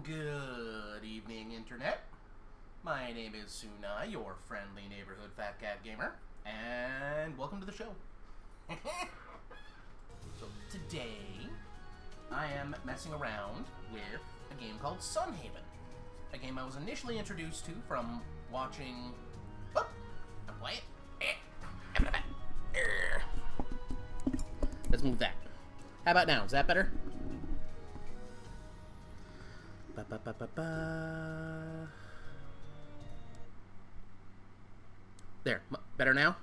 Good evening, Internet. My name is Sunai, your friendly neighborhood fat cat gamer, and welcome to the show. So today, I am messing around with a game called Sunhaven. A game I was initially introduced to from watching... Oh, I'm quiet. Let's move that. How about now? Is that better? There, better now?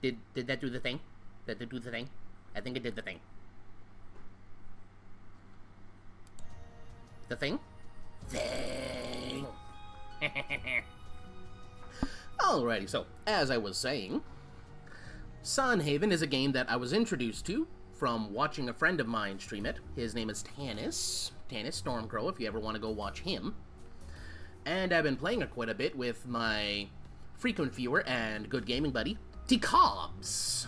Did that do the thing? Did it do the thing? I think it did the thing. The thing? Thing! Alrighty, so, as I was saying, Sunhaven is a game that I was introduced to from watching a friend of mine stream it. His name is Tannis Stormcrow, if you ever want to go watch him. And I've been playing it quite a bit with my frequent viewer and good gaming buddy, T-Cobbs.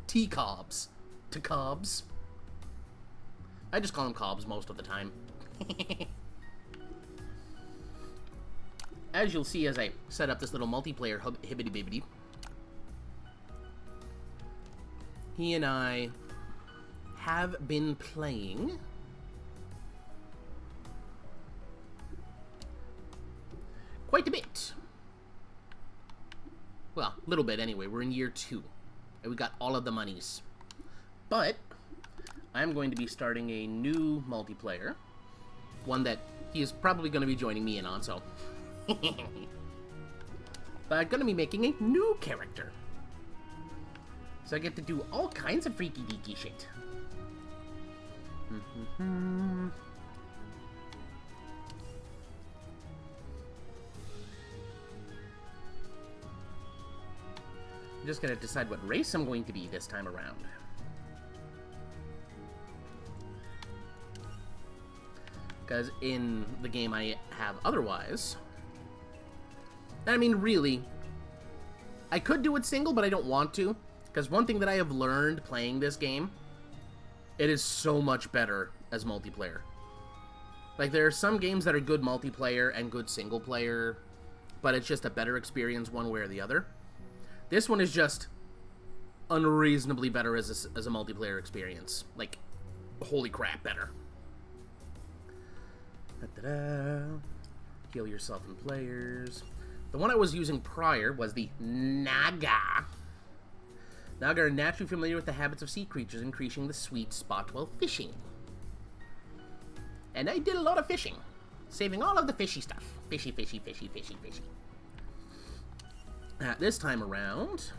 T-Cobbs. T-Cobbs. I just call him Cobbs most of the time. As you'll see as I set up this little multiplayer hibbity-bibbity, he and I have been playing quite a bit. Well, a little bit anyway. We're in year 2, and we got all of the monies. But I'm going to be starting a new multiplayer, one that he is probably going to be joining me in on, so... But I'm going to be making a new character. So I get to do all kinds of freaky deaky shit. I'm just gonna decide what race I'm going to be this time around. Because in the game I have otherwise... I mean, really, I could do it single, but I don't want to. Because one thing that I have learned playing this game, it is so much better as multiplayer. Like, there are some games that are good multiplayer and good single player, but it's just a better experience one way or the other. This one is just unreasonably better as a multiplayer experience. Like, holy crap, better. Da-da-da. Heal yourself in players. The one I was using prior was the Naga. Naga are naturally familiar with the habits of sea creatures, increasing the sweet spot while fishing. And I did a lot of fishing, saving all of the fishy stuff. Fishy, fishy, fishy, fishy, fishy. This time around,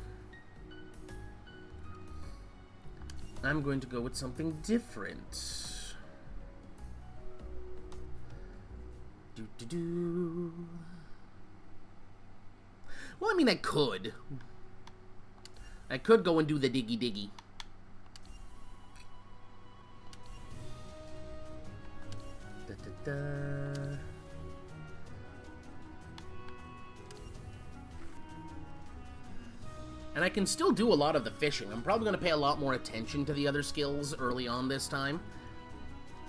I'm going to go with something different. Do-do-do. Well, I mean, I could go and do the diggy diggy. Da-da-da. And I can still do a lot of the fishing. I'm probably going to pay a lot more attention to the other skills early on this time.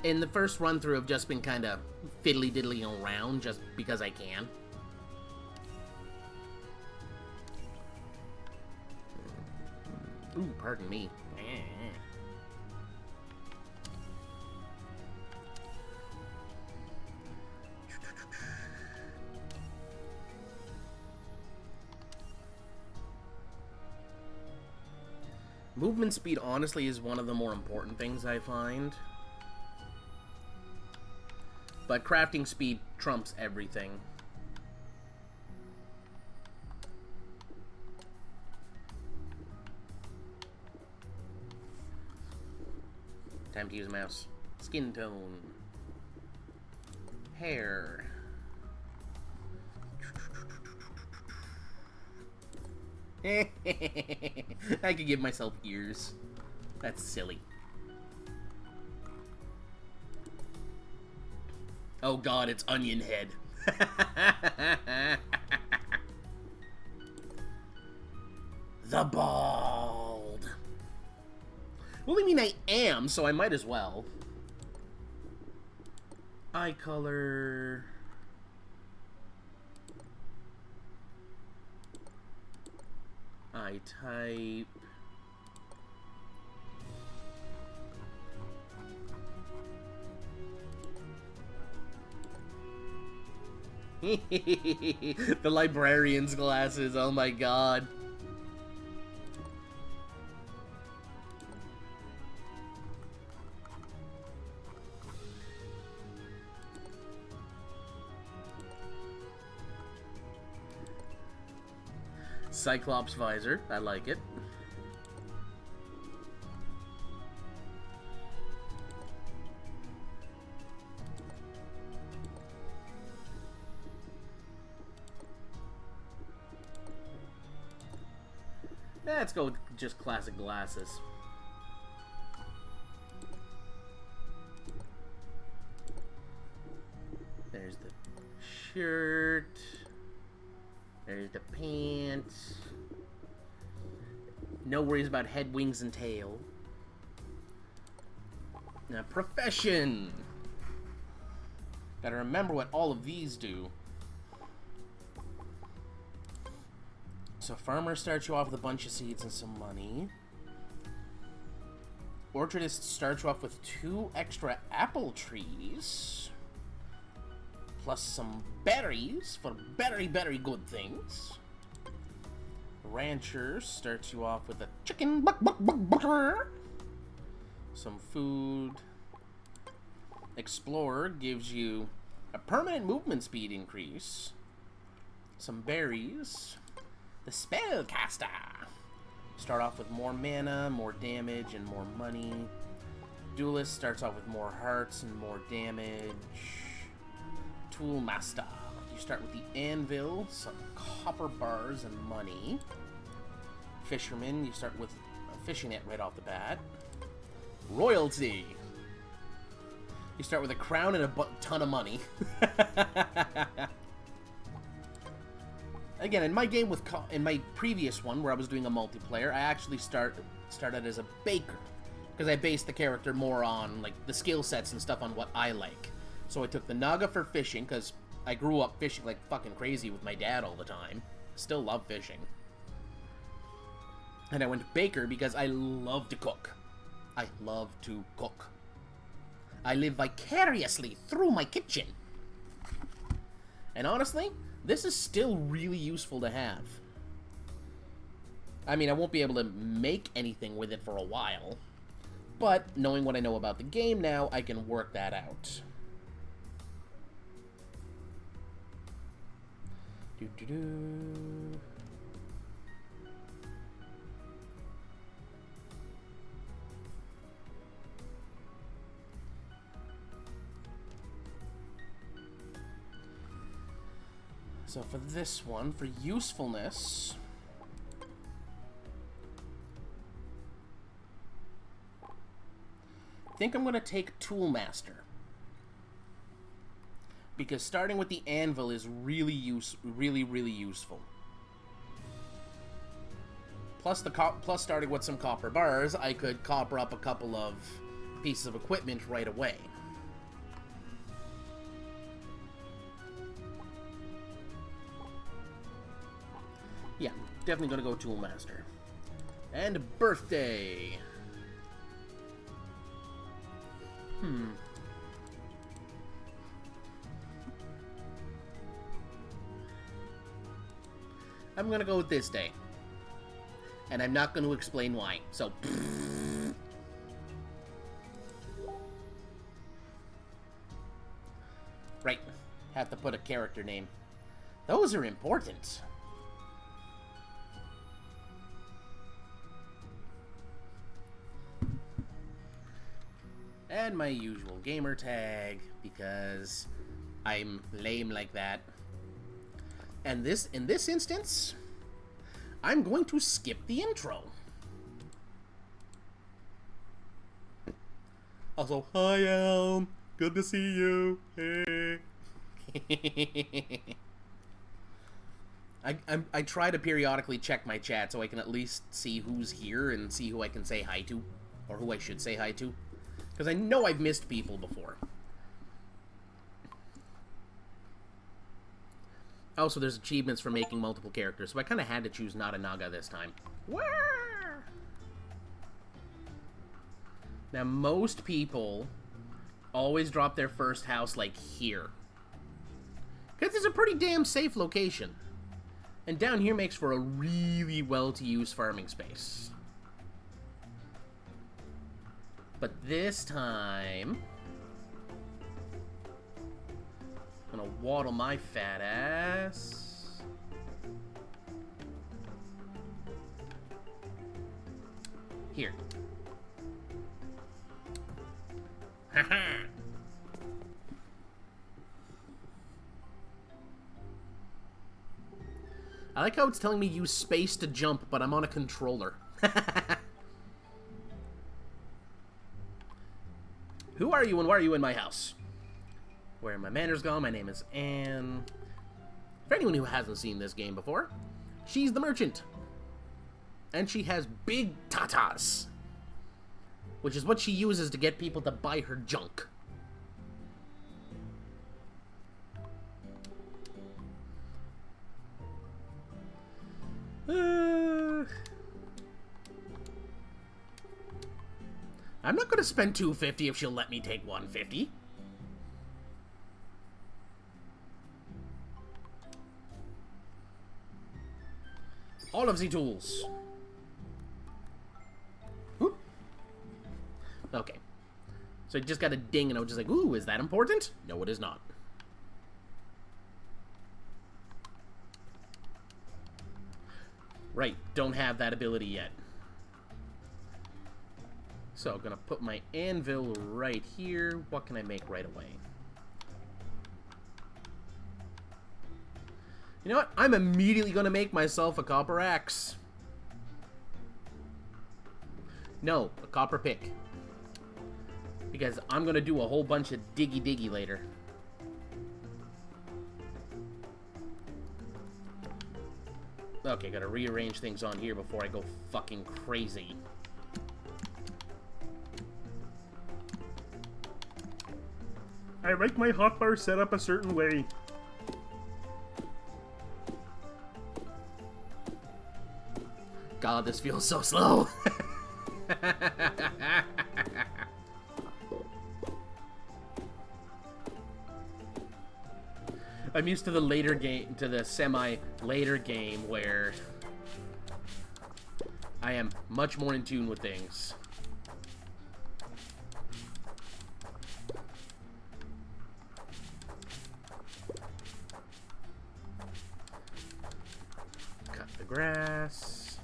In the first run-through, I've just been kind of fiddly-diddly around just because I can. Ooh, pardon me. Movement speed, honestly, is one of the more important things I find. But crafting speed trumps everything. Time to use mouse. Skin tone. Hair. I could give myself ears. That's silly. Oh god, it's Onion Head. The Bald. Well, I mean, I am, so I might as well. Eye color... eye type... The librarian's glasses, oh my god. Cyclops visor, I like it. Let's go with just classic glasses. There's the shirt. There's the pants. No worries about head, wings, and tail. Now, profession. Gotta remember what all of these do. So farmer starts you off with a bunch of seeds and some money. Orchardist starts you off with 2 extra apple trees. Plus some berries for very, very good things. Rancher starts you off with a chicken butter. Some food. Explorer gives you a permanent movement speed increase. Some berries. The Spellcaster. Start off with more mana, more damage, and more money. Duelist starts off with more hearts and more damage. Toolmaster. You start with the anvil, some copper bars, and money. Fisherman, you start with a fishing net right off the bat. Royalty. You start with a crown and a ton of money. Again, in my game in my previous one, where I was doing a multiplayer, I actually started as a baker, because I based the character more on like the skill sets and stuff on what I like. So I took the Naga for fishing, because I grew up fishing like fucking crazy with my dad all the time. Still love fishing. And I went baker because I love to cook. I love to cook. I live vicariously through my kitchen. And honestly, this is still really useful to have. I mean, I won't be able to make anything with it for a while, but knowing what I know about the game now, I can work that out. Doo-doo-doo. So for this one, for usefulness, I think I'm going to take Toolmaster. Because starting with the anvil is really useful. Plus starting with some copper bars, I could copper up a couple of pieces of equipment right away. Yeah, definitely gonna go Toolmaster. And birthday. I'm gonna go with this day. And I'm not gonna explain why, so... Right, have to put a character name. Those are important. And my usual gamer tag, because I'm lame like that. And in this instance, I'm going to skip the intro. Also, hi Elm, good to see you. Hey. I try to periodically check my chat so I can at least see who's here and see who I can say hi to. Or who I should say hi to. Because I know I've missed people before. Also, there's achievements for making multiple characters, so I kind of had to choose Naranaga this time. Where? Now, most people always drop their first house, like, here. Because it's a pretty damn safe location. And down here makes for a really well-to-use farming space. But this time... I'm gonna waddle my fat ass. Here. Haha. I like how it's telling me use space to jump, but I'm on a controller. Who are you and why are you in my house? Where my manners gone, my name is Anne. For anyone who hasn't seen this game before, she's the merchant. And she has big tatas. Which is what she uses to get people to buy her junk. I'm not going to spend $250 if she'll let me take $150. All of the tools. Whoop. Okay. So I just got a ding and I was just like, ooh, is that important? No, it is not. Right, don't have that ability yet. So, I'm gonna put my anvil right here. What can I make right away? You know what? I'm immediately gonna make myself a copper axe. No, a copper pick. Because I'm gonna do a whole bunch of diggy later. Okay, gotta rearrange things on here before I go fucking crazy. I like my hotbar set up a certain way. God, this feels so slow. I'm used to the later game, to the semi-later game where I am much more in tune with things. Cut the grass.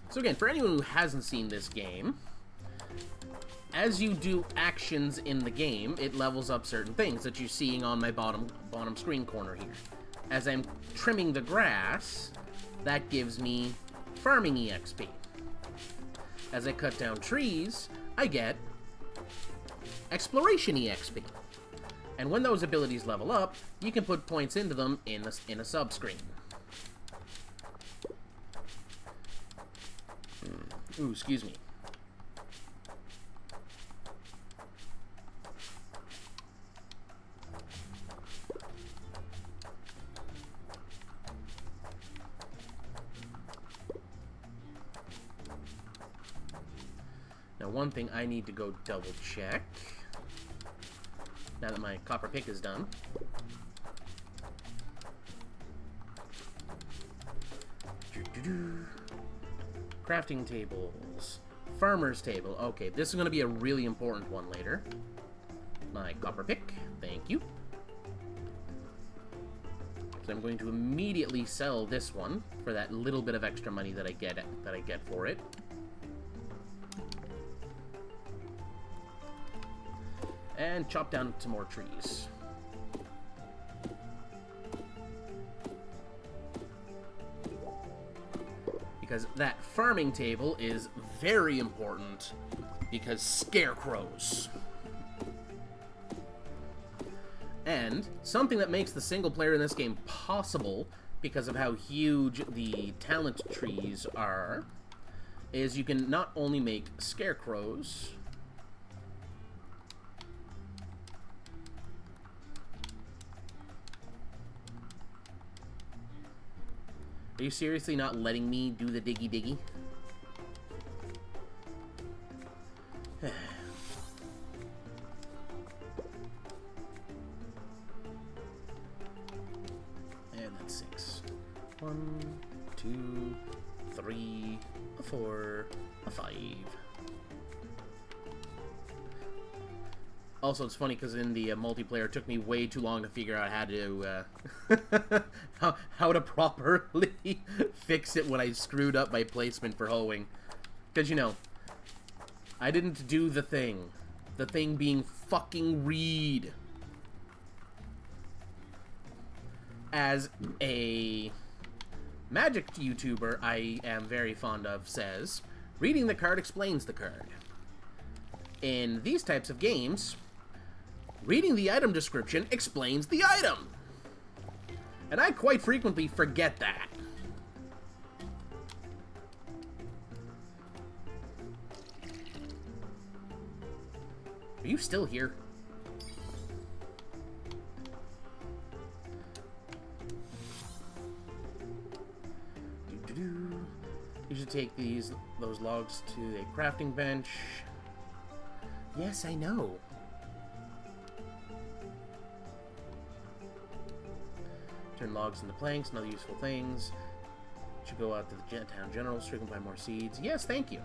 So again, for anyone who hasn't seen this game, as you do actions in the game, it levels up certain things that you're seeing on my bottom screen corner here. As I'm trimming the grass, that gives me farming EXP. As I cut down trees, I get exploration EXP. And when those abilities level up, you can put points into them in a sub-screen. Ooh, excuse me. Now, one thing I need to go double check, now that my copper pick is done. Crafting tables. Farmer's table. Okay, this is going to be a really important one later. My copper pick. Thank you. So I'm going to immediately sell this one for that little bit of extra money that I get for it. And chop down some more trees. Because that farming table is very important because scarecrows. And something that makes the single player in this game possible because of how huge the talent trees are is you can not only make scarecrows. Are you seriously not letting me do the diggy diggy? And that's 6. 1, 2, 3, a 4, a 5. Also, it's funny because in the multiplayer, it took me way too long to figure out how to how to properly fix it when I screwed up my placement for hoeing. Because, you know, I didn't do the thing. The thing being fucking read. As a Magic YouTuber I am very fond of says, reading the card explains the card. In these types of games, reading the item description explains the item. And I quite frequently forget that. Are you still here? You should take those logs to a crafting bench. Yes, I know. Turn logs into planks and other useful things. Should go out to the town general store and buy more seeds. Yes, thank you.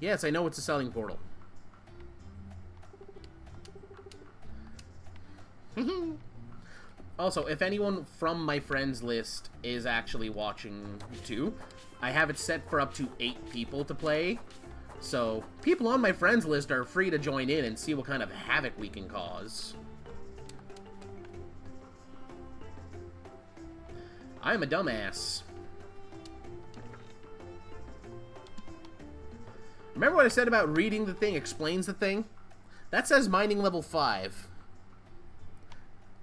Yes, I know it's a selling portal. Also, if anyone from my friends list is actually watching too, I have it set for up to 8 people to play. So, people on my friends list are free to join in and see what kind of havoc we can cause. I'm a dumbass. Remember what I said about reading the thing explains the thing? That says mining level 5.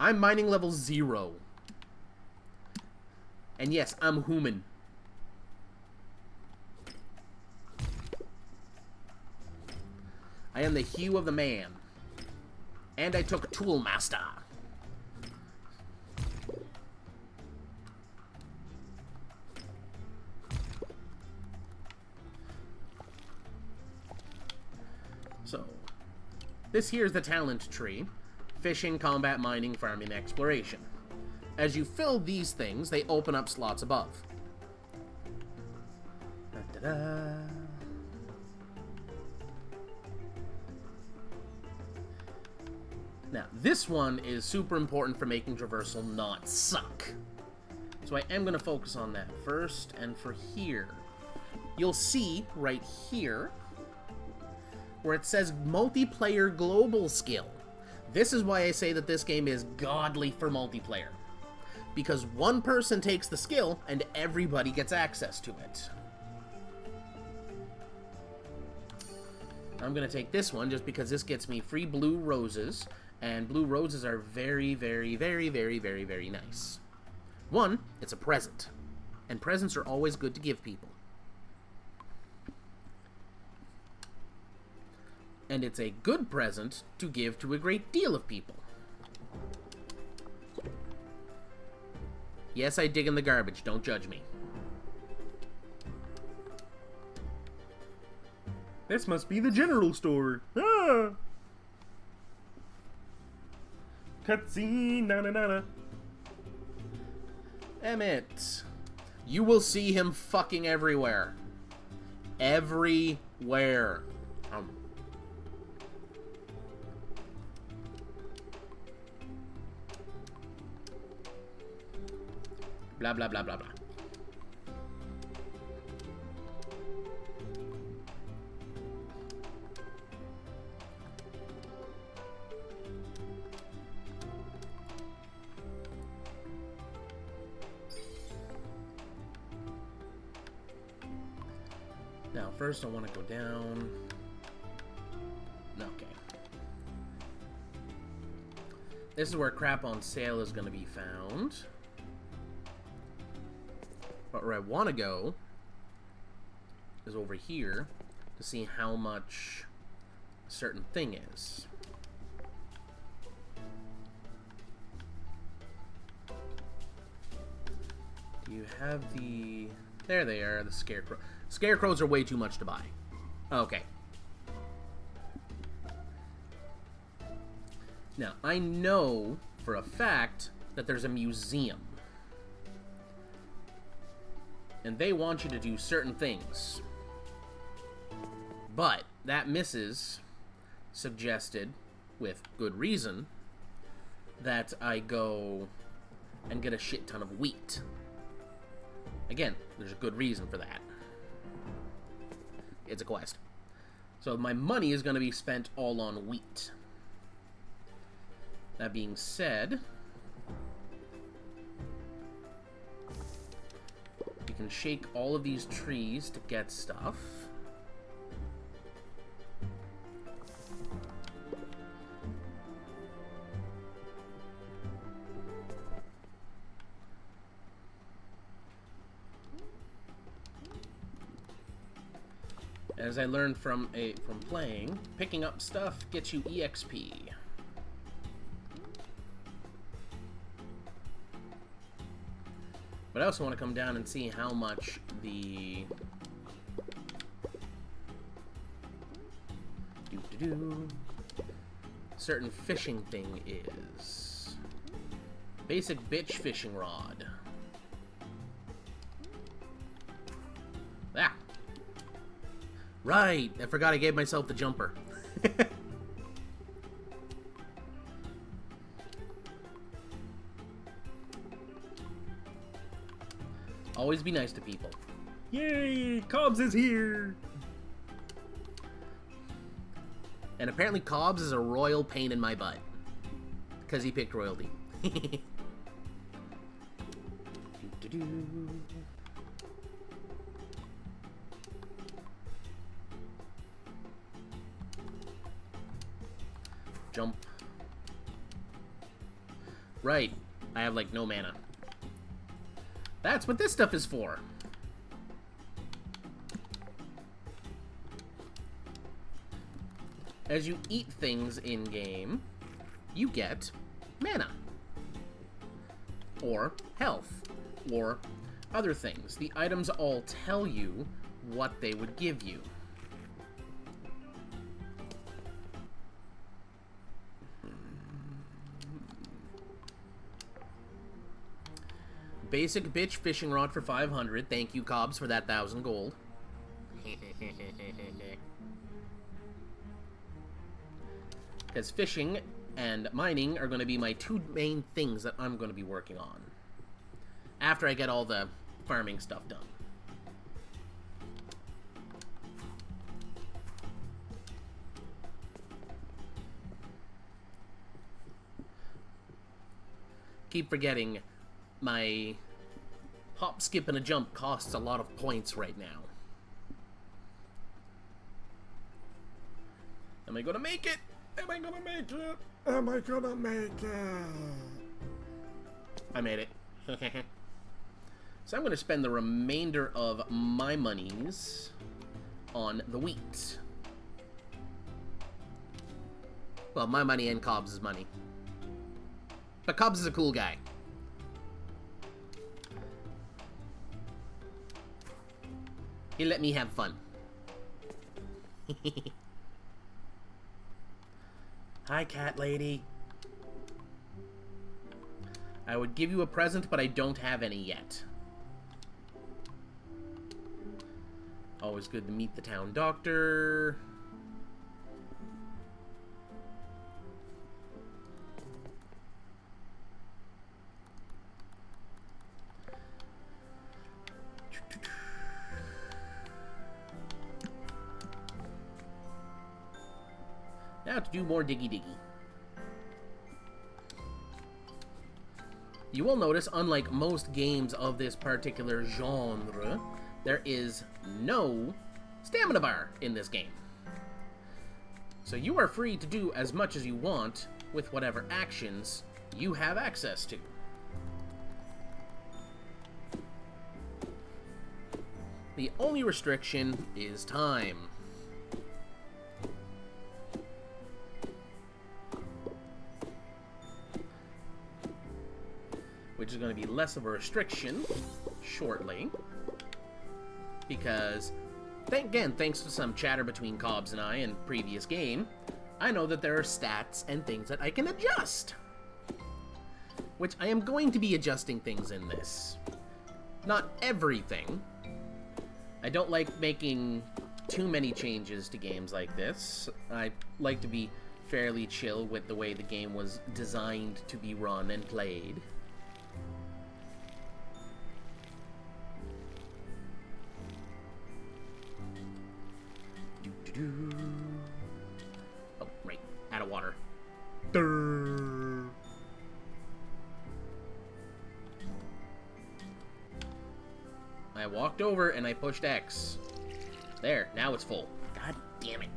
I'm mining level 0. And yes, I'm human. I am the hue of the man. And I took Toolmaster. So, this here's the talent tree. Fishing, combat, mining, farming, exploration. As you fill these things, they open up slots above. Da-da-da. Now, this one is super important for making traversal not suck. So I am going to focus on that first, and for here, you'll see right here where it says multiplayer global skill. This is why I say that this game is godly for multiplayer. Because one person takes the skill, and everybody gets access to it. I'm going to take this one, just because this gets me free blue roses, and blue roses are very, very, very, very, very, very nice. One, it's a present, and presents are always good to give people. And it's a good present to give to a great deal of people. Yes, I dig in the garbage. Don't judge me. This must be the general store. Ah! Cutscene, na-na-na-na. Emmett. You will see him fucking everywhere. Everywhere. Blah, blah, blah, blah, blah. Now, first I want to go down. This is where crap on sale is going to be found. But where I want to go is over here to see how much a certain thing is. Do you have the... There they are, the scarecrow. Scarecrows are way too much to buy. Okay. Now, I know for a fact that there's a museum. And they want you to do certain things. But that missus suggested, with good reason, that I go and get a shit ton of wheat. Again, there's a good reason for that. It's a quest. So my money is going to be spent all on wheat. That being said, you can shake all of these trees to get stuff. As I learned from playing, picking up stuff gets you EXP. But I also want to come down and see how much the certain fishing thing is. Basic bitch fishing rod. Ah! Right! I forgot I gave myself the jumper. Always be nice to people. Yay! Cobbs is here! And apparently Cobbs is a royal pain in my butt. Because he picked royalty. Jump. Right. I have, like, no mana. That's what this stuff is for. As you eat things in-game, you get mana. Or health. Or other things. The items all tell you what they would give you. Basic bitch fishing rod for 500. Thank you, Cobbs, for that 1,000 gold. Because fishing and mining are going to be my two main things that I'm going to be working on. After I get all the farming stuff done. Keep forgetting... My hop, skip, and a jump costs a lot of points right now. Am I gonna make it? Am I gonna make it? Am I gonna make it? I made it. So I'm gonna spend the remainder of my monies on the wheat. Well, my money and Cobbs' money. But Cobbs is a cool guy. He let me have fun. Hi, cat lady. I would give you a present, but I don't have any yet. Always good to meet the town doctor. Now to do more diggy-diggy. You will notice, unlike most games of this particular genre, there is no stamina bar in this game. So you are free to do as much as you want with whatever actions you have access to. The only restriction is time. Which is going to be less of a restriction shortly. Because, thanks to some chatter between Cobbs and I in previous game, I know that there are stats and things that I can adjust. Which I am going to be adjusting things in this. Not everything. I don't like making too many changes to games like this. I like to be fairly chill with the way the game was designed to be run and played. Oh, right. Out of water. Durr. I walked over and I pushed X. There, now it's full. God damn it.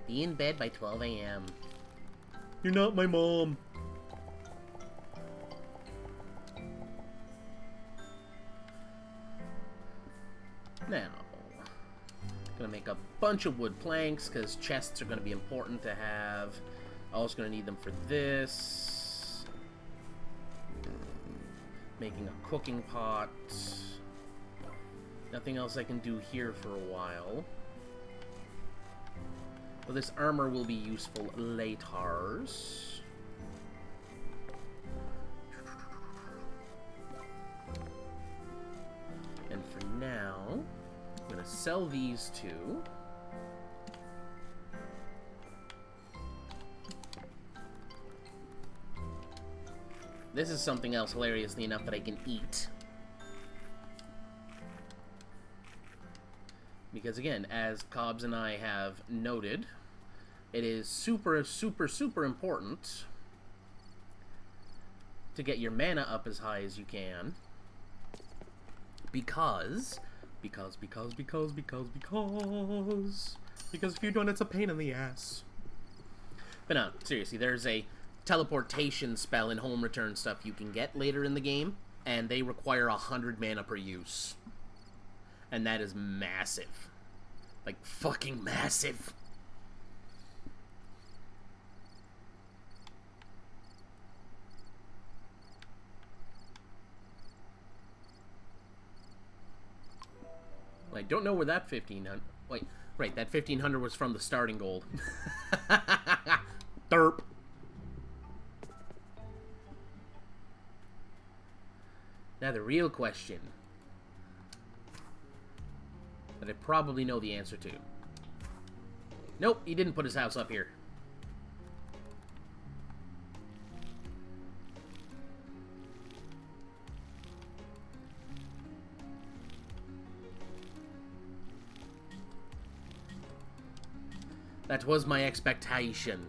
Be in bed by 12 a.m. You're not my mom. Now, gonna make a bunch of wood planks because chests are gonna be important to have. Also gonna need them for this. Making a cooking pot. Nothing else I can do here for a while. Well, this armor will be useful later. And for now, I'm gonna sell these two. This is something else hilariously enough that I can eat. Because again, as Cobbs and I have noted, it is super, super, super important to get your mana up as high as you can. Because if you don't, it's a pain in the ass. But no, seriously, there's a teleportation spell and home return stuff you can get later in the game, and they require 100 mana per use. And that is massive. Like, fucking massive. I don't know where that 1500... Wait, right, that 1500 was from the starting gold. Derp. Now the real question that I probably know the answer to. Nope, he didn't put his house up here. That was my expectation.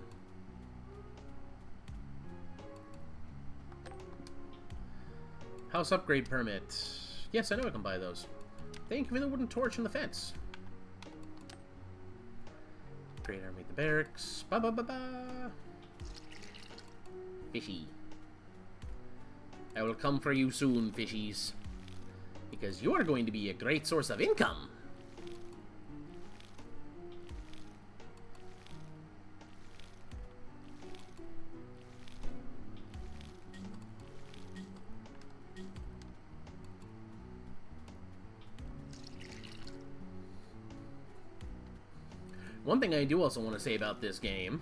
House upgrade permit. Yes, I know I can buy those. Thank you for the wooden torch and the fence. Great army at the barracks. Ba ba ba ba. Fishy. I will come for you soon, fishies. Because you are going to be a great source of income. One thing I do also want to say about this game,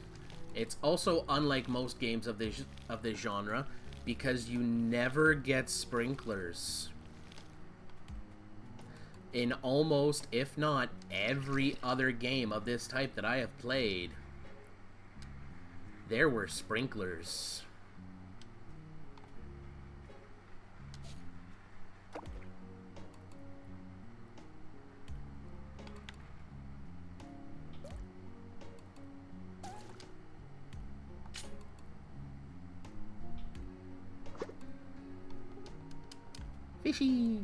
it's also unlike most games of this genre because you never get sprinklers. In almost, if not every other game of this type that I have played, there were sprinklers. Fishy.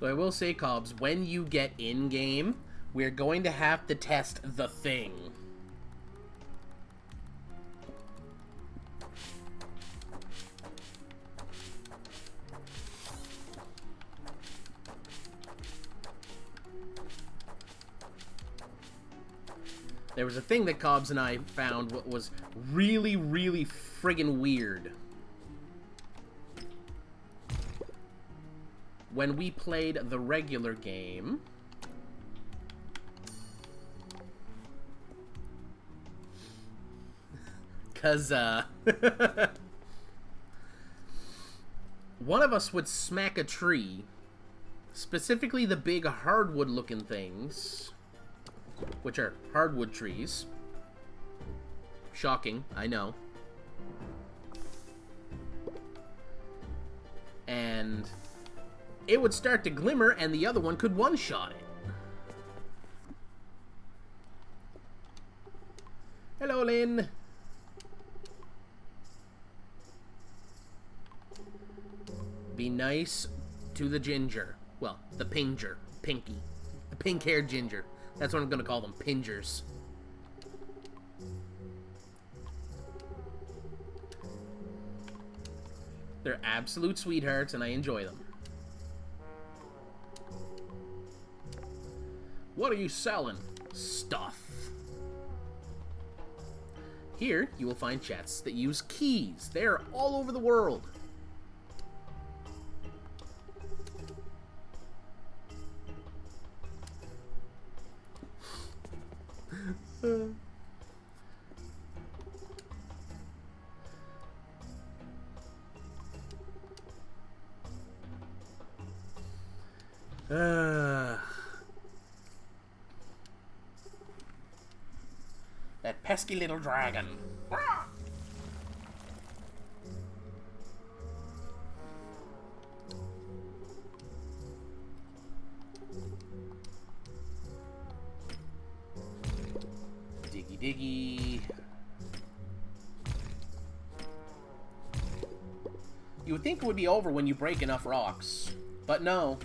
Though I will say, Cobbs, when you get in-game, we're going to have to test the thing. There was a thing that Cobbs and I found what was really, really friggin' weird. When we played the regular game... Because, one of us would smack a tree, specifically the big hardwood-looking things, which are hardwood trees. Shocking, I know. And it would start to glimmer, and the other one could one-shot it. Hello, Lynn. Be nice to the ginger. Well, the pinger. Pinky. The pink-haired ginger. That's what I'm gonna call them. Pingers. They're absolute sweethearts, and I enjoy them. What are you selling? Stuff. Here, you will find chests that use keys. They're all over the world. That pesky little dragon. Diggy diggy. You would think it would be over when you break enough rocks, but no.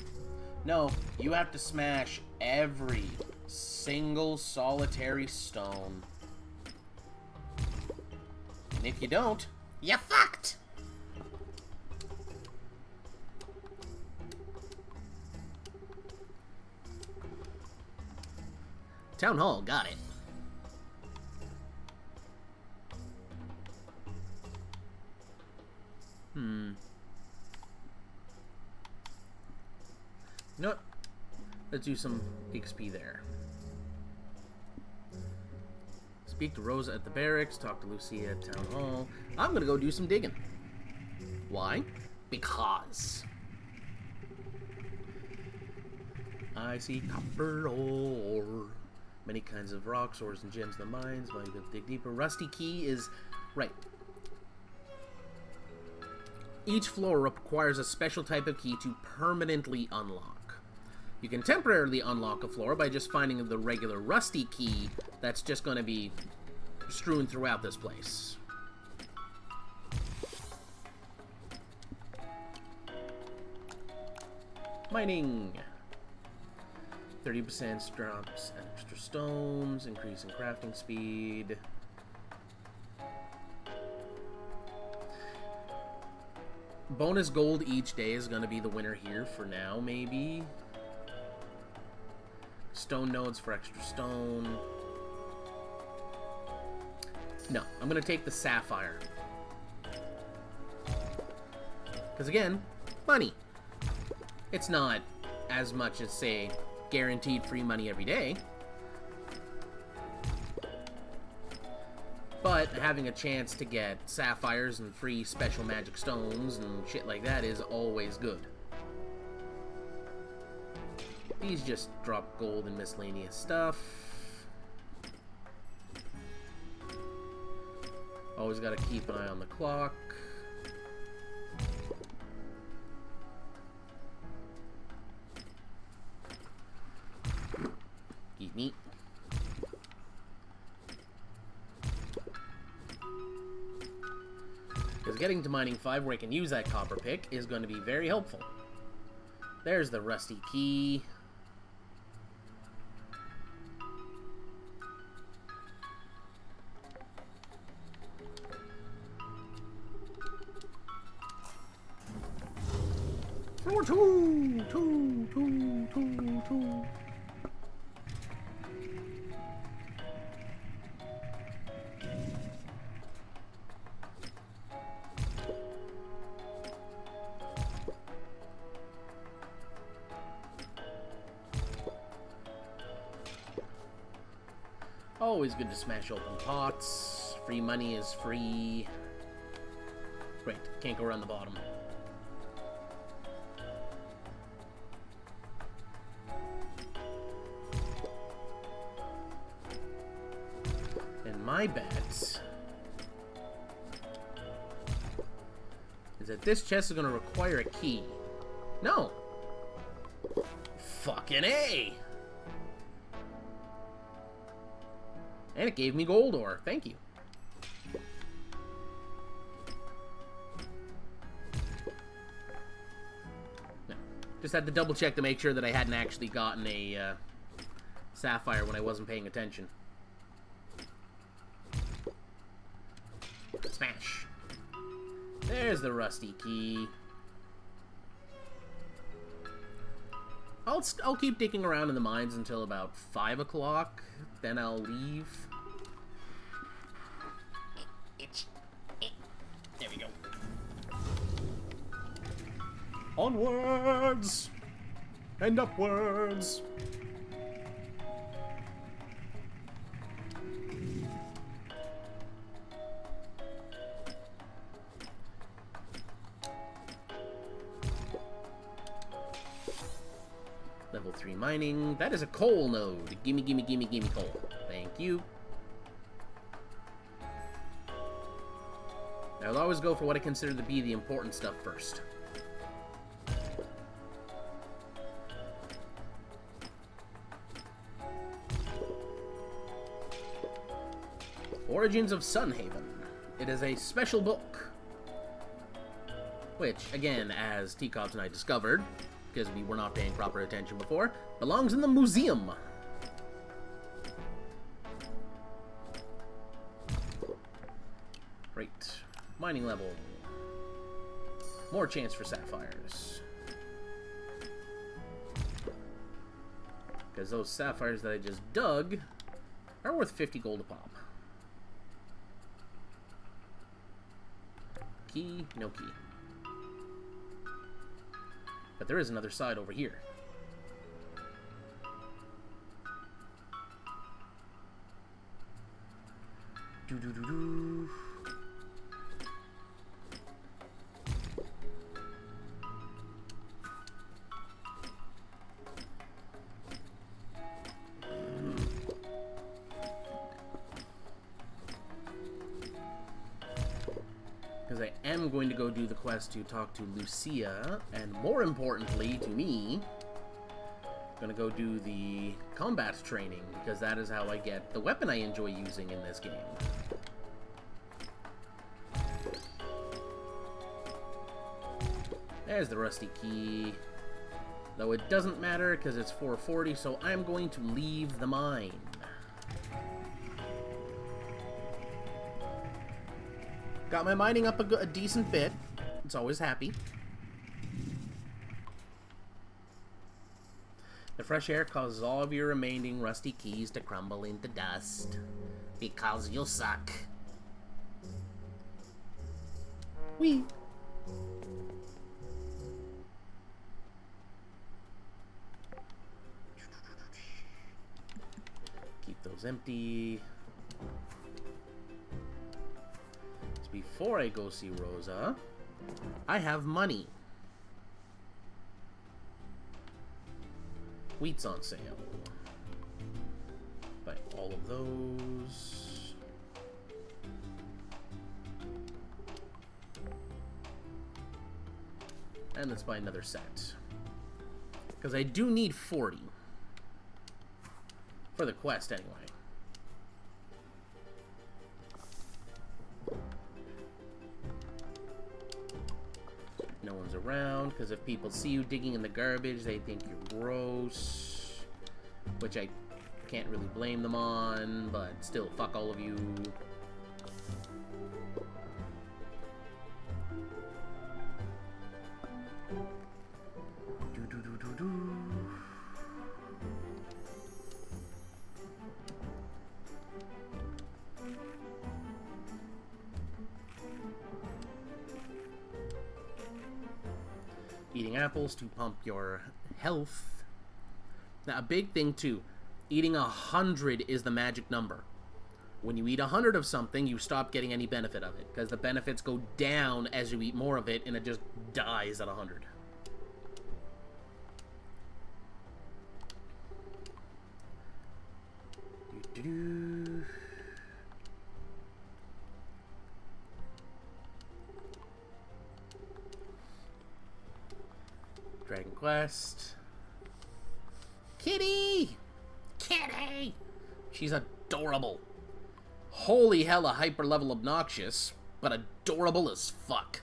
No, you have to smash every single solitary stone. And if you don't, you're fucked! Town Hall, got it. You know what? Let's do some XP there. Speak to Rosa at the barracks, talk to Lucia at Town Hall. I'm gonna go do some digging. Why? Because I see copper ore. Many kinds of rocks, ores, and gems in the mines. Might go dig deeper. Rusty key is... right. Each floor requires a special type of key to permanently unlock. You can temporarily unlock a floor by just finding the regular rusty key that's just going to be strewn throughout this place. Mining. 30% drops extra stones, increasing crafting speed. Bonus gold each day is going to be the winner here for now, maybe. Stone nodes for extra stone. No, I'm going to take the sapphire. Because again, money. It's not as much as, say, guaranteed free money every day. But having a chance to get sapphires and free special magic stones and shit like that is always good. These just drop gold and miscellaneous stuff. Always gotta keep an eye on the clock. Eat meat. Because getting to mining 5 where I can use that copper pick is going to be very helpful. There's the rusty key. Floor two. Always good to smash open pots. Free money is free. Great, can't go around the bottom. And my bet is that this chest is going to require a key. No! Fucking A! And it gave me gold ore. Thank you. No. Just had to double check to make sure that I hadn't actually gotten a sapphire when I wasn't paying attention. Smash. There's the rusty key. I'll keep digging around in the mines until about 5 o'clock. Then I'll leave. There we go. Onwards and upwards. Level 3 mining. That is a coal node. Gimme, gimme, gimme, gimme coal. Thank you. I'll always go for what I consider to be the important stuff first. Origins of Sunhaven. It is a special book, which, again, as Teacops and I discovered, because we were not paying proper attention before, belongs in the museum. Great. Mining level. More chance for sapphires. Because those sapphires that I just dug are worth 50 gold a pop. Key, no key. But there is another side over here. Do-do-do-do. Because I am going to go do the quest to talk to Lucia, and more importantly to me, I'm going to go do the combat training, because that is how I get the weapon I enjoy using in this game. There's the rusty key. Though it doesn't matter, because it's 440, so I'm going to leave the mine. Got my mining up a decent bit. It's always happy. The fresh air causes all of your remaining rusty keys to crumble into dust. Because you suck. Whee! Keep those empty. Before I go see Rosa, I have money. Wheat's on sale. Buy all of those. And let's buy another set. Because I do need 40. For the quest, anyway. No No one's around, because if people see you digging in the garbage, they think you're gross. Which I can't really blame them on, but still, fuck all of you. Eating apples to pump your health. Now, a big thing too, eating 100 is the magic number. When you eat 100 of something, you stop getting any benefit of it, because the benefits go down as you eat more of it, and it just dies at 100. Doo-doo-doo. Dragon Quest. Kitty! Kitty! She's adorable. Holy hella hyper level obnoxious, but adorable as fuck.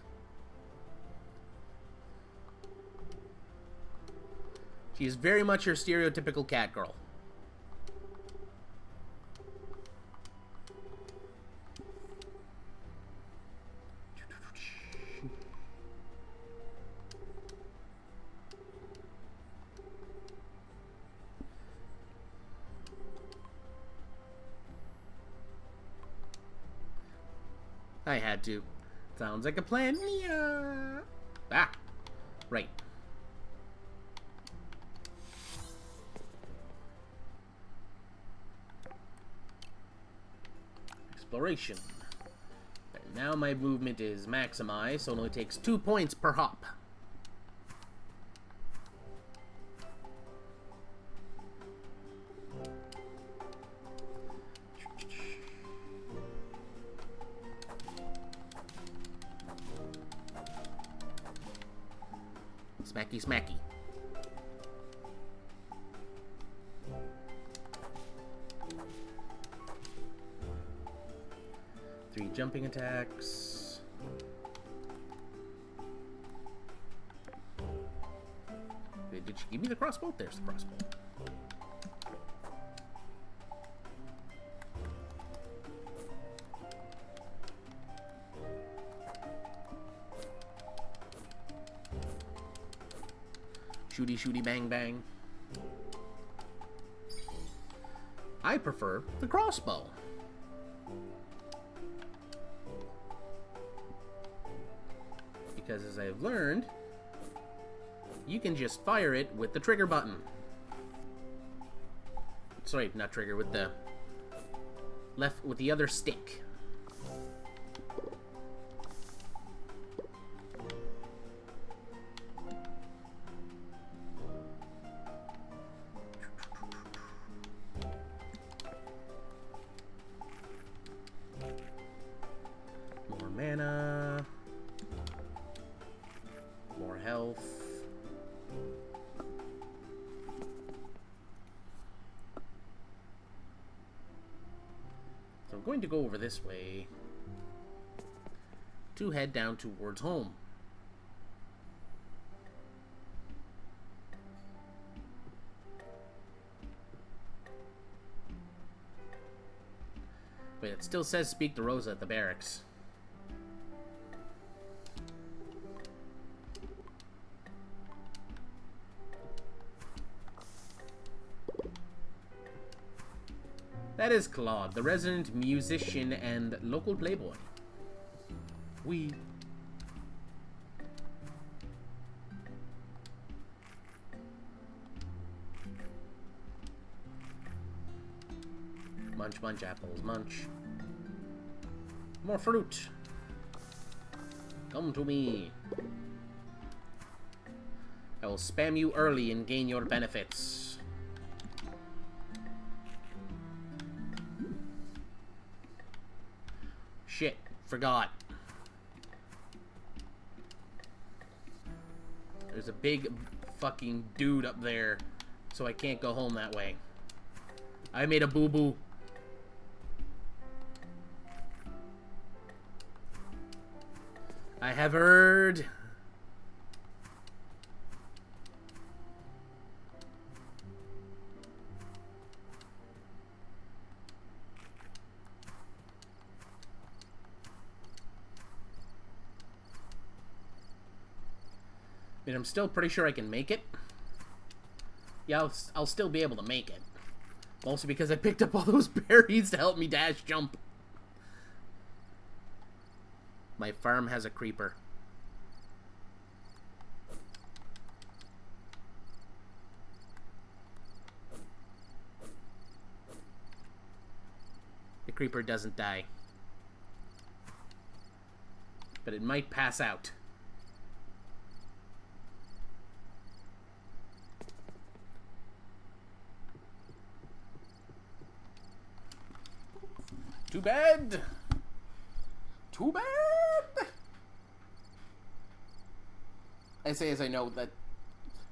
She is very much your stereotypical cat girl. I had to. Sounds like a plan. Yeah. Ah, right. Exploration. Right, now my movement is maximized, so it only takes 2 points per hop. Smacky, smacky. Three jumping attacks. Wait, did she give me the crossbow? There's the crossbow. Shooty, shooty, bang, bang. I prefer the crossbow. Because as I've learned, you can just fire it with the trigger button. Sorry, not trigger, with the left, with the other stick. More mana. More health. So I'm going to go over this way to head down towards home. But it still says speak to Rosa at the barracks. That is Claude, the resident musician and local playboy. We... Munch, munch, apples, munch. More fruit. Come to me. I will spam you early and gain your benefits. Shit, forgot. There's a big fucking dude up there, so I can't go home that way. I made a boo-boo. I have heard. mean, I'm still pretty sure I can make it. Yeah, I'll still be able to make it. Mostly because I picked up all those berries to help me dash jump. My farm has a creeper. The creeper doesn't die. But it might pass out. Too bad. Too bad. I say as I know that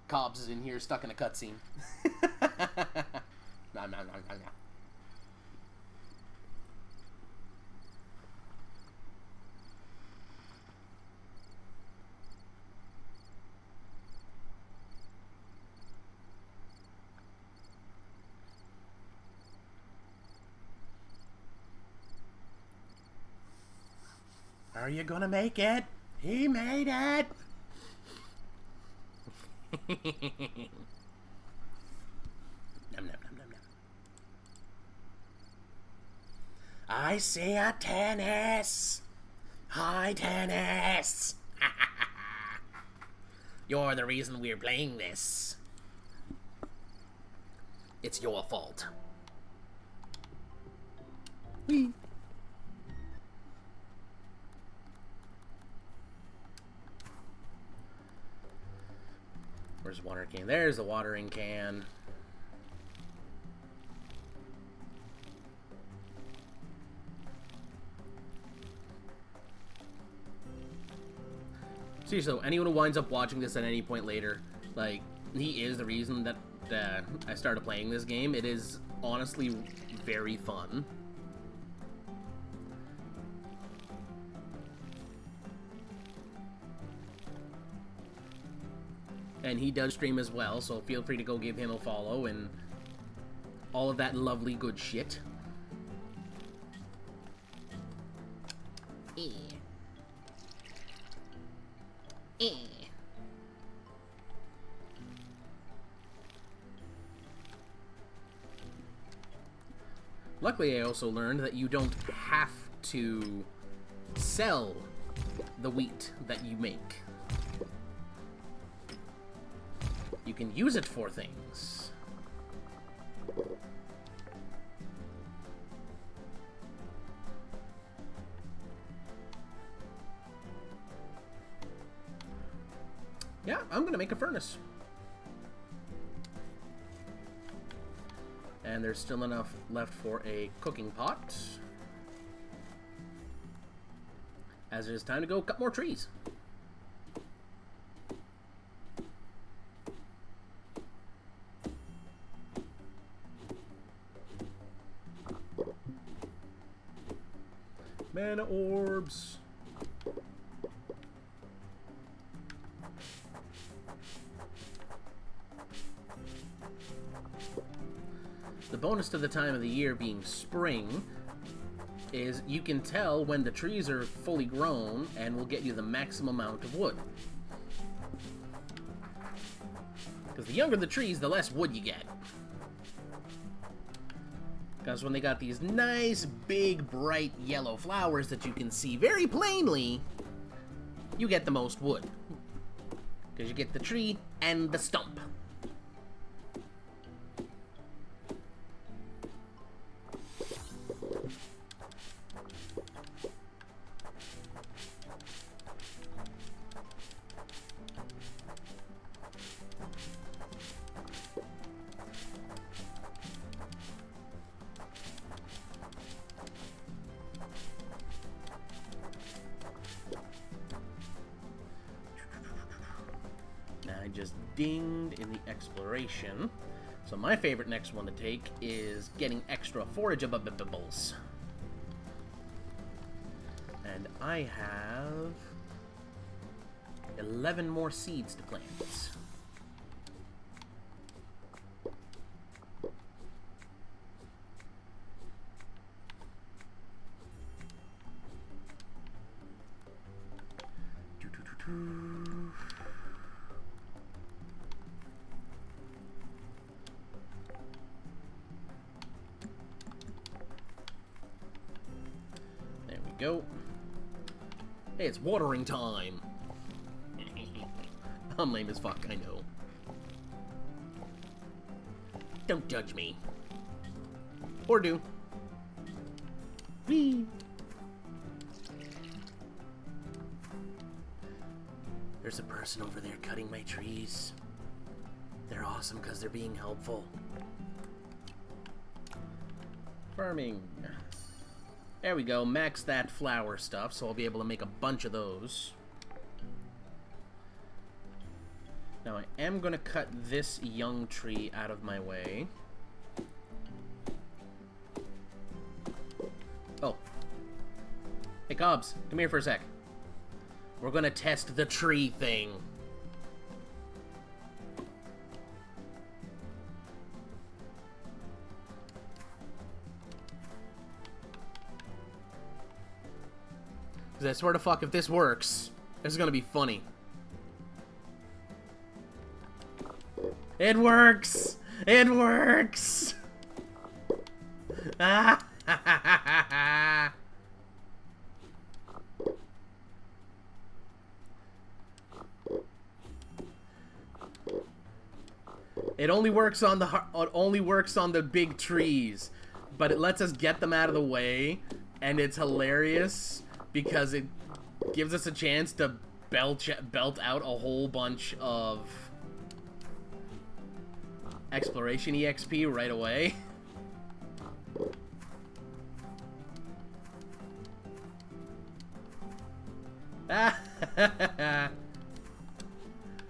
Cobbs is in here stuck in a cutscene. No. Are you gonna make it? He made it! Nom, nom, nom, nom, nom. I see a tennis! Hi, tennis! You're the reason we're playing this. It's your fault. Whee! Where's the water can? There's the watering can. Seriously, though, anyone who winds up watching this at any point later, like, he is the reason that I started playing this game. It is honestly very fun. And he does stream as well, so feel free to go give him a follow and all of that lovely good shit. Luckily, I also learned that you don't have to sell the wheat that you make. You can use it for things. Yeah, I'm gonna make a furnace. And there's still enough left for a cooking pot. As it is time to go cut more trees. Mana orbs. The bonus to the time of the year being spring is you can tell when the trees are fully grown and will get you the maximum amount of wood. Because the younger the trees, the less wood you get. Because when they got these nice, big, bright yellow flowers that you can see very plainly, you get the most wood. Because you get the tree and the stump. Just dinged in the exploration. So my favorite next one to take is getting extra forageables. And I have 11 more seeds to plant. go. Hey, it's watering time. I'm lame as fuck, I know. Don't judge me. Or do. Whee! There's a person over there cutting my trees. They're awesome because they're being helpful. Farming. There we go. Max that flower stuff, so I'll be able to make a bunch of those. Now I am going to cut this young tree out of my way. Oh. Hey, Cobbs, come here for a sec. We're going to test the tree thing. Because I swear to fuck, if this works, this is going to be funny. It works! It works! Ah! It only works on the big trees, but it lets us get them out of the way, and it's hilarious because it gives us a chance to belt out a whole bunch of exploration EXP right away.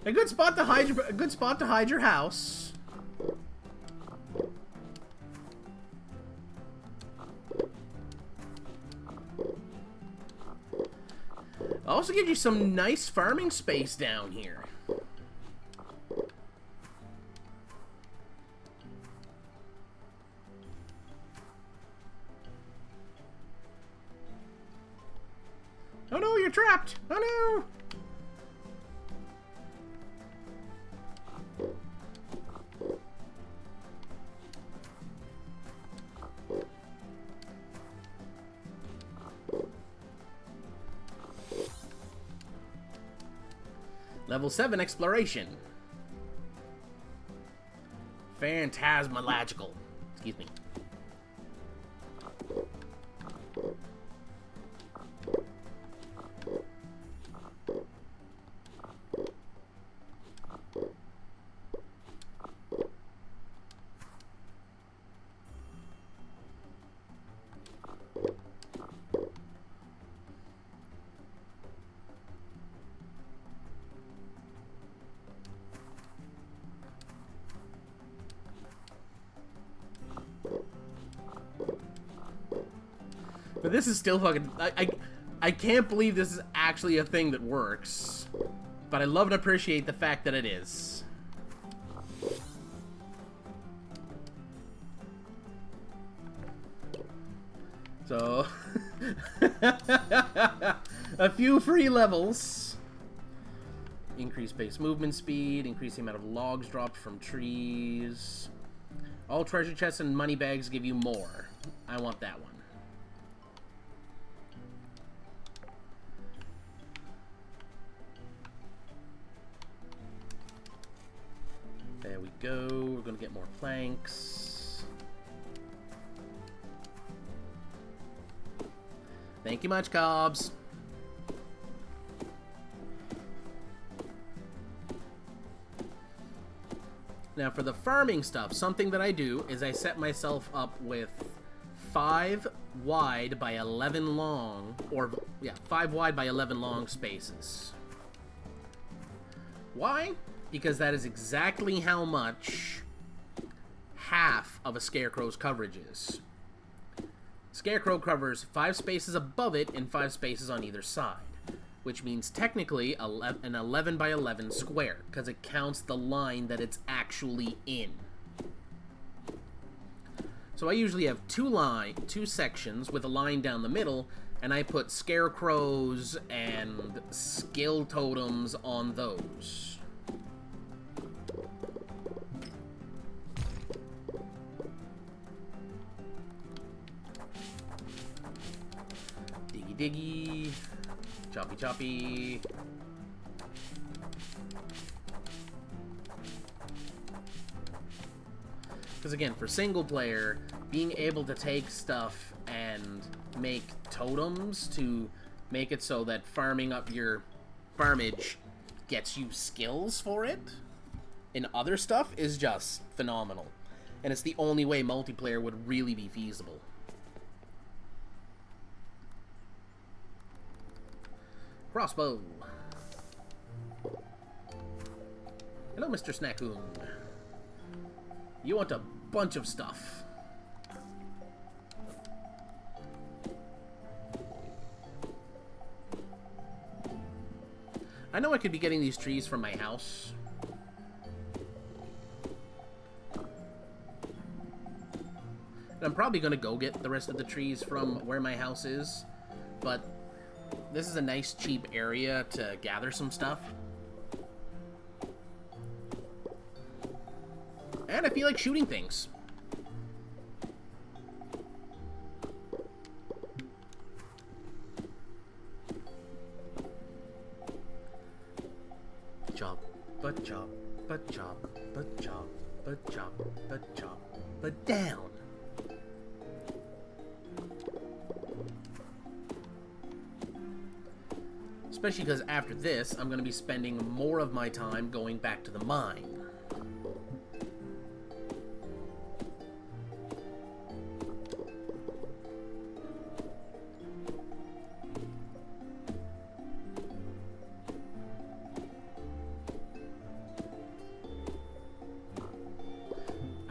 A good spot to hide your house. Also gives you some nice farming space down here. Oh no, you're trapped! Oh no! Level 7 exploration. Phantasmalogical. Excuse me. But this is still fucking... I can't believe this is actually a thing that works. But I love and appreciate the fact that it is. So... a few free levels. Increase base movement speed. Increase the amount of logs dropped from trees. All treasure chests and money bags give you more. I want that one. There we go. We're gonna get more planks. Thank you much, Cobbs. Now for the farming stuff, something that I do is I set myself up with 5 wide by 11 long, or yeah, 5 wide by 11 long spaces. Why? Because that is exactly how much half of a Scarecrow's coverage is. Scarecrow covers 5 spaces above it and 5 spaces on either side, which means technically an 11 by 11 square, because it counts the line that it's actually in. So I usually have two sections with a line down the middle, and I put Scarecrows and skill totems on those. diggy. Choppy choppy. Because again, for single player, being able to take stuff and make totems to make it so that farming up your farmage gets you skills for it and other stuff is just phenomenal. And it's the only way multiplayer would really be feasible. Crossbow. Hello, Mr. Snackoon. You want a bunch of stuff. I know I could be getting these trees from my house. And I'm probably going to go get the rest of the trees from where my house is. But this is a nice, cheap area to gather some stuff. And I feel like shooting things. Chop, but chop, but chop, but chop, but chop, but chop, but down. Especially because after this, I'm going to be spending more of my time going back to the mine.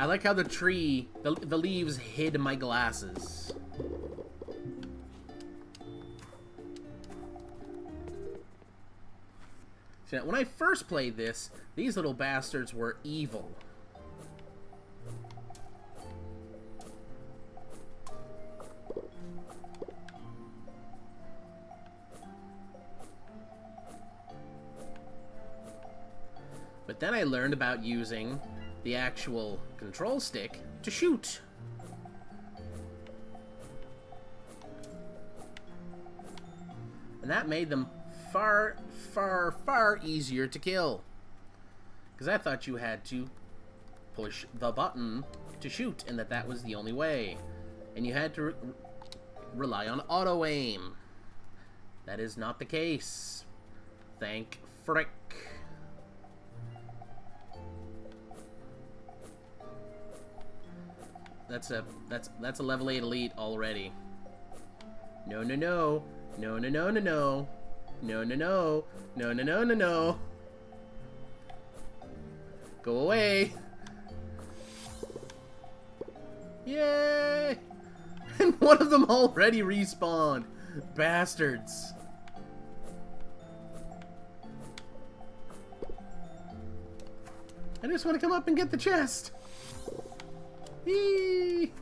I like how the tree, the leaves hid my glasses. So when I first played this, these little bastards were evil. But then I learned about using the actual control stick to shoot. And that made them far, far, far easier to kill. Because I thought you had to push the button to shoot, and that was the only way. And you had to rely on auto-aim. That is not the case. Thank frick. That's a level 8 elite already. No, no, no. No, no, no, no, no. No, no, no. No, no, no, no, no. Go away. Yay! And one of them already respawned. Bastards. I just want to come up and get the chest. Eee!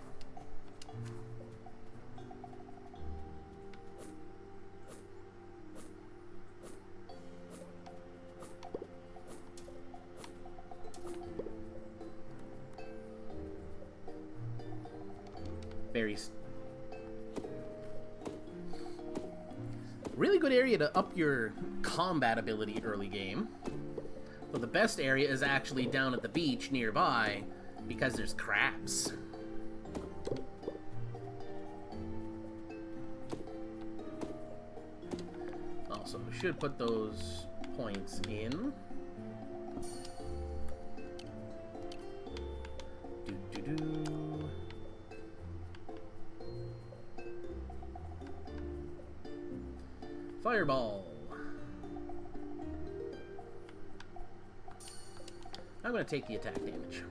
Berries. Really good area to up your combat ability early game. But the best area is actually down at the beach nearby, because there's crabs. Also, should put those points in. Do-do-do. Fireball. I'm going to take the attack damage.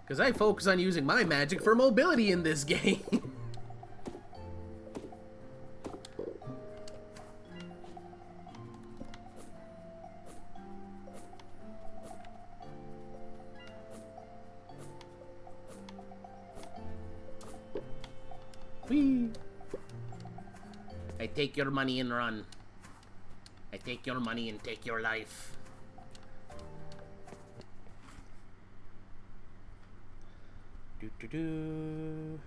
Because I focus on using my magic for mobility in this game. Whee! I take your money and run. I take your money and take your life. Do-do-do.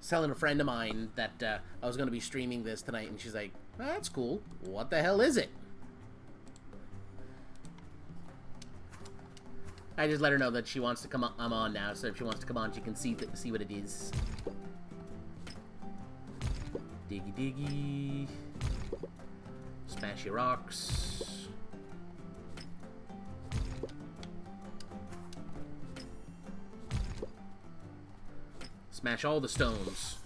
telling a friend of mine that I was going to be streaming this tonight, and she's like, oh, that's cool. What the hell is it? I just let her know that she wants to come on. I'm on now, so if she wants to come on, she can see what it is. Diggy diggy. Smashy rocks. Smash all the stones.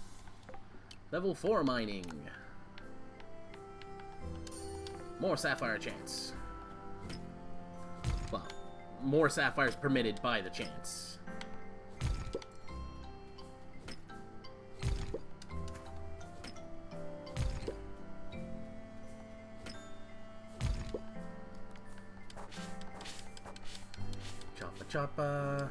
Level 4 mining. More sapphire chance. Well, more sapphires permitted by the chance. Choppa choppa.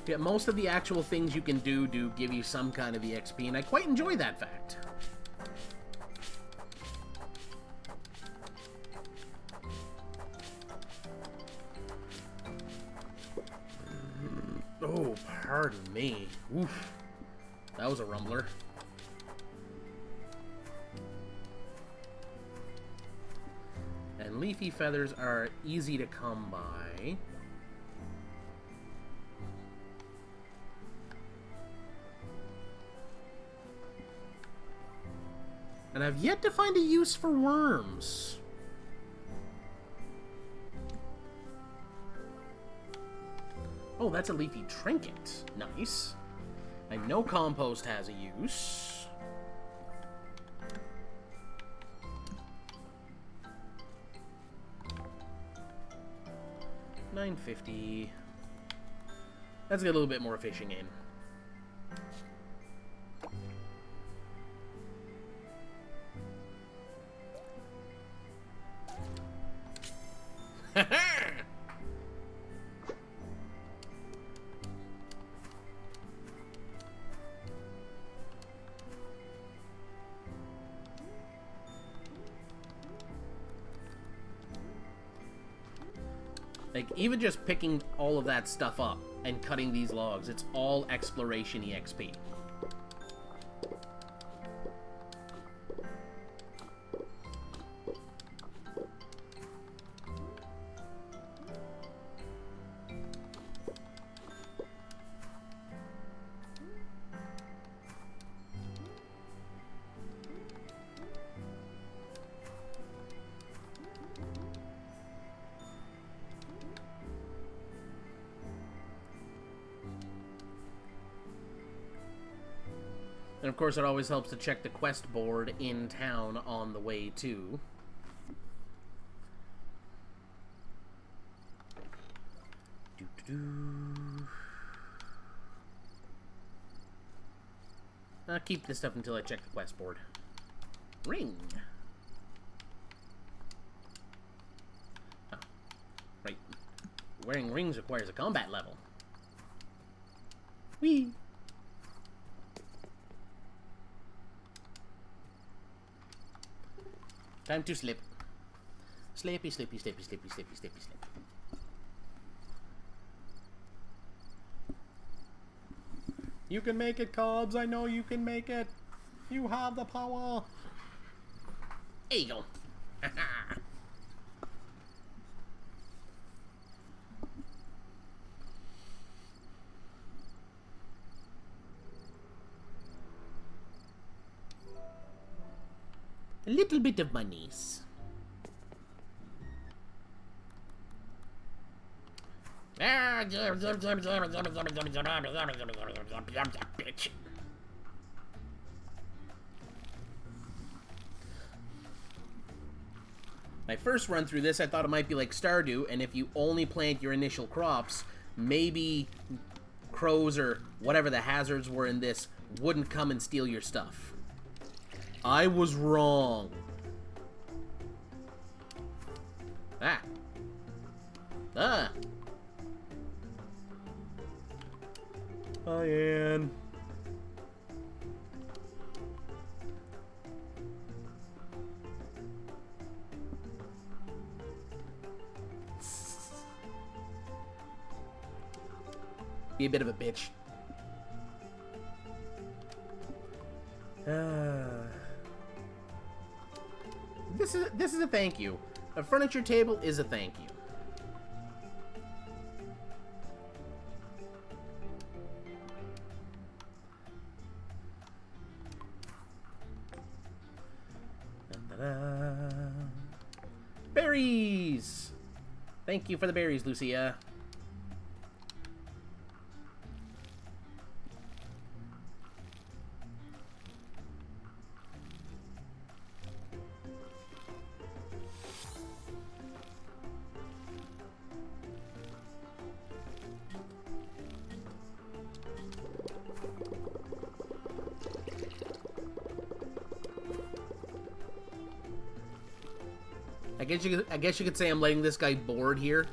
Yeah, most of the actual things you can do give you some kind of EXP, and I quite enjoy that fact. Oh, pardon me. Oof. That was a rumbler. And leafy feathers are easy to come by. And I've yet to find a use for worms. Oh, that's a leafy trinket. Nice. I know compost has a use. $9.50. Let's get a little bit more fishing in. Like, even just picking all of that stuff up and cutting these logs, it's all exploration EXP. And of course, it always helps to check the quest board in town on the way too. I'll keep this stuff until I check the quest board. Ring. Oh, right. Wearing rings requires a combat level. Whee! Time to slip. Slippy, slippy, slippy, slippy, slippy, slippy, slip. You can make it, Cobbs. I know you can make it. You have the power. There you go. A little bit of monies. Bitch. My first run through this, I thought it might be like Stardew, and if you only plant your initial crops, maybe crows or whatever the hazards were in this wouldn't come and steal your stuff. I was wrong. Ah. Ah. Ian. Be a bit of a bitch. This is a thank you. A furniture table is a thank you. Da-da-da. Berries! Thank you for the berries, Lucia. I guess you could say I'm letting this guy bored here.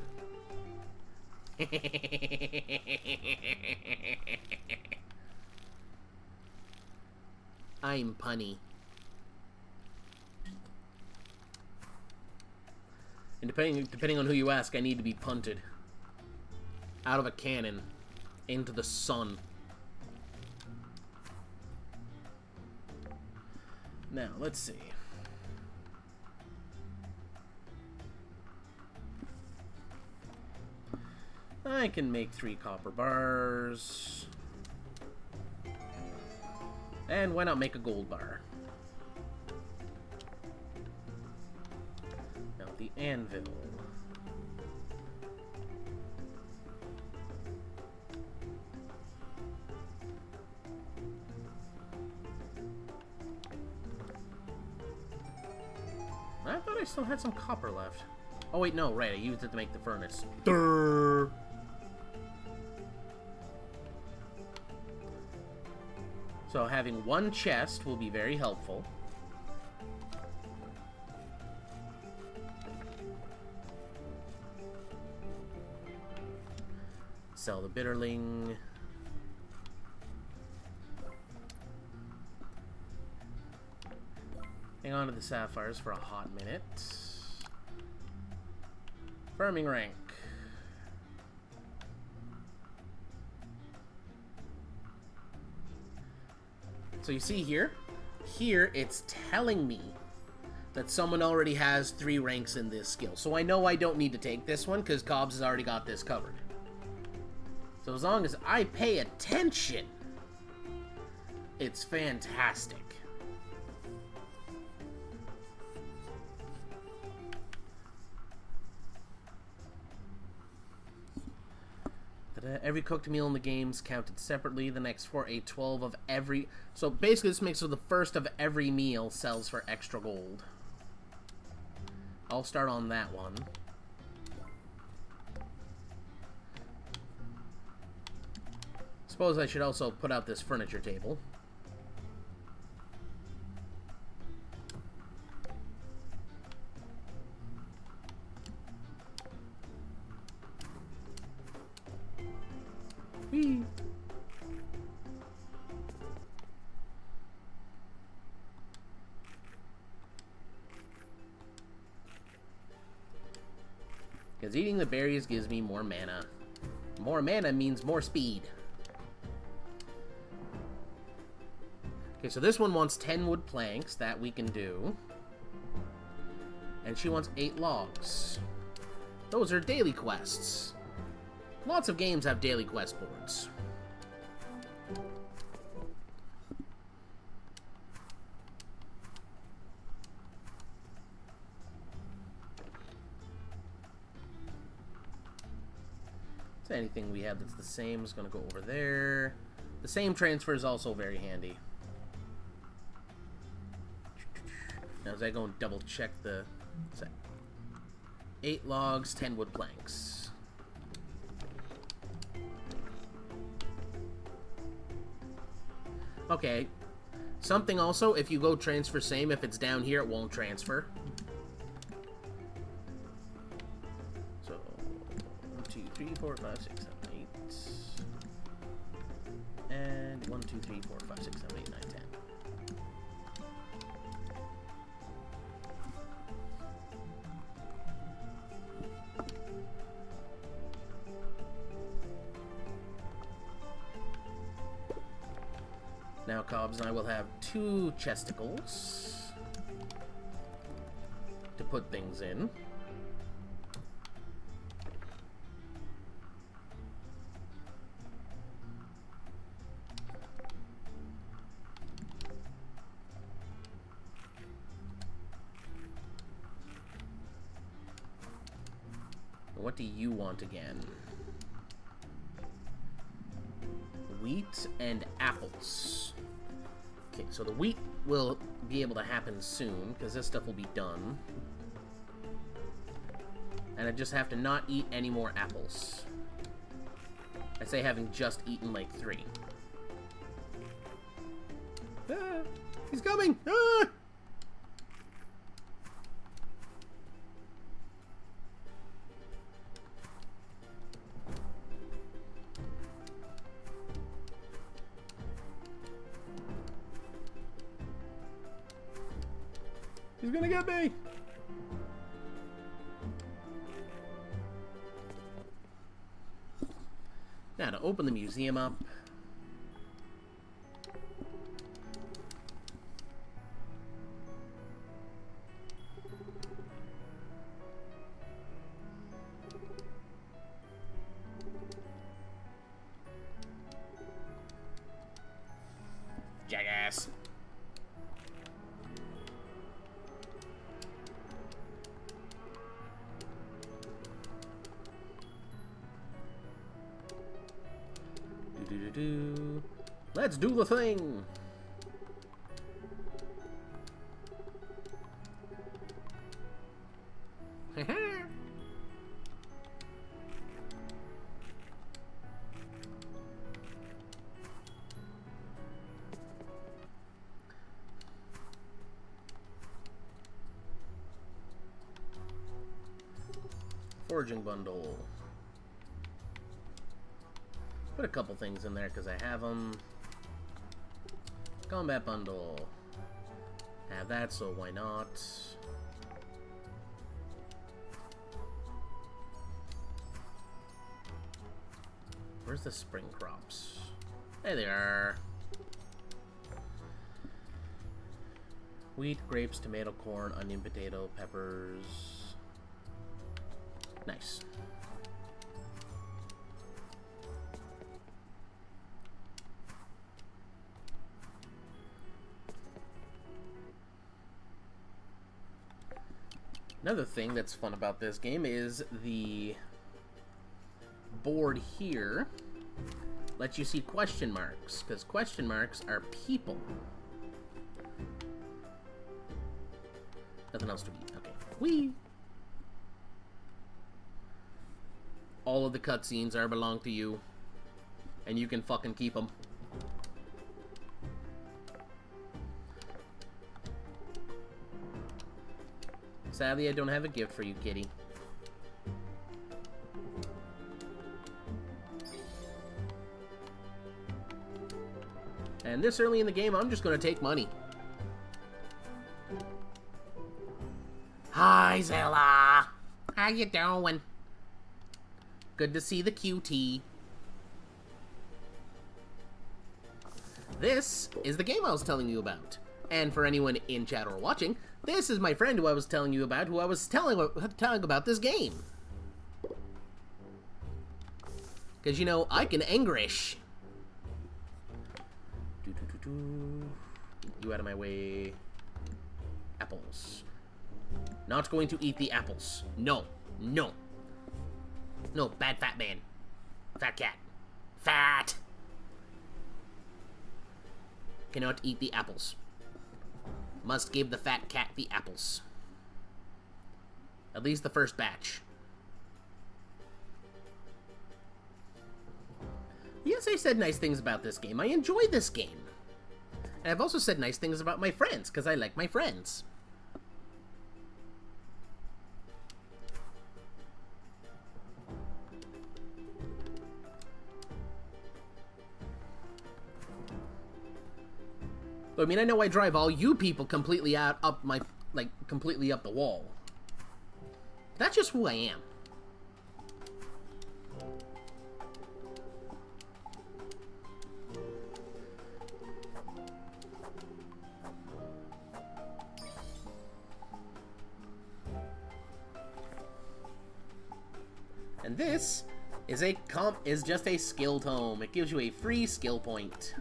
I'm punny. And depending on who you ask, I need to be punted out of a cannon into the sun. Now, let's see. I can make 3 copper bars. And why not make a gold bar? Now the anvil. I thought I still had some copper left. Oh wait, no, right, I used it to make the furnace. Durr. So having 1 chest will be very helpful. Sell the bitterling. Hang on to the sapphires for a hot minute. Farming rank. So you see here it's telling me that someone already has 3 ranks in this skill. So I know I don't need to take this one because Cobbs has already got this covered. So as long as I pay attention, it's fantastic. Every cooked meal in the game's counted separately. The next 4, 8, 12 of every... So basically this makes it so the first of every meal sells for extra gold. I'll start on that one. Suppose I should also put out this furniture table. Whee! Because eating the berries gives me more mana. More mana means more speed. Okay, so this one wants 10 wood planks. That we can do. And she wants 8 logs. Those are daily quests. Lots of games have daily quest boards. So anything we have that's the same is going to go over there. The same transfer is also very handy. Now as I go and double check the... 8 logs, 10 wood planks. Okay. Something also, if you go transfer same, if it's down here, it won't transfer. 2, 3, 4, 5, 6, 7, 8. And 1, 2, 3, 4, 5, 6, 7, 8, 9, 10. Now Cobbs and I will have 2 chesticles to put things in. What do you want again? Wheat and apples. Okay, so the wheat will be able to happen soon, because this stuff will be done. And I just have to not eat any more apples. I say having just eaten like 3. Ah, he's coming! Ah! He's gonna get me! Now, to open the museum up... Jackass! Let's do the thing! Foraging bundle. Put a couple things in there because I have them. Combat bundle. Have that, so why not? Where's the spring crops? There they are. Wheat, grapes, tomato, corn, onion, potato, peppers. Nice. Another thing that's fun about this game is the board here lets you see question marks, because question marks are people. Nothing else to eat. Okay. Whee! All of the cutscenes belong to you, and you can fucking keep them. Sadly, I don't have a gift for you, kitty. And this early in the game, I'm just gonna take money. Hi, Zilla! How you doing? Good to see the QT. This is the game I was telling you about. And for anyone in chat or watching, this is my friend who I was telling you about, who I was telling about this game. Because, you know, I can English. You out of my way. Apples. Not going to eat the apples. No. No. No, bad fat man. Fat cat. Fat! Cannot eat the apples. Must give the fat cat the apples. At least the first batch. Yes, I said nice things about this game. I enjoy this game. And I've also said nice things about my friends, because I like my friends. I mean, I know I drive all you people completely up my, like, completely up the wall. That's just who I am. And this is just a skill tome. It gives you a free skill point.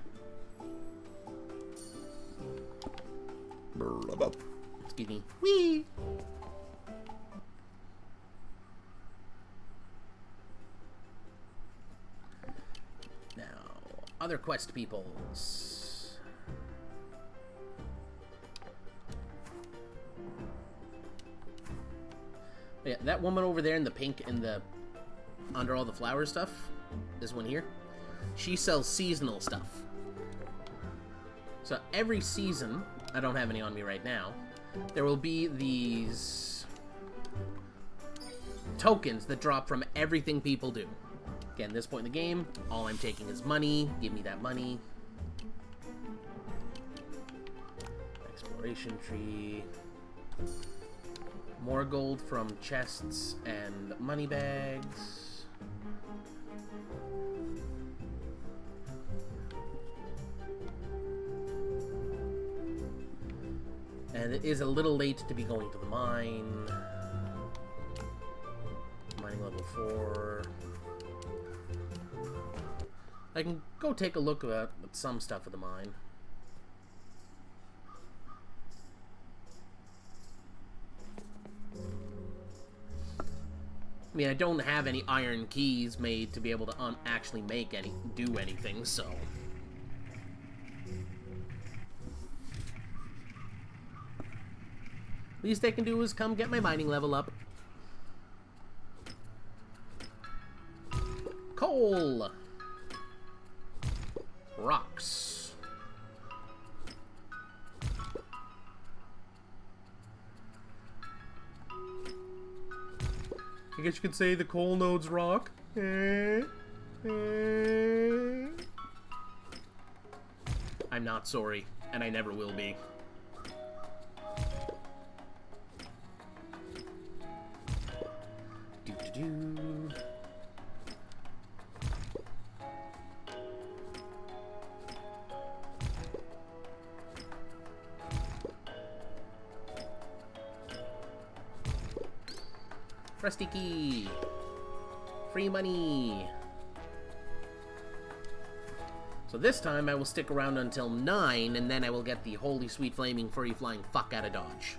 Excuse me. Whee! Now, other quest peoples. Yeah, that woman over there in the pink and the under all the flower stuff, this one here, she sells seasonal stuff. So every season, I don't have any on me right now, there will be these tokens that drop from everything people do. Again, this point in the game, all I'm taking is money. Give me that money. Exploration tree. More gold from chests and money bags. And it is a little late to be going to the mine. Mining level 4. I can go take a look at some stuff at the mine. I mean, I don't have any iron keys made to be able to actually do anything, so... Least I can do is come get my mining level up. Coal! Rocks. I guess you could say the coal nodes rock. I'm not sorry, and I never will be. Do-do-do. Rusty key. Free money. So this time I will stick around until 9, and then I will get the holy sweet flaming furry flying fuck out of Dodge.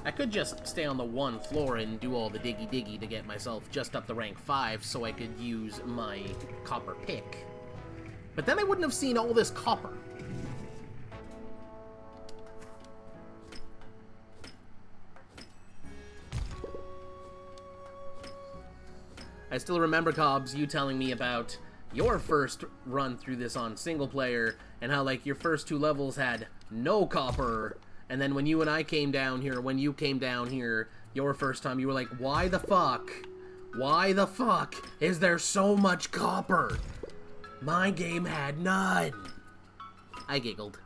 I could just stay on the 1 floor and do all the diggy to get myself just up to rank 5 so I could use my copper pick. But then I wouldn't have seen all this copper. I still remember, Cobbs, you telling me about your first run through this on single player and how, like, your first 2 levels had no copper. And then when you and I came down here, when you came down here, your first time, you were like, why the fuck? Why the fuck is there so much copper? My game had none. I giggled.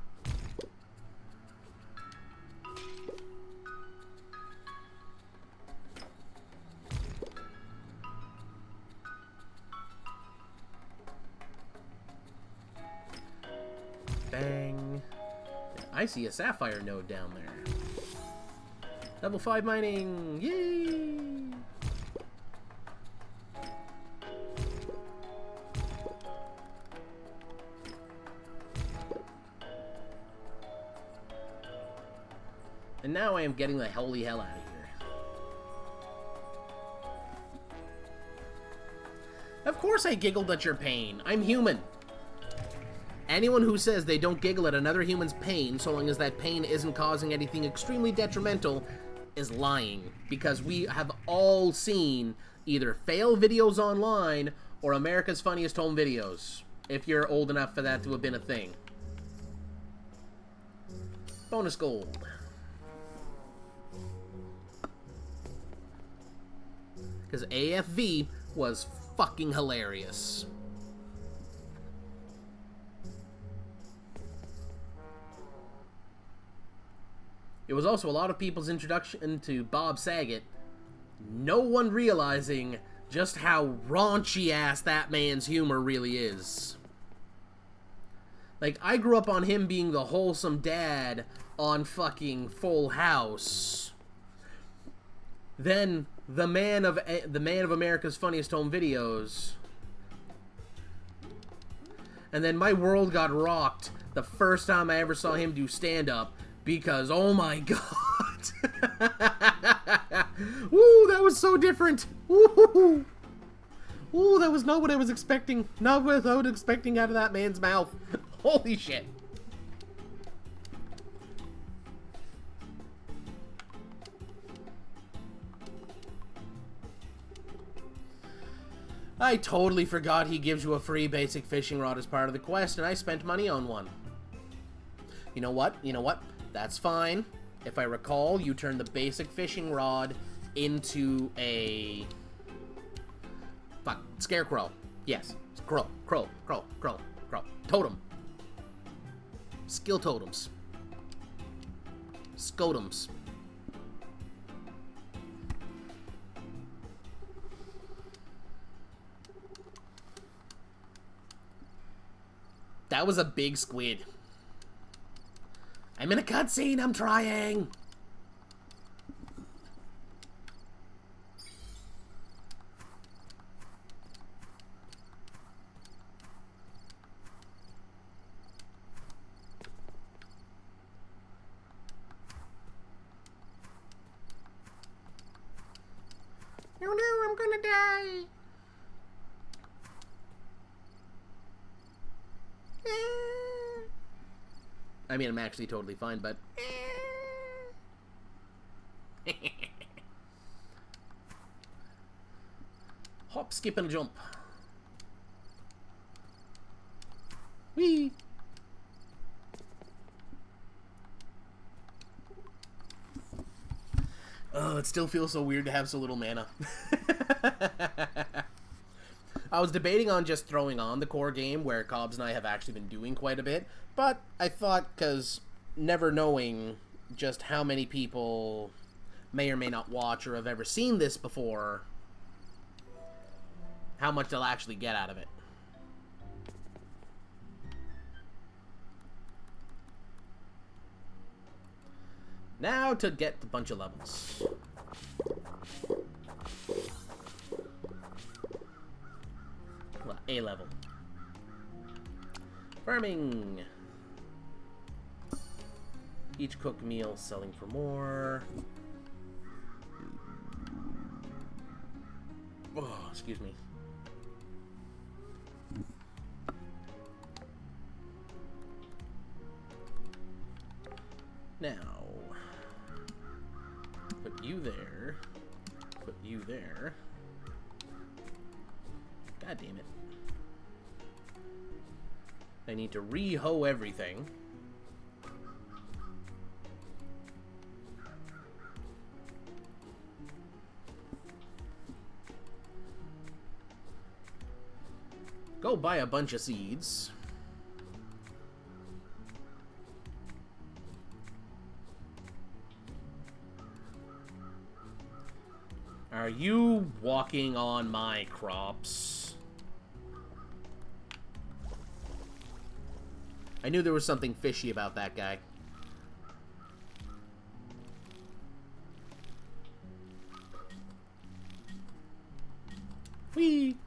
Bang. I see a sapphire node down there. Level 5 mining! Yay! And now I am getting the holy hell out of here. Of course I giggled at your pain. I'm human. Anyone who says they don't giggle at another human's pain, so long as that pain isn't causing anything extremely detrimental, is lying. Because we have all seen either fail videos online or America's Funniest Home Videos, if you're old enough for that to have been a thing. Bonus gold. Because AFV was fucking hilarious. it was also a lot of people's introduction to Bob Saget. No one realizing just how raunchy-ass that man's humor really is. Like, I grew up on him being the wholesome dad on fucking Full House. Then, the man of America's Funniest Home Videos. And then my world got rocked the first time I ever saw him do stand-up, because, oh my god. Ooh, that was so different. Ooh. Ooh, that was not what I was expecting. Not what I was expecting out of that man's mouth. Holy shit. I totally forgot he gives you a free basic fishing rod as part of the quest, and I spent money on one. You know what? You know what? That's fine. If I recall, you turn the basic fishing rod into a... Fuck. Scarecrow. Yes. Crow. Totem. Skill totems. Scotums. That was a big squid. I'm in a cutscene, I'm trying! Oh no, I'm gonna die! I mean, I'm actually totally fine, but... Hop, skip, and jump. Whee! Oh, it still feels so weird to have so little mana. I was debating on just throwing on the core game, where Cobbs and I have actually been doing quite a bit, but I thought, because never knowing just how many people may or may not watch or have ever seen this before, how much they'll actually get out of it. Now to get a bunch of levels. Well, A level. Farming. Each cooked meal selling for more. Oh, excuse me. Now, put you there. Put you there. God damn it. I need to re-hoe everything. Go buy a bunch of seeds. Are you walking on my crops? I knew there was something fishy about that guy. Whee!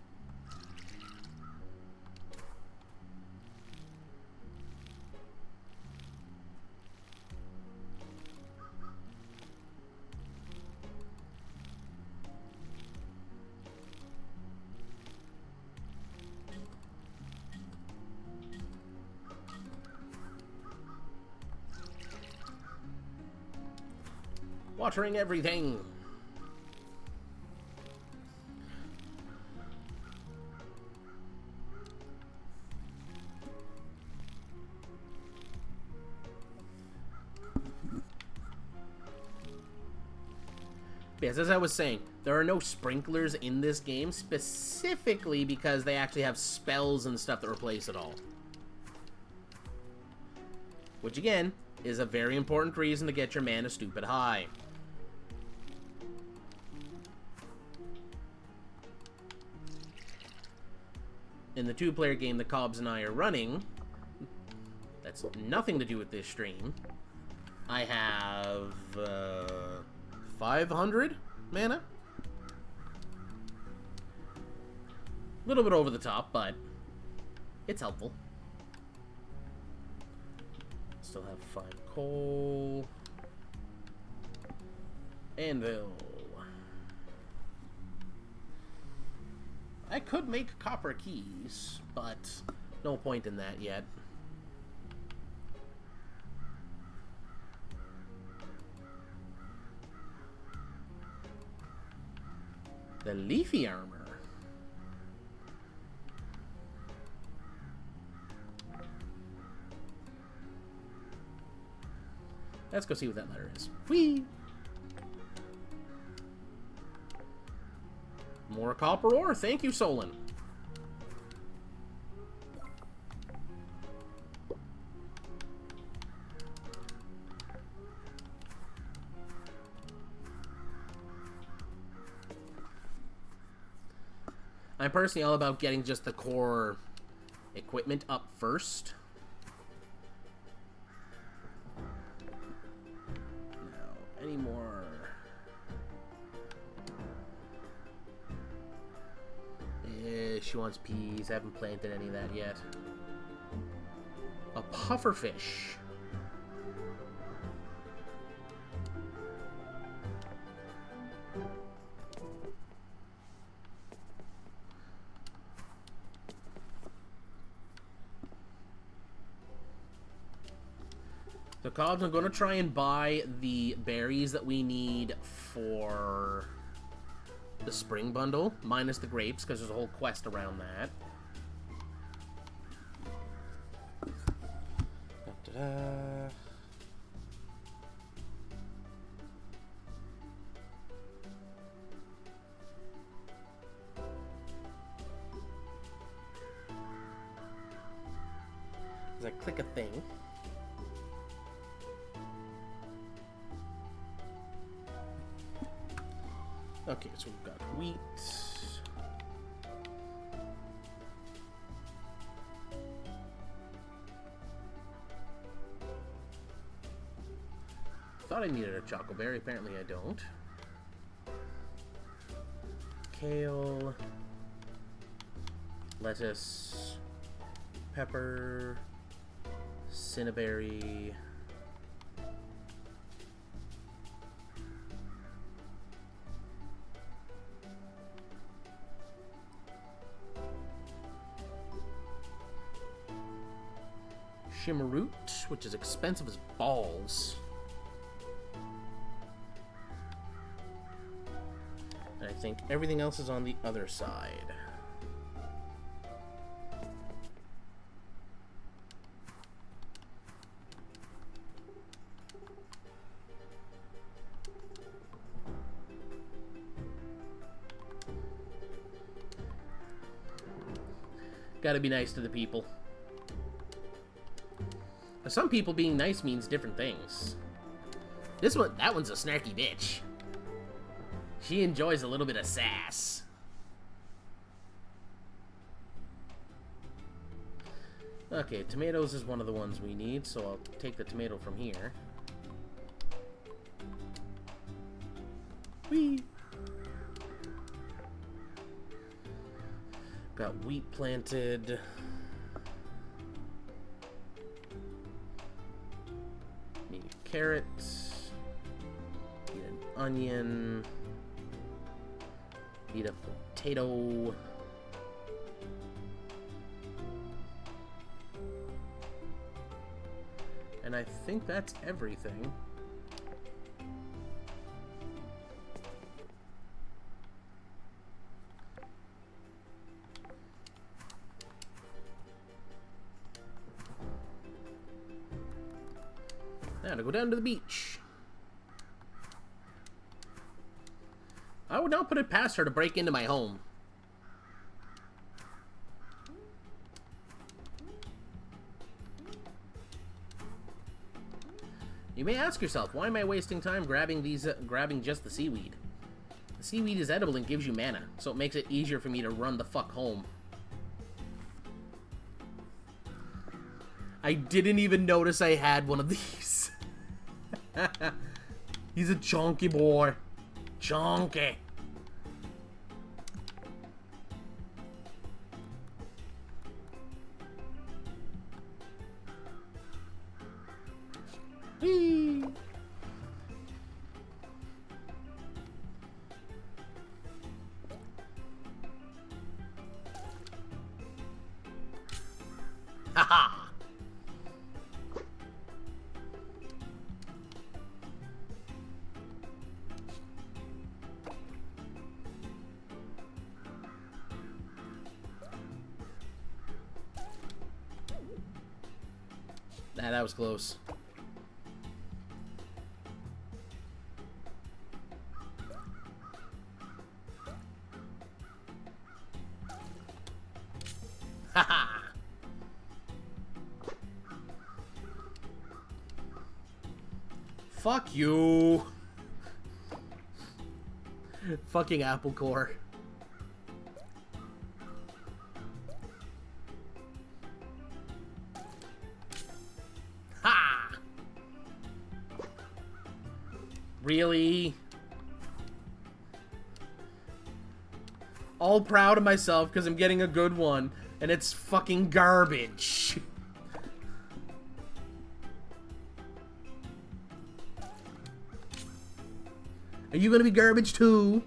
Watering everything. Yes, as I was saying, there are no sprinklers in this game specifically because they actually have spells and stuff that replace it all. Which again, is a very important reason to get your mana stupid high. In the two-player game that Cobbs and I are running, that's nothing to do with this stream, I have 500 mana. A little bit over the top, but it's helpful. Still have 5 coal. Anvil. I could make copper keys, but no point in that yet. The leafy armor. Let's go see what that letter is. Whee! More copper ore. Thank you, Solon. I'm personally all about getting just the core equipment up first. Now, any more? She wants peas. I haven't planted any of that yet. A pufferfish. So, Cobbs, I'm going to try and buy the berries that we need for the spring bundle, minus the grapes, because there's a whole quest around that. Da-da-da. As I click a thing. Okay, so we've got wheat. Thought I needed a chocoberry, apparently I don't. Kale. Lettuce. Pepper. Cinnaberry. Shimmeroot, which is expensive as balls. And I think everything else is on the other side. Gotta be nice to the people. Some people being nice means different things. That one's a snarky bitch. She enjoys a little bit of sass. Okay, tomatoes is one of the ones we need, so I'll take the tomato from here. Whee! Got wheat planted. Need a carrot. Need an onion. Need a potato. And I think that's everything. Now to go down to the beach. I would not put it past her to break into my home. You may ask yourself, why am I wasting time grabbing just the seaweed? The seaweed is edible and gives you mana, so it makes it easier for me to run the fuck home. I didn't even notice I had one of these. He's a chunky boy. Chunky. Whee! Haha! Nah, that was close. Haha! Fuck you! Fucking apple core. Ha! Really? All proud of myself because I'm getting a good one, and it's fucking garbage. Are you gonna be garbage too?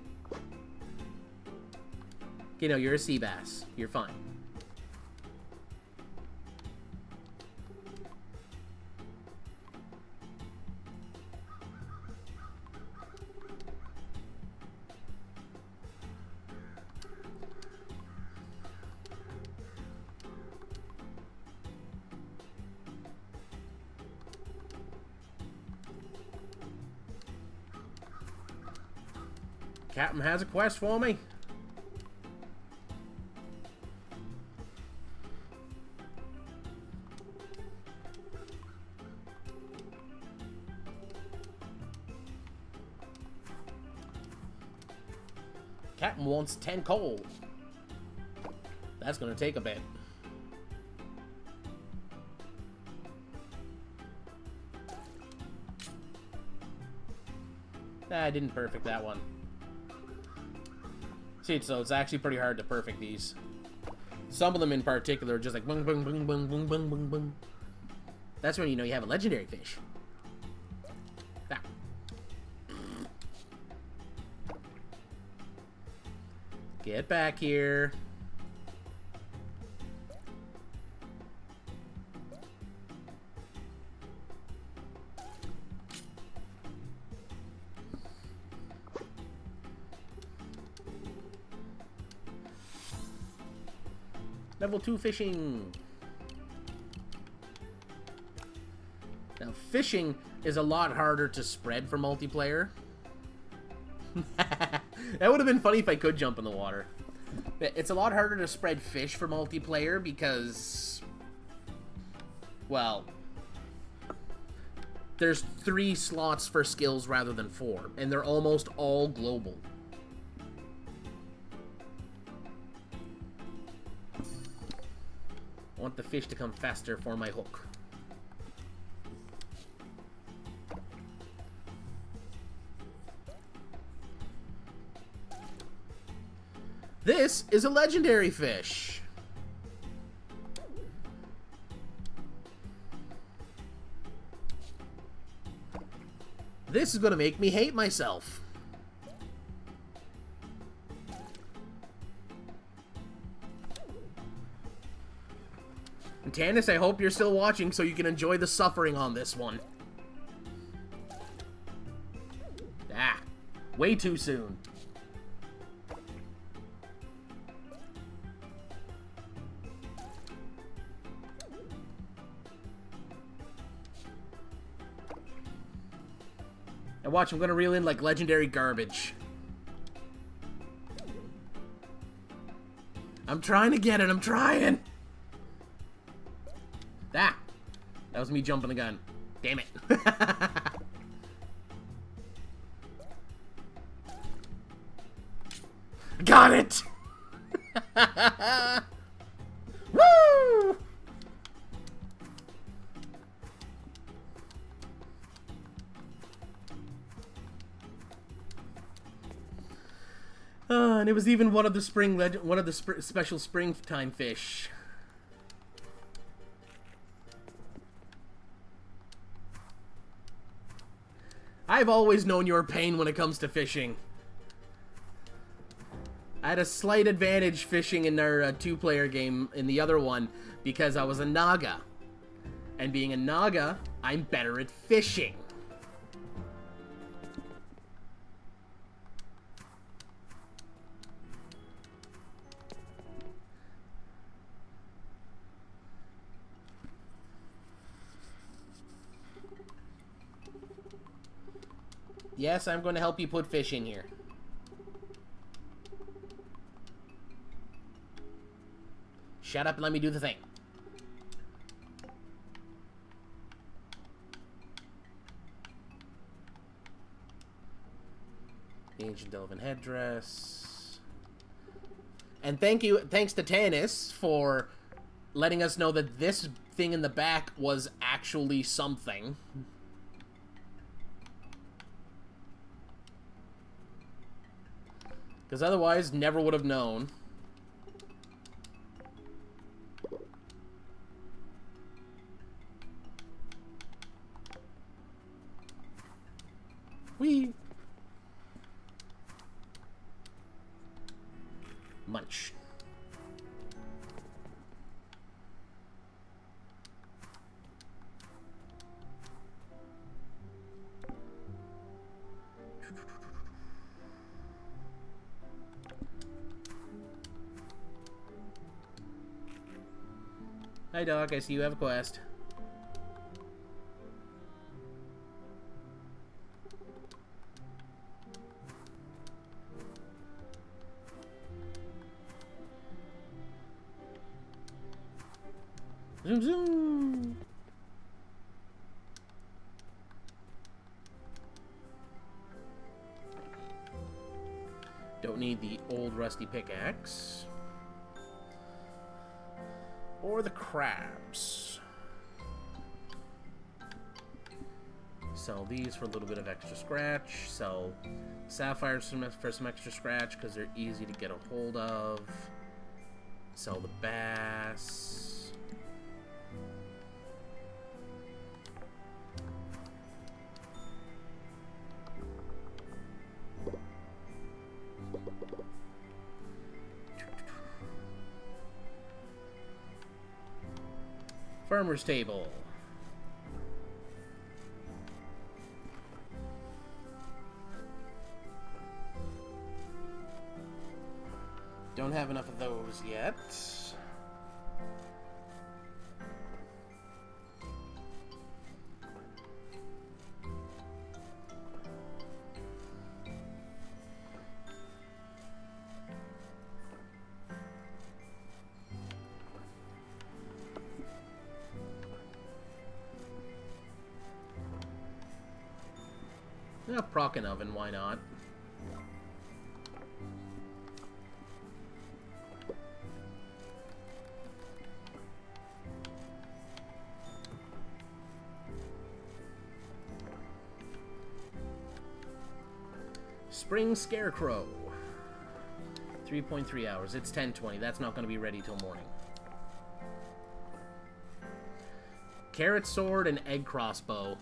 You know, you're a sea bass. You're fine. Captain has a quest for me. Captain wants 10 coal. That's gonna take a bit. I didn't perfect that one. See, so it's actually pretty hard to perfect these. Some of them in particular are just like boom, boom, boom, boom, boom, boom, boom, boom. That's when you know you have a legendary fish. Ah. Get back here. Level 2 fishing. Now, fishing is a lot harder to spread for multiplayer. That would have been funny if I could jump in the water. It's a lot harder to spread fish for multiplayer because, well, there's 3 slots for skills rather than 4, and they're almost all global. I want the fish to come faster for my hook. This is a legendary fish. This is going to make me hate myself. And Tannis, I hope you're still watching so you can enjoy the suffering on this one. Ah, way too soon. And watch, I'm gonna reel in like legendary garbage. I'm trying to get it, I'm trying! Ah! That was me jumping the gun. Damn it. Got it! Woo! And it was even one of the special springtime fish. I've always known your pain when it comes to fishing. I had a slight advantage fishing in our two-player game in the other one because I was a Naga. And being a Naga, I'm better at fishing. Yes, I'm going to help you put fish in here. Shut up and let me do the thing. The Ancient Elven Headdress. And thanks to Tanis for letting us know that this thing in the back was actually something. Because otherwise, never would have known. Whee! Munch. Hi, Doc. I see you have a quest. Zoom, zoom. Don't need the old rusty pickaxe. Or the crabs. Sell these for a little bit of extra scratch. Sell sapphires for some extra scratch because they're easy to get a hold of. Sell the bass. Farmer's table. Don't have enough of those yet. Yeah, proc an oven, why not? Spring Scarecrow. 3.3 hours. It's 10:20. That's not going to be ready till morning. Carrot sword and egg crossbow.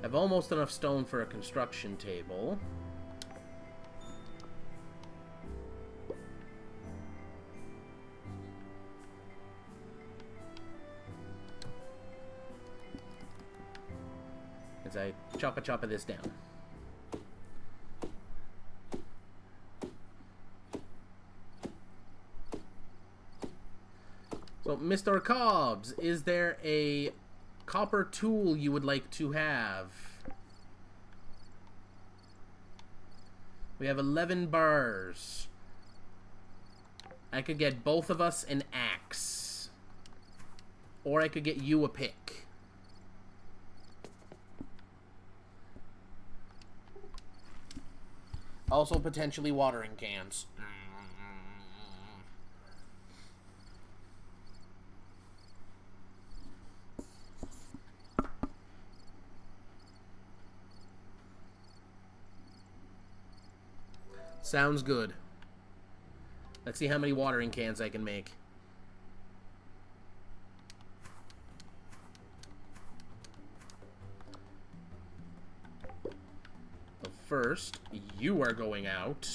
I've almost enough stone for a construction table. As I choppa this down. So, Mr. Cobbs, is there a copper tool you would like to have? We have 11 bars. I could get both of us an axe. Or I could get you a pick. Also potentially watering cans. Sounds good. Let's see how many watering cans I can make. But first, you are going out.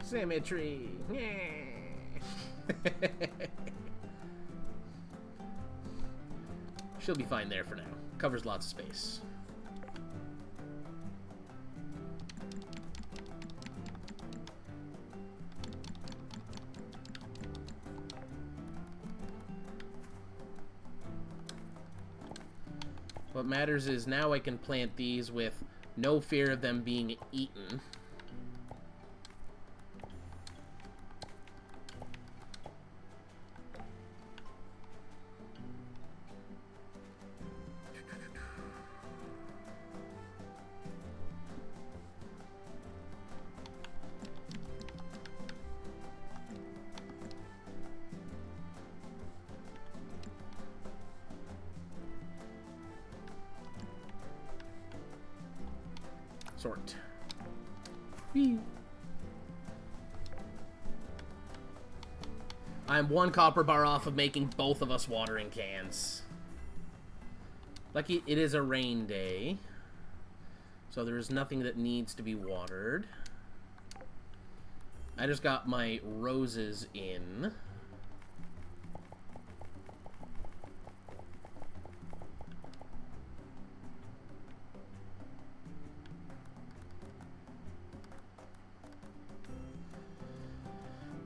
Symmetry. She'll be fine there for now. Covers lots of space. What matters is now I can plant these with no fear of them being eaten. Sort. Whee. I'm one copper bar off of making both of us watering cans. Lucky it is a rain day, so there's nothing that needs to be watered. I just got my roses in.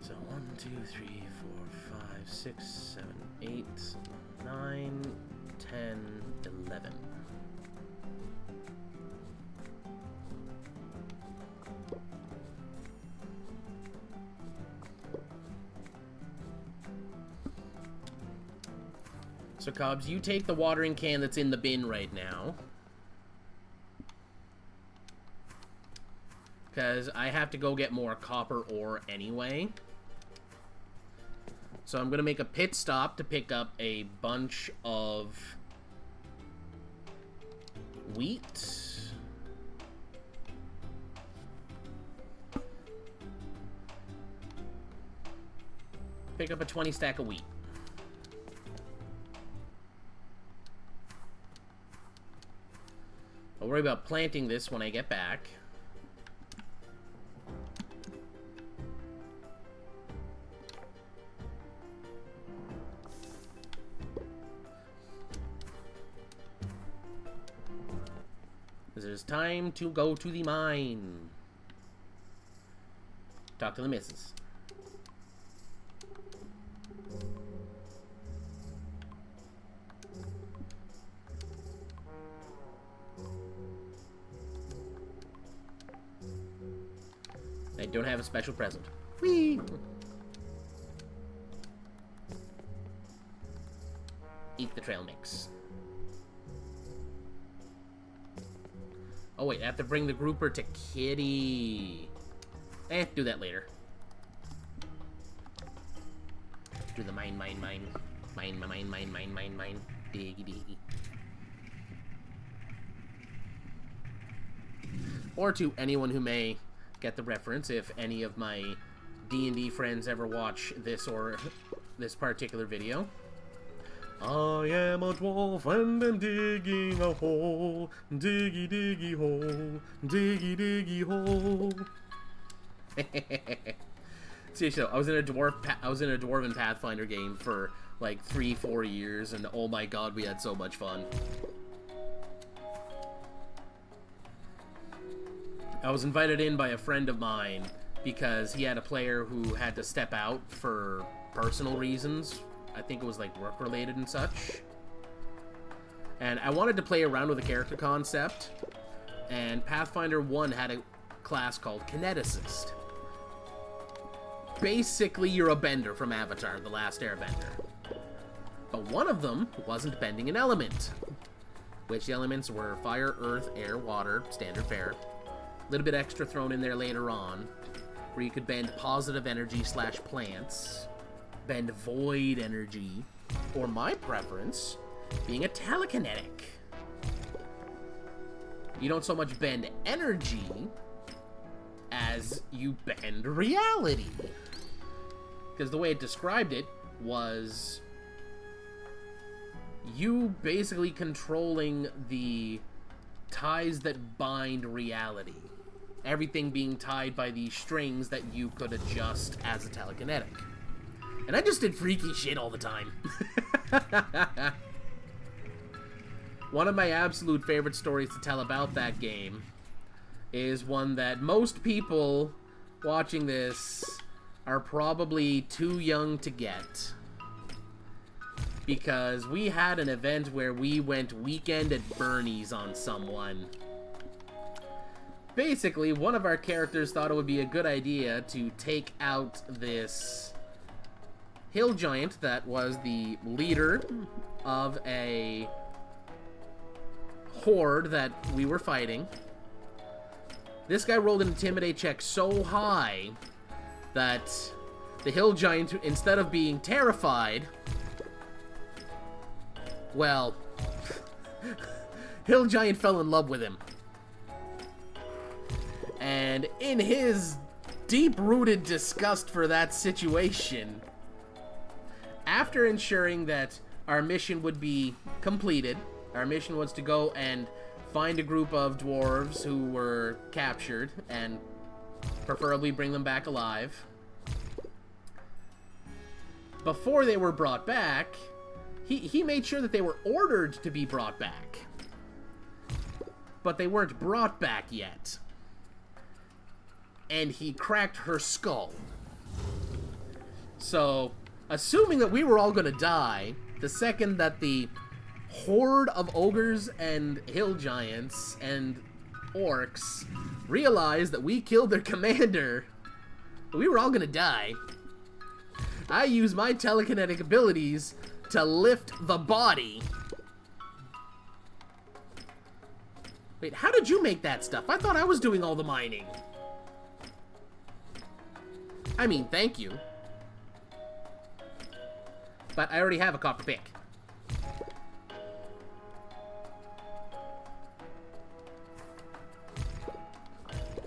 So 1, 2, 3, 4, 5, 6, 7, 8, 9, 10, 11. So, Cobbs, you take the watering can that's in the bin right now. Because I have to go get more copper ore anyway. So I'm going to make a pit stop to pick up a bunch of wheat. Pick up a 20 stack of wheat. I'll worry about planting this when I get back. It is time to go to the mine. Talk to the missus. I don't have a special present. Whee! Eat the trail mix. Oh wait, I have to bring the grouper to Kitty. Do that later. Do the mine. Diggy. Or to anyone who may get the reference, if any of my D&D friends ever watch this or this particular video. I am a dwarf and am digging a hole. Diggy, diggy hole. Diggy, diggy hole. Seriously, I was in a Dwarven Pathfinder game for like 3-4 years, and oh my god, we had so much fun. I was invited in by a friend of mine because he had a player who had to step out for personal reasons. I think it was like work-related and such. And I wanted to play around with the character concept, and Pathfinder 1 had a class called Kineticist. Basically, you're a bender from Avatar, The Last Airbender. But one of them wasn't bending an element, which the elements were fire, earth, air, water, standard fare. A little bit extra thrown in there later on, where you could bend positive energy / plants, bend void energy, or my preference, being a telekinetic. You don't so much bend energy as you bend reality. Because the way it described it was you basically controlling the ties that bind reality. Everything being tied by these strings that you could adjust as a telekinetic. And I just did freaky shit all the time. One of my absolute favorite stories to tell about that game is one that most people watching this are probably too young to get. Because we had an event where we went weekend at Bernie's on someone. Basically, one of our characters thought it would be a good idea to take out this hill giant that was the leader of a horde that we were fighting. This guy rolled an intimidate check so high that the hill giant, instead of being terrified, well, hill giant fell in love with him. And in his deep-rooted disgust for that situation, after ensuring that our mission would be completed, our mission was to go and find a group of dwarves who were captured and preferably bring them back alive. Before they were brought back, he made sure that they were ordered to be brought back. But they weren't brought back yet. And he cracked her skull. So, assuming that we were all gonna die, the second that the horde of ogres and hill giants and orcs realized that we killed their commander, we were all gonna die. I used my telekinetic abilities to lift the body. Wait, how did you make that stuff? I thought I was doing all the mining. I mean, thank you. But I already have a copper pick.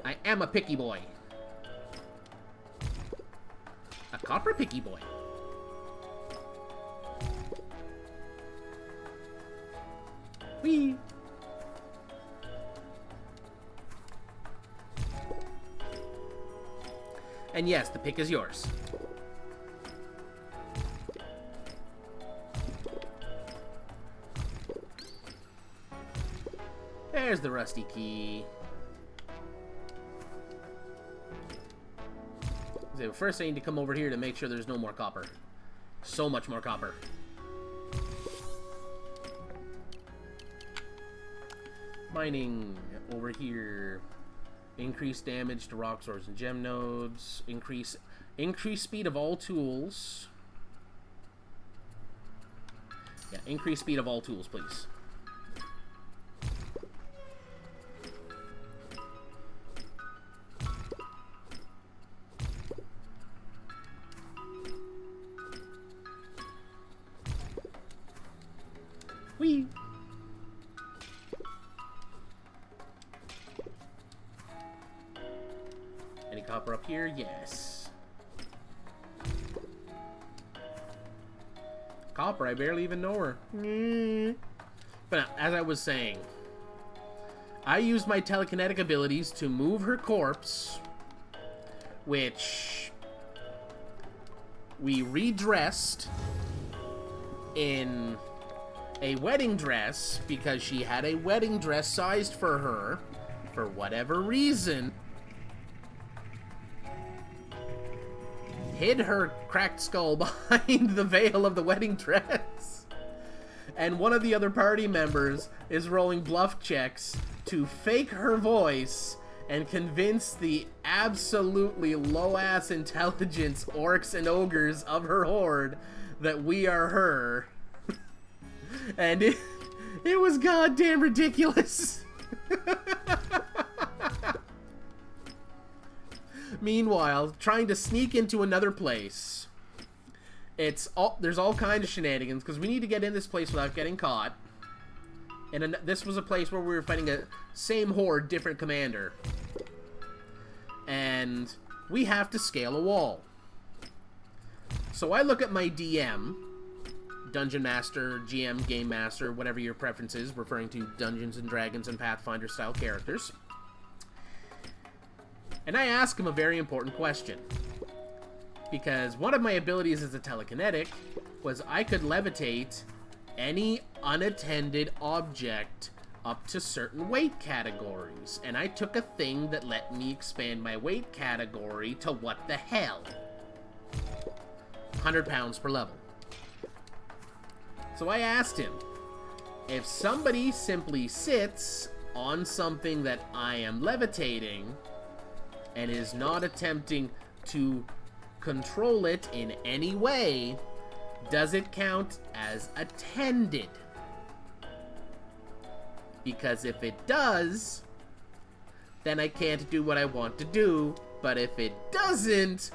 I am a picky boy. A copper picky boy. Whee! And yes, the pick is yours. There's the rusty key. So first I need to come over here to make sure there's no more copper. So much more copper. Mining over here. Increase damage to rock swords and gem nodes. Increase speed of all tools. Yeah, increase speed of all tools, please. Whee! Any copper up here? Yes. Copper, I barely even know her. But as I was saying, I used my telekinetic abilities to move her corpse, which we redressed in a wedding dress because she had a wedding dress sized for her for whatever reason. hid her cracked skull behind the veil of the wedding dress. And one of the other party members is rolling bluff checks to fake her voice and convince the absolutely low-ass intelligence orcs and ogres of her horde that we are her. And it was goddamn ridiculous. Meanwhile, trying to sneak into another place. There's all kinds of shenanigans because we need to get in this place without getting caught. And this was a place where we were fighting a same horde, different commander. And we have to scale a wall. So I look at my DM, Dungeon Master, GM, Game Master, whatever your preference is, referring to Dungeons and Dragons and Pathfinder style characters. And I ask him a very important question. Because one of my abilities as a telekinetic was I could levitate any unattended object up to certain weight categories. And I took a thing that let me expand my weight category to what the hell? 100 pounds per level. So I asked him, if somebody simply sits on something that I am levitating and is not attempting to control it in any way, does it count as attended? Because if it does, then I can't do what I want to do, but if it doesn't,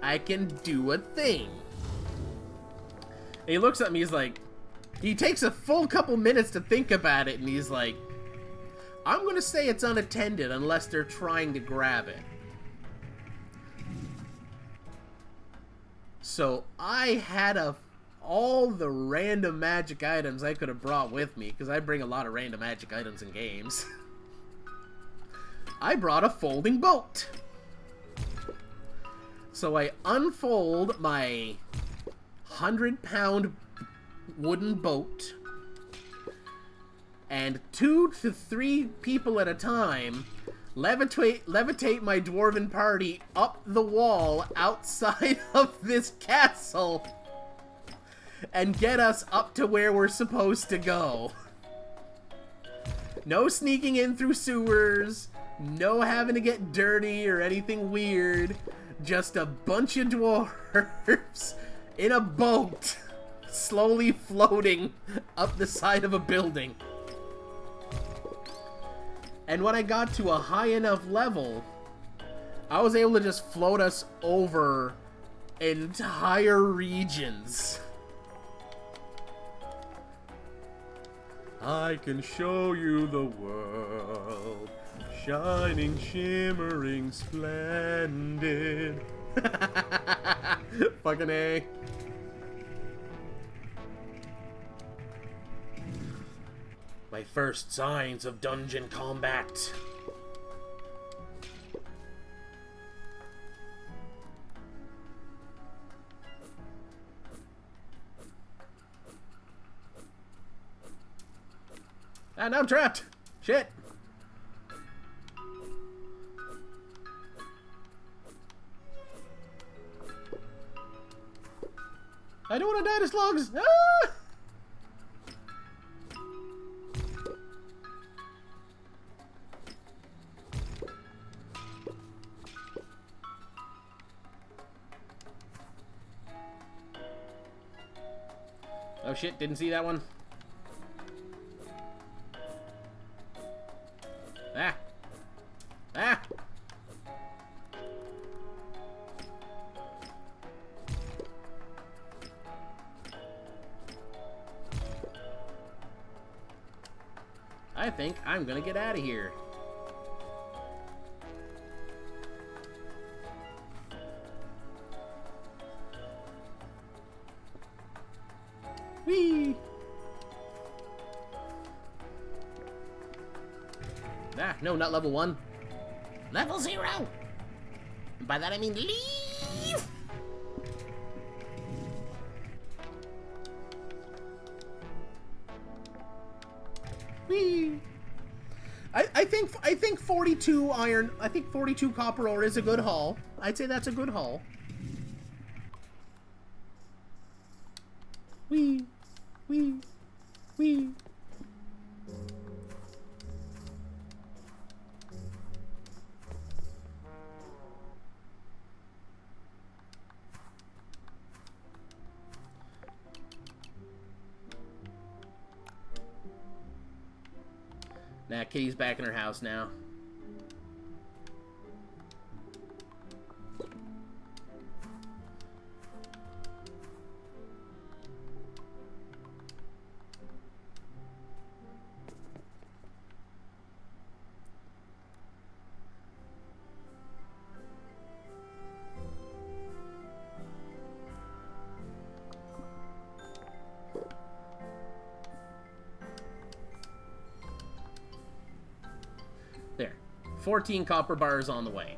I can do a thing. And he looks at me, he's like, he takes a full couple minutes to think about it, and he's like, I'm gonna say it's unattended unless they're trying to grab it. So I had all the random magic items I could have brought with me, because I bring a lot of random magic items in games. I brought a folding boat. So I unfold my 100-pound wooden boat, and 2 to 3 people at a time levitate my dwarven party up the wall outside of this castle and get us up to where we're supposed to go. No sneaking in through sewers, no having to get dirty or anything weird, just a bunch of dwarves in a boat slowly floating up the side of a building. And when I got to a high enough level, I was able to just float us over entire regions. I can show you the world, shining, shimmering, splendid. Fucking A. My first signs of dungeon combat. And I'm trapped. Shit. I don't want to die to slugs. Ah! Oh shit, didn't see that one. Ah! Ah! I think I'm gonna get out of here. Whee! Ah, no, not level 1. Level 0! By that I mean leave! Whee! I think 42 iron, I think 42 copper ore is a good haul. I'd say that's a good haul. Wee. Wee. Nah, Kitty's back in her house now. There. 14 copper bars on the way.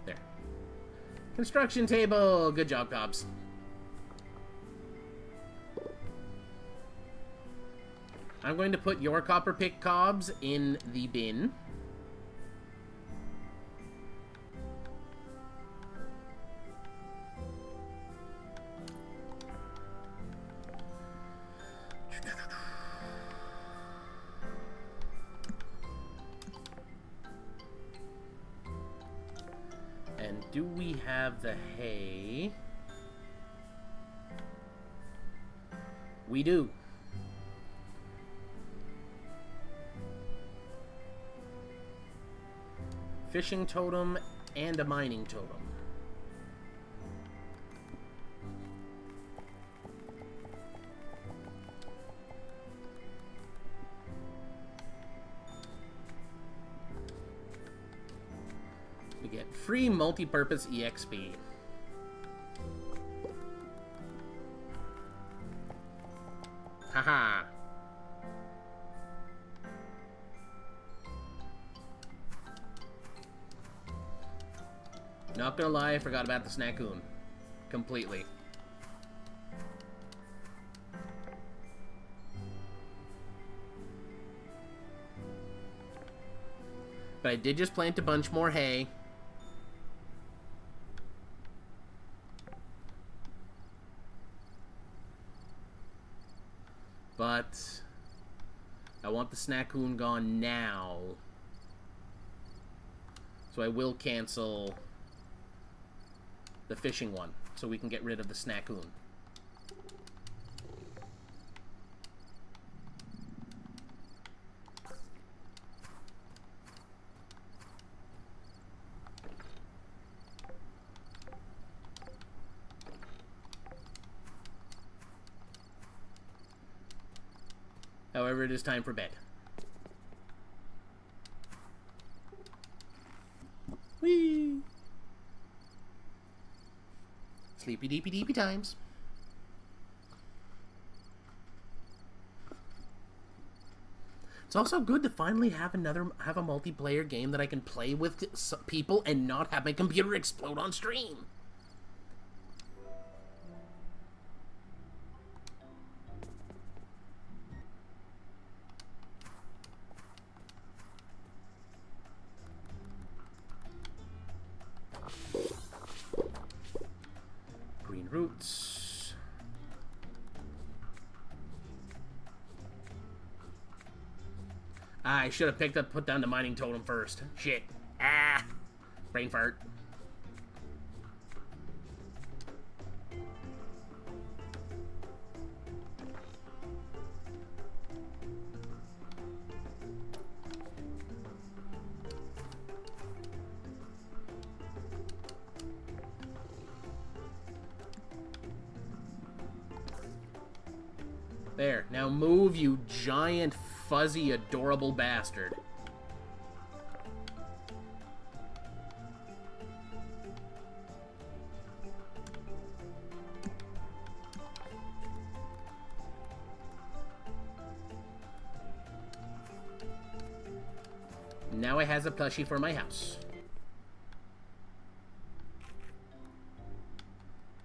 There. Construction table. Good job, cops. I'm going to put your copper pick cobs in the bin. And do we have the hay? We do. Fishing totem and a mining totem. We get free multi-purpose EXP. Haha. Not gonna lie, I forgot about the Snackoon. Completely. But I did just plant a bunch more hay. But I want the Snackoon gone now. So I will cancel the fishing one, so we can get rid of the Snackoon. However, it is time for bed. Whee! Sleepy deepy deepy times. It's also good to finally have a multiplayer game that I can play with people and not have my computer explode on stream. Roots. I should have put down the mining totem first. Shit. Ah. Brain fart. There. Now move, you giant, fuzzy, adorable bastard. Now it has a plushie for my house.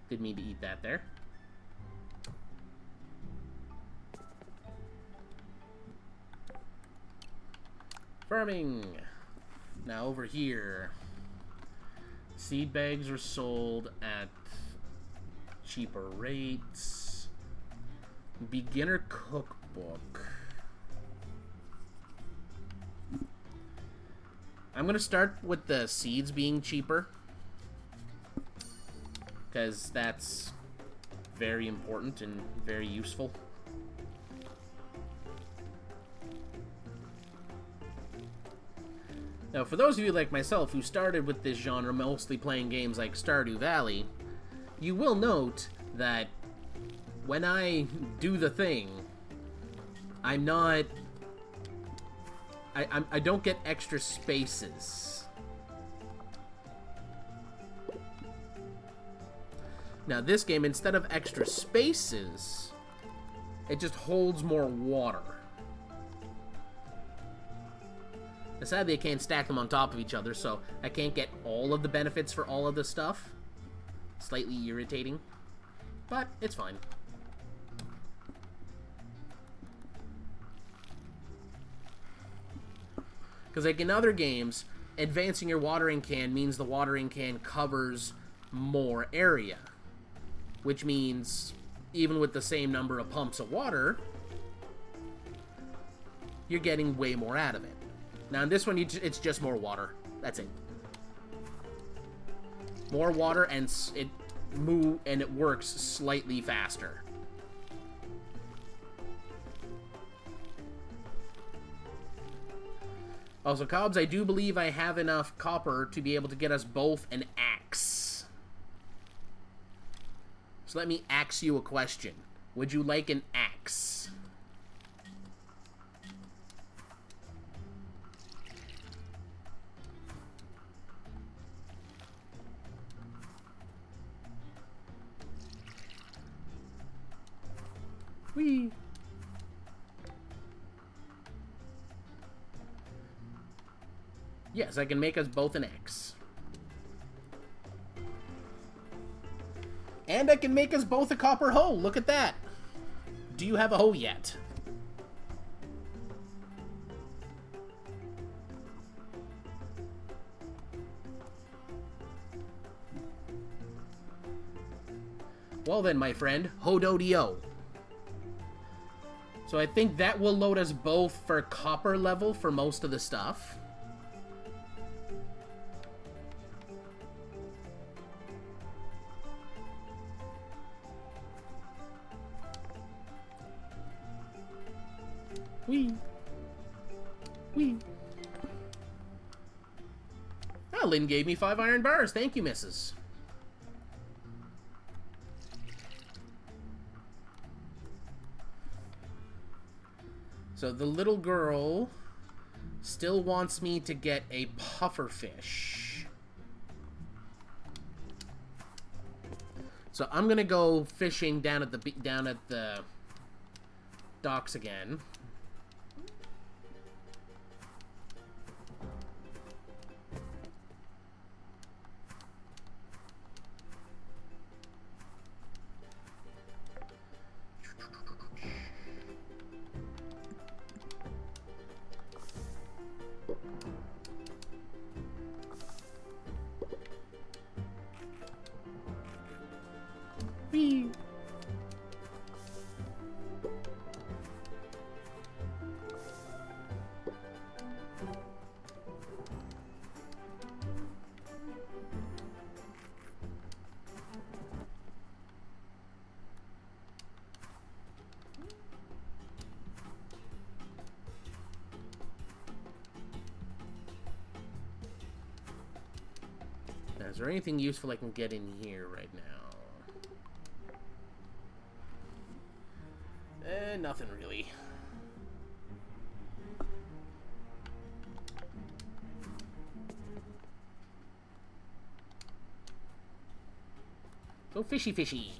Didn't mean to eat that there. Farming. Now over here, seed bags are sold at cheaper rates. Beginner cookbook. I'm gonna start with the seeds being cheaper, because that's very important and very useful. Now, for those of you like myself who started with this genre mostly playing games like Stardew Valley, you will note that when I do the thing, I'm not... I don't get extra spaces. Now, this game, instead of extra spaces, it just holds more water. Sadly, I can't stack them on top of each other, so I can't get all of the benefits for all of the stuff. Slightly irritating, but it's fine. Because like in other games, advancing your watering can means the watering can covers more area. Which means, even with the same number of pumps of water, you're getting way more out of it. Now in this one, it's just more water. That's it. More water, and it works slightly faster. Also, Cobbs, I do believe I have enough copper to be able to get us both an axe. So let me ask you a question. Would you like an axe? Whee! Yes, I can make us both an axe. And I can make us both a copper hoe. Look at that. Do you have a hoe yet? Well then, my friend, ho-do-de-o. So I think that will load us both for copper level for most of the stuff. Whee! Whee! Oh, Lynn gave me 5 iron bars. Thank you, missus. So the little girl still wants me to get a pufferfish. So I'm gonna go fishing down at the docks again. Whee! Now, is there anything useful I can get in here right now? Nothing really. So fishy fishy.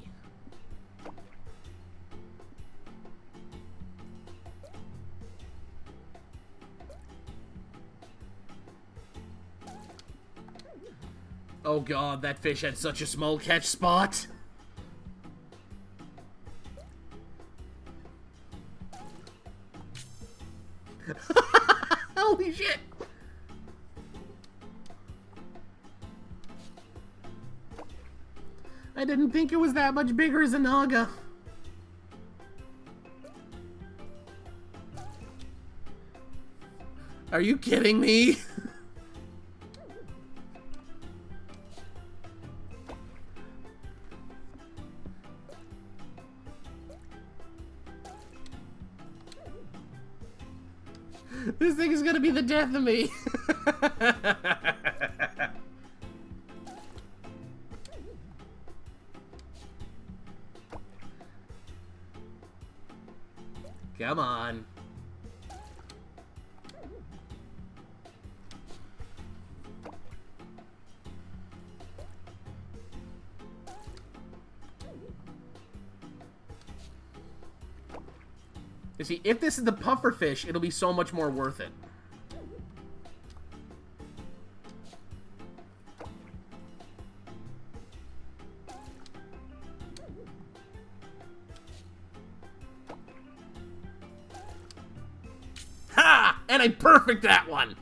Oh god, that fish had such a small catch spot. Holy shit! I didn't think it was that much bigger as a Naga. Are you kidding me? This thing is gonna be the death of me. Come on. You see, if this is the pufferfish, it'll be so much more worth it. Ha! And I perfect that one!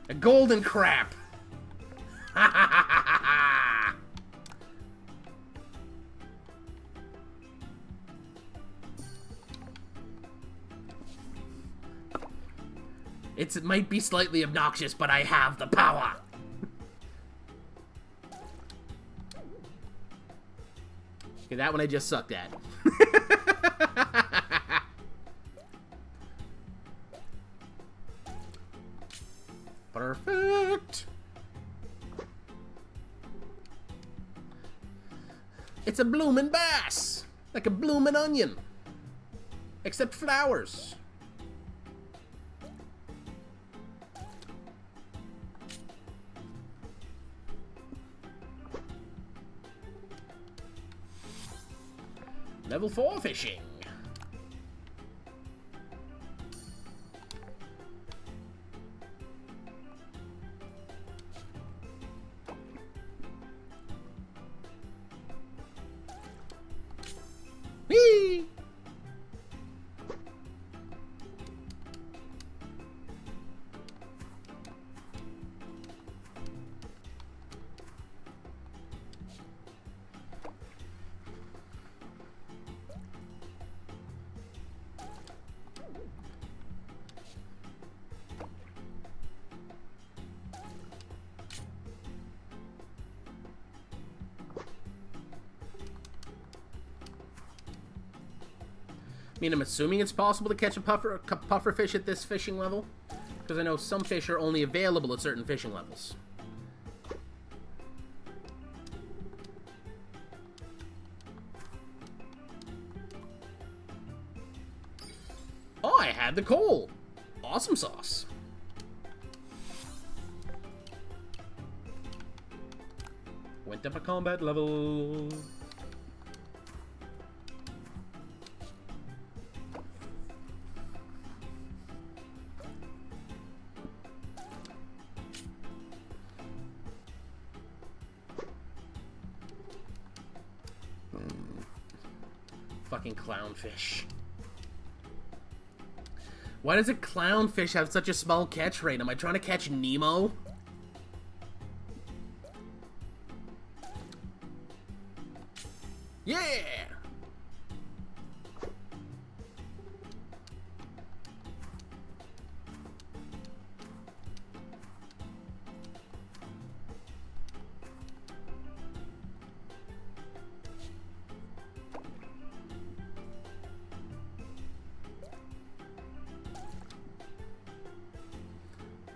A golden crap. Ha ha ha ha ha! It might be slightly obnoxious, but I have the power. Okay, that one I just sucked at. Perfect. It's a bloomin' bass, like a bloomin' onion, except flowers. Level 4 fishing. Whee! I mean, I'm assuming it's possible to catch a puffer fish at this fishing level, because I know some fish are only available at certain fishing levels. Oh, I had the coal! Awesome sauce. Went up a combat level. Fucking clownfish. Why does a clownfish have such a small catch rate? Am I trying to catch Nemo? Yeah!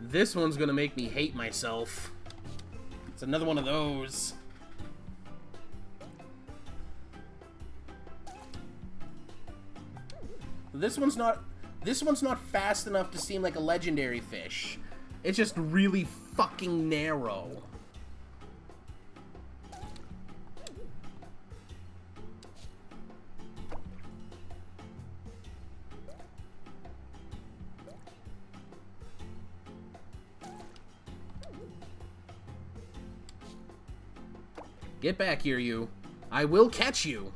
This one's gonna make me hate myself. It's another one of those. This one's not fast enough to seem like a legendary fish. It's just really fucking narrow. Get back here, you. I will catch you.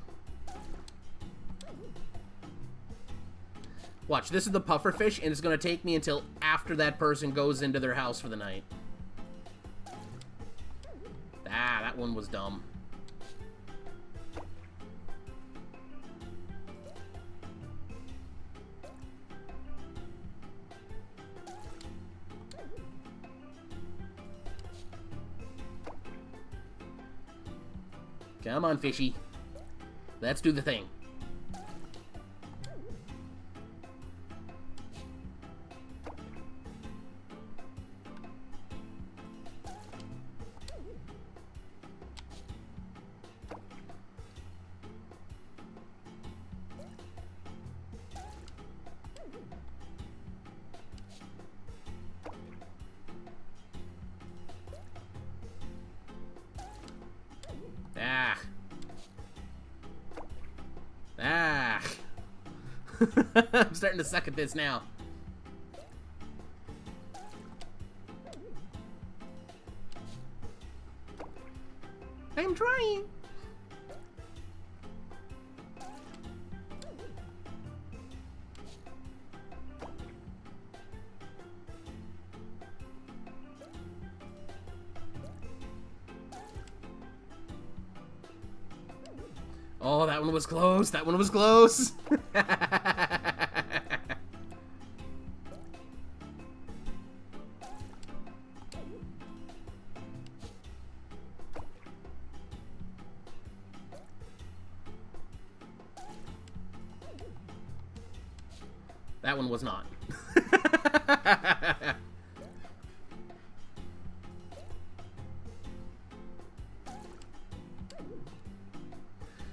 Watch, this is the pufferfish, and it's going to take me until after that person goes into their house for the night. Ah, that one was dumb. Come on, fishy. Let's do the thing. Ah. Ah. I'm starting to suck at this now. I'm trying. Oh, that one was close. That one was close. That one was not.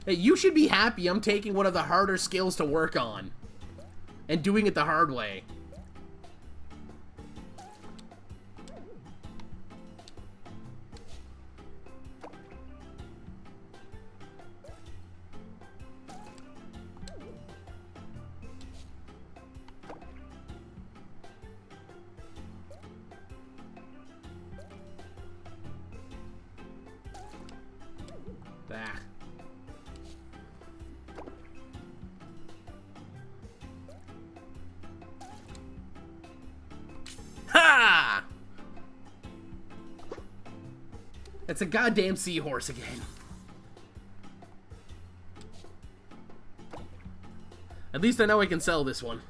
Hey, you should be happy I'm taking one of the harder skills to work on. And doing it the hard way. Ah. Ha! It's a goddamn seahorse again. At least I know I can sell this one.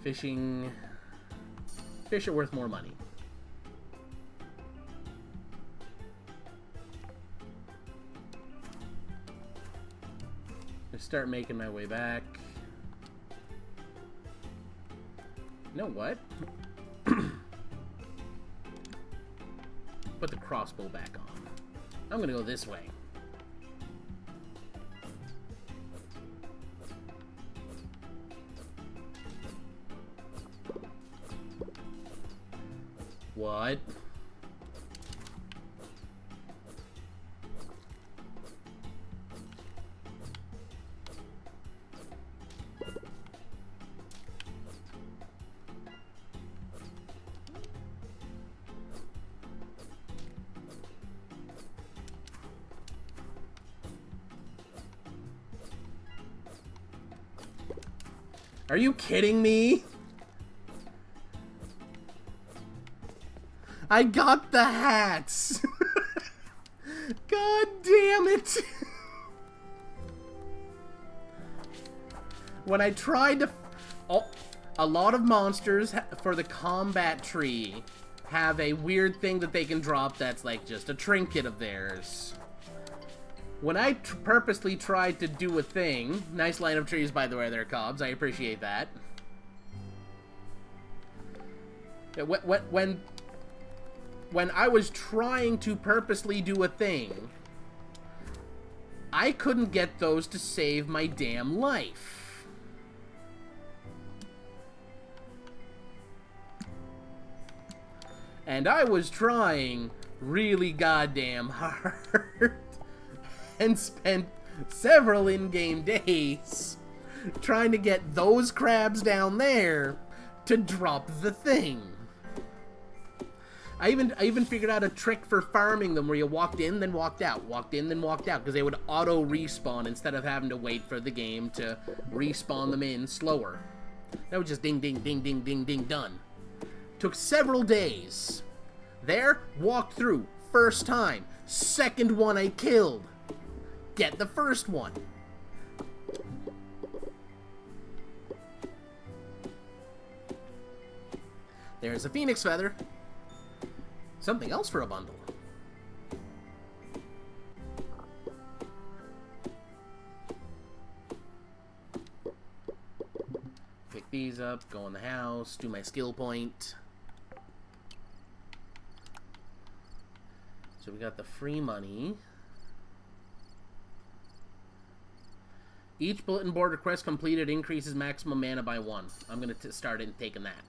Fishing. Fish are worth more money. Just start making my way back. You know what? Put the crossbow back on. I'm gonna go this way. What? Are you kidding me? I got the hats. God damn it. When I tried to... Oh, a lot of monsters for the combat tree have a weird thing that they can drop that's like just a trinket of theirs. When I purposely tried to do a thing... Nice line of trees, by the way, there, Cobbs. I appreciate that. When I was trying to purposely do a thing, I couldn't get those to save my damn life. And I was trying really goddamn hard and spent several in-game days trying to get those crabs down there to drop the thing. I even figured out a trick for farming them where you walked in, then walked out, walked in, then walked out, because they would auto-respawn instead of having to wait for the game to respawn them in slower. That was just ding, ding, ding, ding, ding, ding, done. Took several days. There, walked through, first time. Second one I killed. Get the first one. There's a phoenix feather. Something else for a bundle. Pick these up, go in the house, do my skill point. So we got the free money. Each bulletin board request completed increases maximum mana by 1. I'm going to start taking that.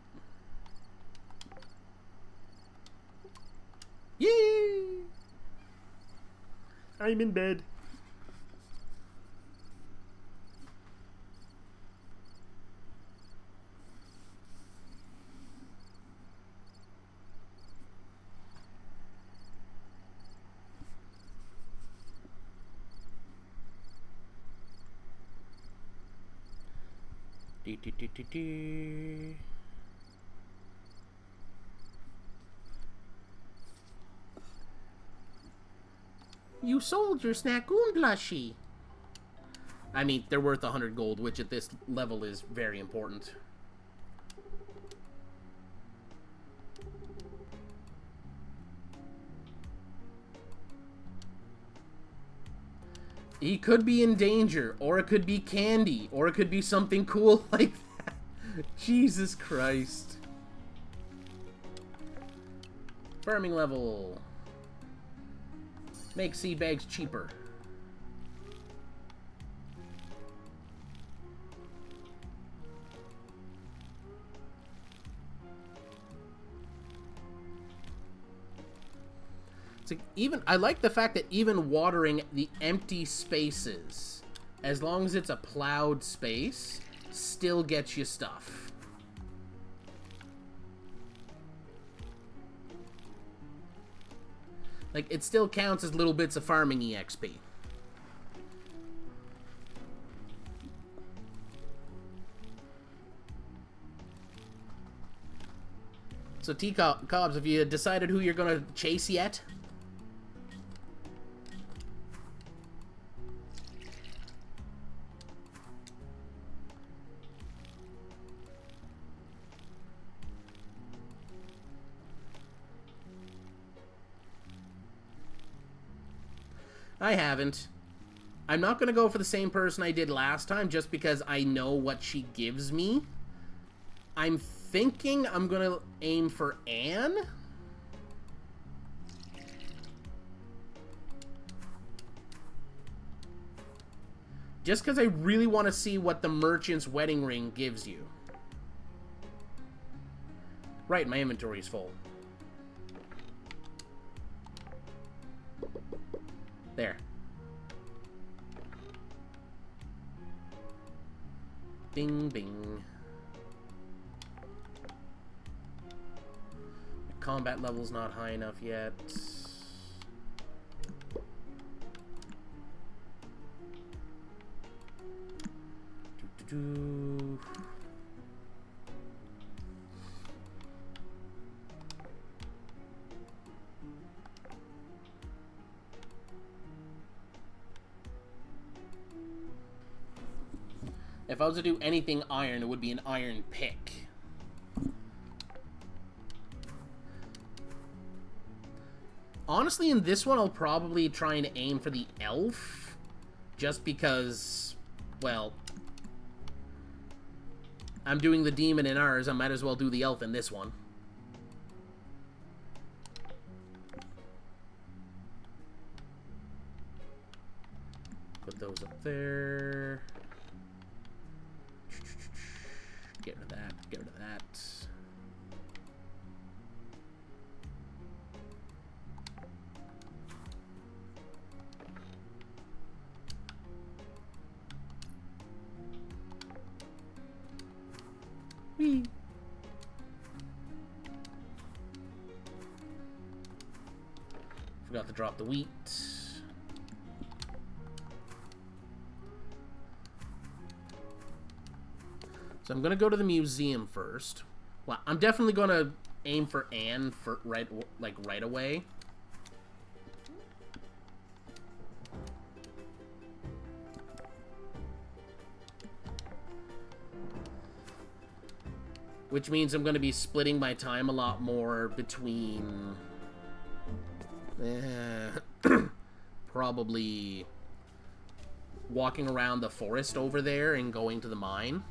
Yay! I'm in bed. Do, do, do, do, do. You sold your Snackoon plushie. I mean, they're worth 100 gold, which at this level is very important. He could be in danger, or it could be candy, or it could be something cool like that. Jesus Christ. Farming level. Make seed bags cheaper. It's like even I like the fact that even watering the empty spaces, as long as it's a plowed space, still gets you stuff. Like, it still counts as little bits of farming EXP. So, T-Cobbs, have you decided who you're gonna chase yet? I haven't. I'm not going to go for the same person I did last time just because I know what she gives me. I'm thinking I'm going to aim for Anne. Just because I really want to see what the merchant's wedding ring gives you. Right, my inventory's full. There. Bing, bing. The combat level's not high enough yet. Doo-doo-doo. If I was to do anything iron, it would be an iron pick. Honestly, in this one, I'll probably try and aim for the elf. Just because, well, I'm doing the demon in ours, I might as well do the elf in this one. Put those up there. Get rid of that, get rid of that. Whee! Forgot to drop the wheat. So I'm gonna go to the museum first. Well, I'm definitely gonna aim for Anne for right away. Which means I'm gonna be splitting my time a lot more between probably walking around the forest over there and going to the mine.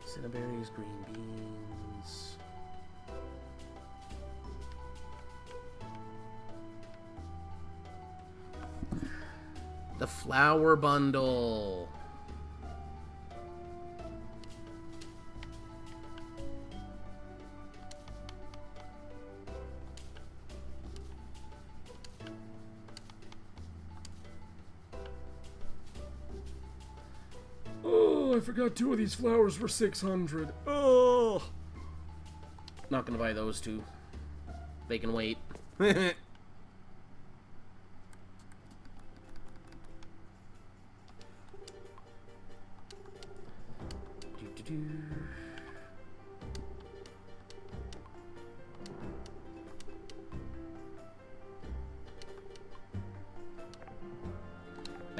Cinnaberries, green beans. The flower bundle. Oh, I forgot 2 of these flowers were 600. Oh. Not gonna buy those 2. They can wait. I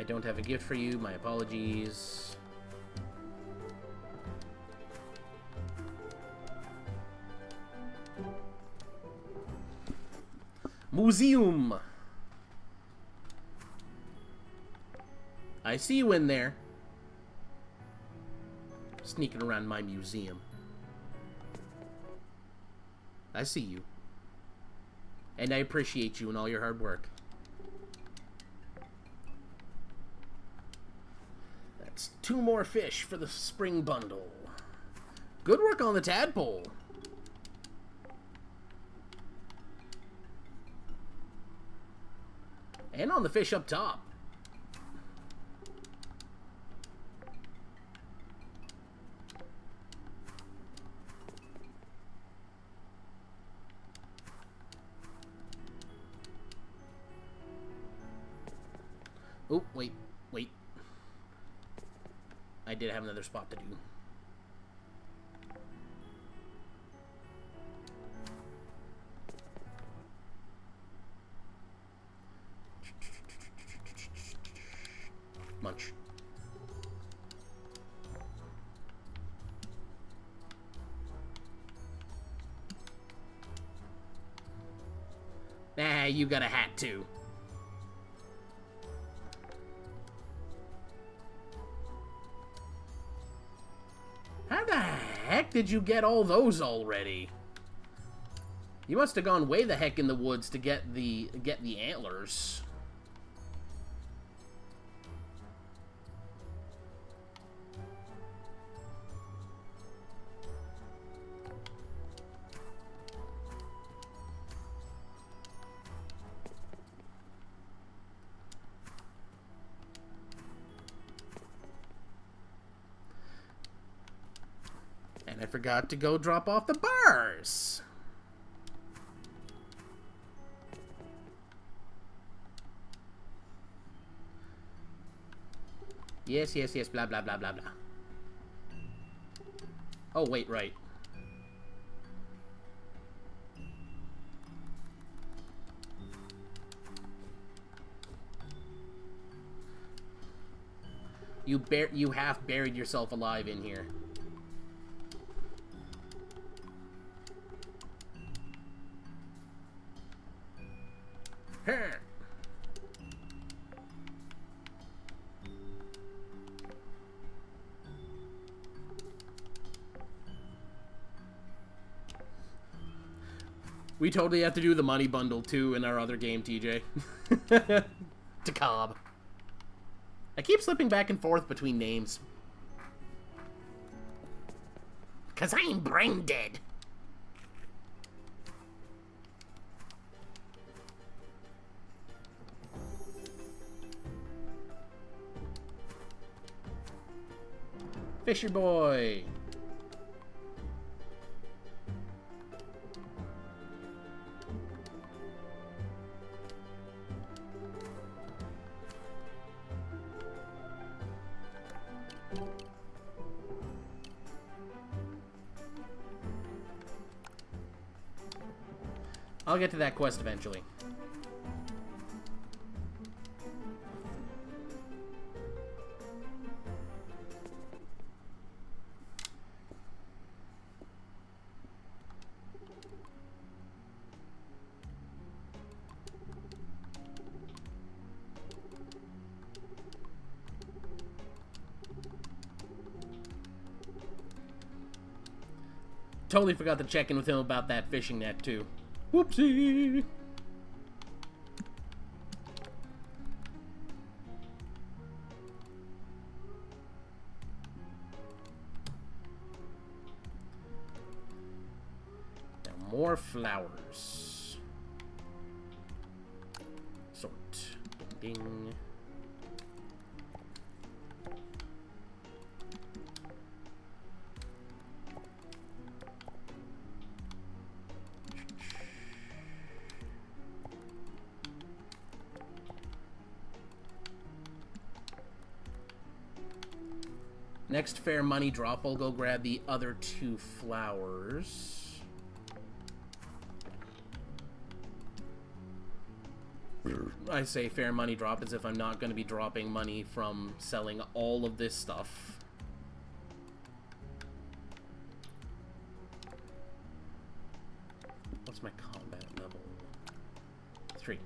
don't have a gift for you. My apologies. Museum. I see you in there. Sneaking around my museum. I see you. And I appreciate you and all your hard work. That's 2 more fish for the spring bundle. Good work on the tadpole. And on the fish up top. Oh, wait. I did have another spot to do. Munch. Ah, you got a hat too. How the heck did you get all those already? You must have gone way the heck in the woods to get the antlers. And I forgot to go drop off the bars. Yes, blah, blah, blah, blah, blah. Oh, wait, right. You half buried yourself alive in here. We totally have to do the money bundle too in our other game, TJ. To Cobb. I keep slipping back and forth between names. Cause I'm brain dead. Fisher boy. I'll get to that quest eventually. Totally forgot to check in with him about that fishing net, too. Whoopsie! Now more flowers. Sort. Ding, ding. Next fair money drop, I'll go grab the other 2 flowers. I say fair money drop as if I'm not going to be dropping money from selling all of this stuff. What's my combat level? 3.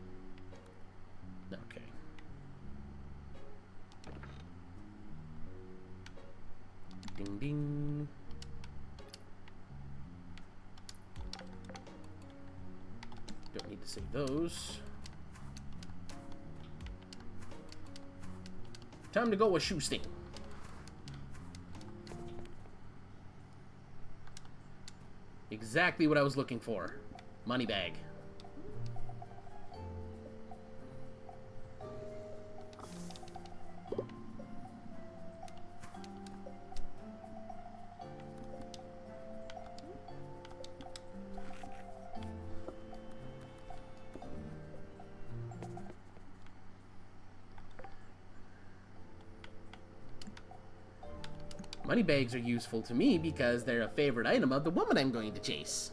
Okay. Ding ding. Don't need to save those. Time to go with Shoesting. Exactly what I was looking for. Money bag. Money bags are useful to me because they're a favorite item of the woman I'm going to chase.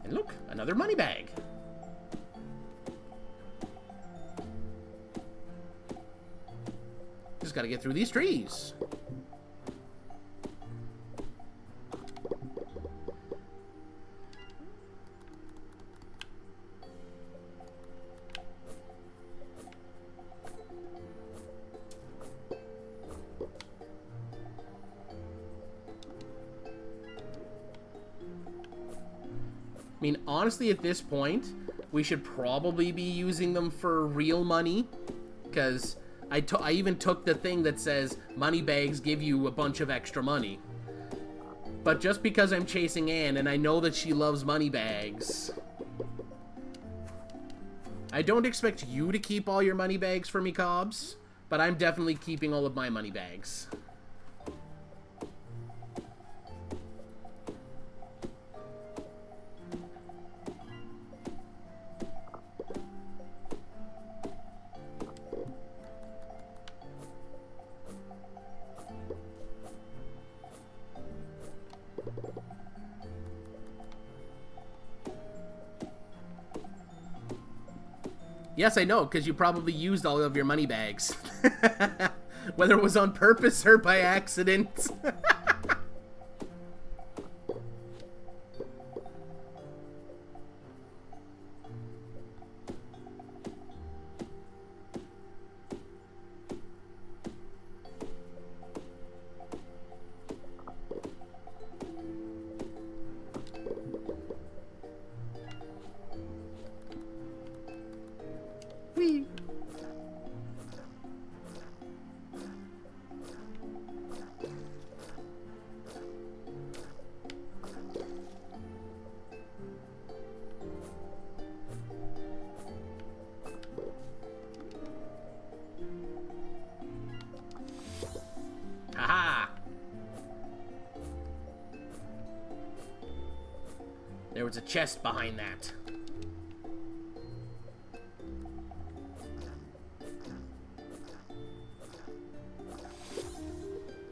And look, another money bag. Just gotta get through these trees. I mean, honestly, at this point, we should probably be using them for real money, because I even took the thing that says money bags give you a bunch of extra money. But just because I'm chasing Anne and I know that she loves money bags, I don't expect you to keep all your money bags for me, Cobbs, but I'm definitely keeping all of my money bags. Yes, I know, because you probably used all of your money bags. Whether it was on purpose or by accident. There was a chest behind that.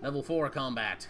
Level 4 combat.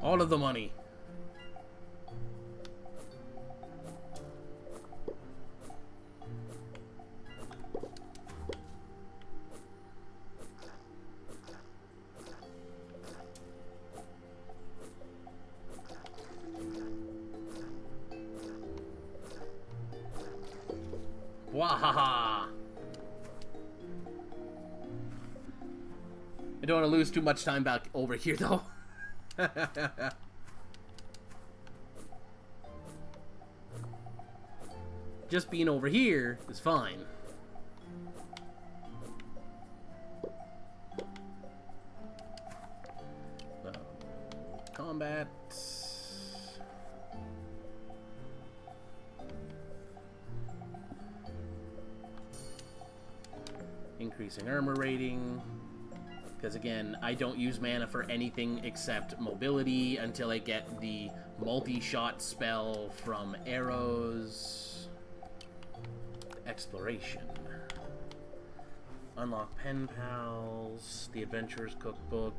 All of the money. Wahaha! I don't want to lose too much time back over here, though. Just being over here is fine. Combat. Increasing armor rating. Because again, I don't use mana for anything except mobility until I get the multi-shot spell from arrows. Exploration. Unlock pen pals, the Adventurer's Cookbook.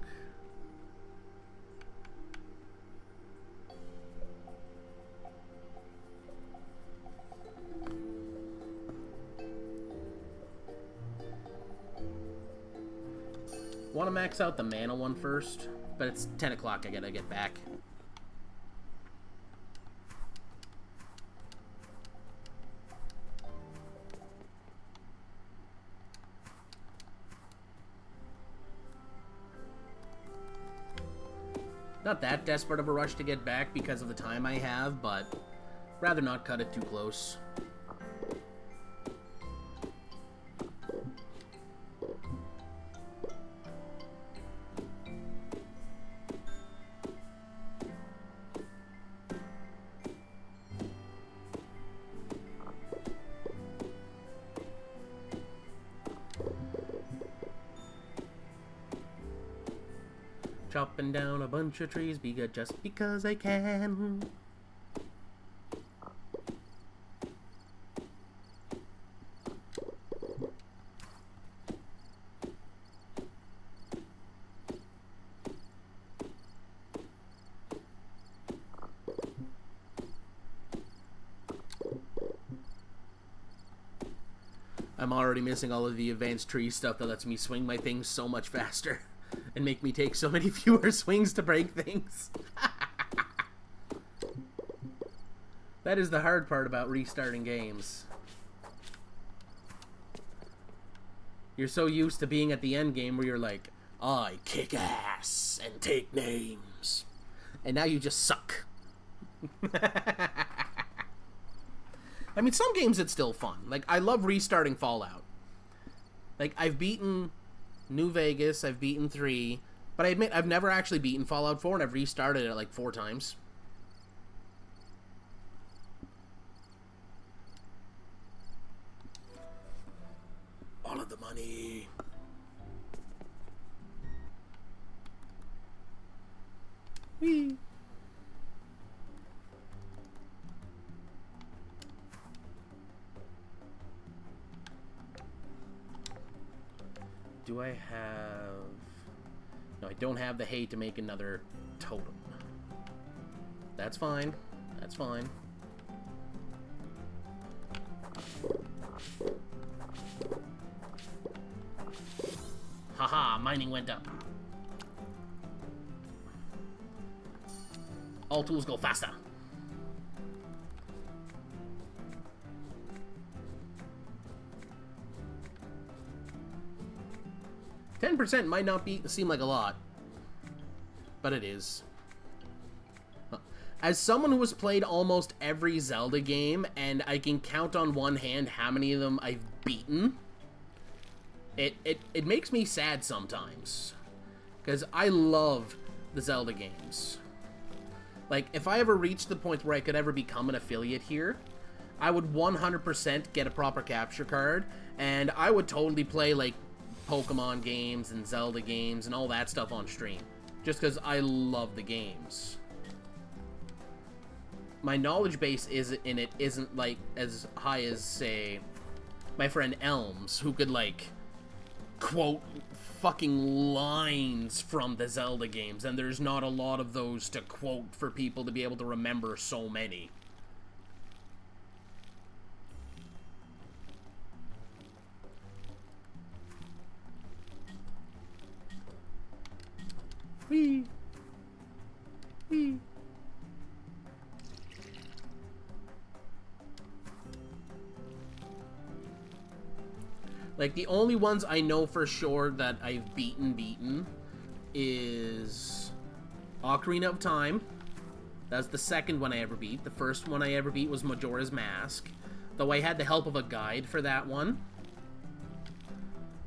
Want to max out the mana one first, but it's 10 o'clock, I gotta get back. Not that desperate of a rush to get back because of the time I have, but rather not cut it too close. Chopping down a bunch of trees just because I can. I'm already missing all of the advanced tree stuff that lets me swing my things so much faster. And make me take so many fewer swings to break things. That is the hard part about restarting games. You're so used to being at the end game where you're like, I kick ass and take names. And now you just suck. I mean, some games it's still fun. Like, I love restarting Fallout. Like, I've beaten New Vegas, I've beaten 3, but I admit I've never actually beaten Fallout 4, and I've restarted it like 4 times. All of the money. Whee! Do I have... No, I don't have the hay to make another totem. That's fine. That's fine. Haha, mining went up. All tools go faster. 10% might not seem like a lot, but it is. As someone who has played almost every Zelda game, and I can count on one hand how many of them I've beaten, it makes me sad sometimes. Because I love the Zelda games. Like, if I ever reached the point where I could ever become an affiliate here, I would 100% get a proper capture card, and I would totally play, like, Pokemon games and Zelda games and all that stuff on stream. Just because I love the games. My knowledge base isn't like as high as, say, my friend Elms, who could like quote fucking lines from the Zelda games, and there's not a lot of those to quote for people to be able to remember so many. Whee! Whee! Like, the only ones I know for sure that I've beaten is Ocarina of Time. That's the second one I ever beat. The first one I ever beat was Majora's Mask, though I had the help of a guide for that one.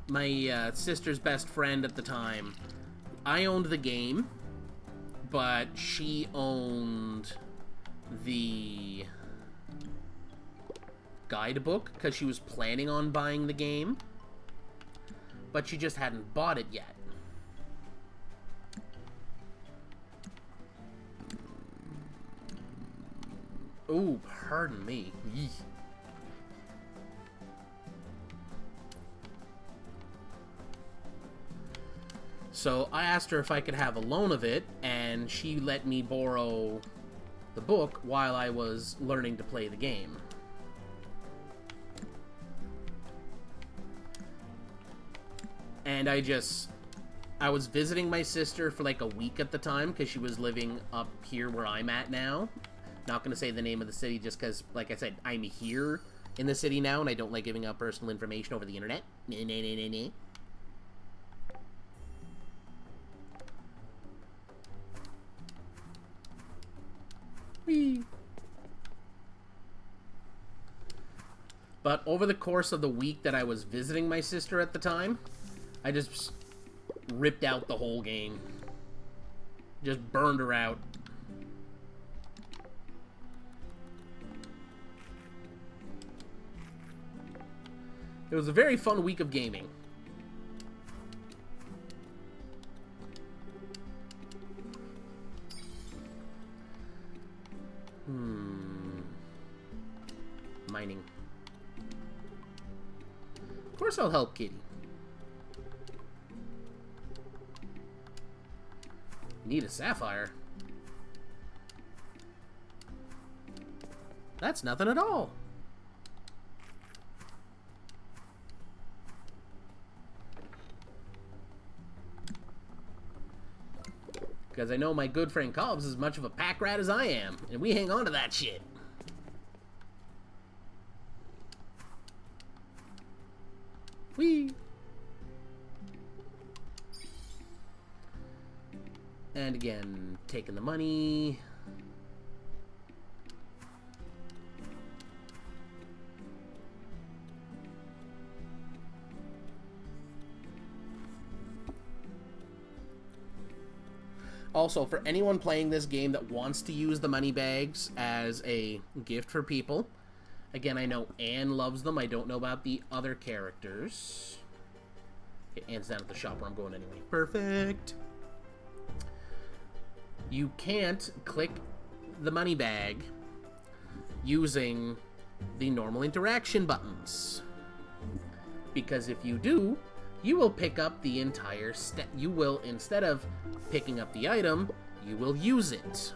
My sister's best friend at the time, I owned the game, but she owned the guidebook because she was planning on buying the game, but she just hadn't bought it yet. Ooh, pardon me. Yee. So I asked her if I could have a loan of it, and she let me borrow the book while I was learning to play the game. And I was visiting my sister for like a week at the time because she was living up here where I'm at now. Not going to say the name of the city just because, like I said, I'm here in the city now and I don't like giving out personal information over the internet. Whee! But over the course of the week that I was visiting my sister at the time, I just ripped out the whole game. Just burned her out. It was a very fun week of gaming. Mining. Of course I'll help Kitty. Need a sapphire. That's nothing at all. Because I know my good friend Cobbs is as much of a pack rat as I am, and we hang on to that shit. Whee! And again, taking the money. Also, for anyone playing this game that wants to use the money bags as a gift for people, again, I know Anne loves them. I don't know about the other characters. Okay, Anne's down at the shop where I'm going anyway. Perfect. You can't click the money bag using the normal interaction buttons. Because if you do, you will pick up the entire you will, instead of picking up the item, you will use it.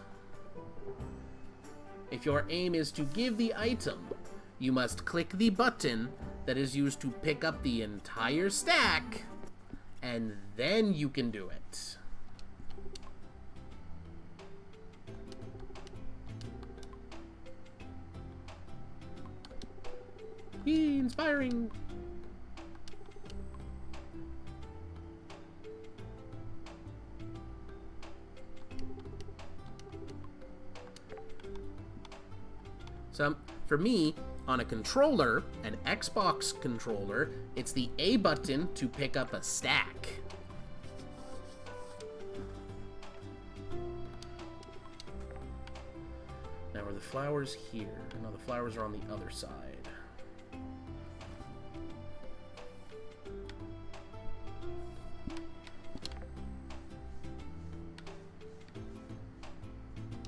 If your aim is to give the item, you must click the button that is used to pick up the entire stack, and then you can do it. Inspiring. So, for me, on a controller, an Xbox controller, it's the A button to pick up a stack. Now, are the flowers here? No, the flowers are on the other side.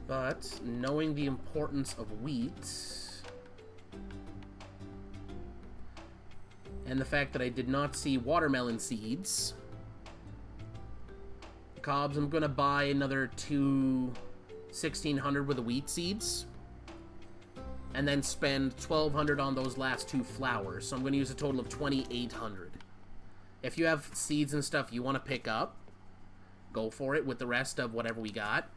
But, knowing the importance of wheat, and the fact that I did not see watermelon seeds, cobs, I'm gonna buy another 1,600 with the wheat seeds, and then spend 1,200 on those last 2 flowers. So I'm gonna use a total of 2,800. If you have seeds and stuff you want to pick up, go for it with the rest of whatever we got.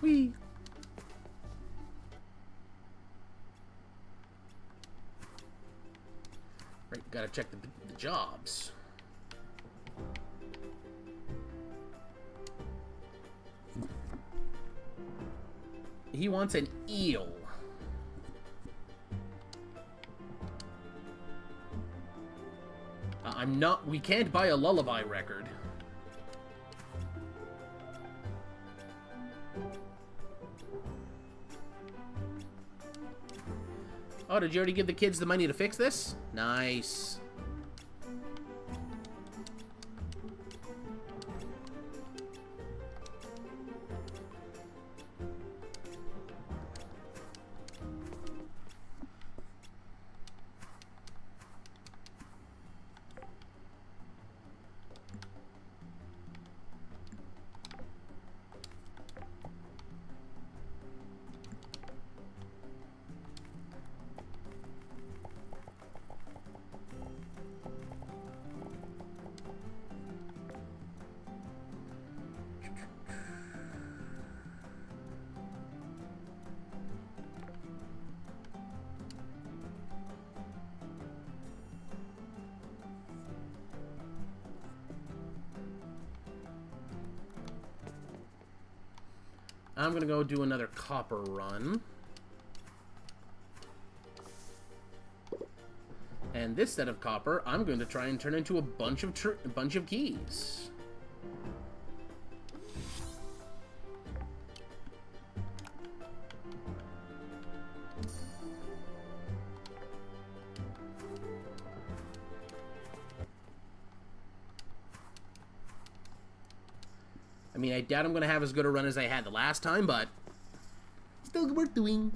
Whee! Right, gotta check the jobs. He wants an eel. I'm not... We can't buy a lullaby record. Oh, did you already give the kids the money to fix this? Nice. I'm gonna go do another copper run. And this set of copper, I'm going to try and turn into a bunch of keys. I mean, I doubt I'm going to have as good a run as I had the last time, but still worth doing.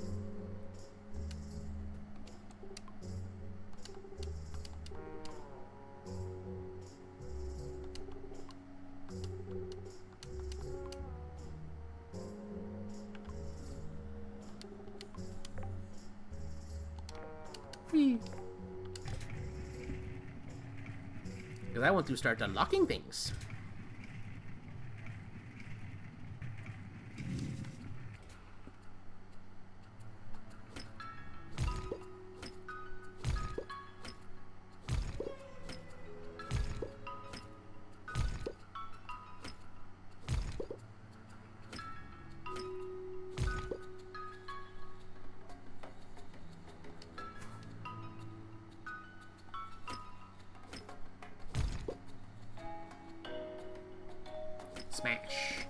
Because I want to start unlocking things. Smash.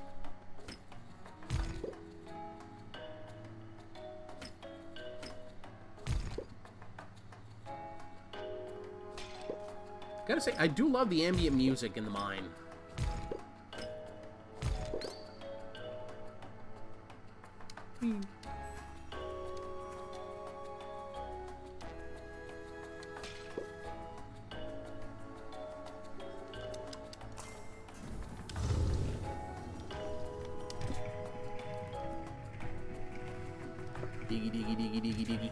Gotta say, I do love the ambient music in the mine. Diggy, diggy, diggy, diggy, diggy.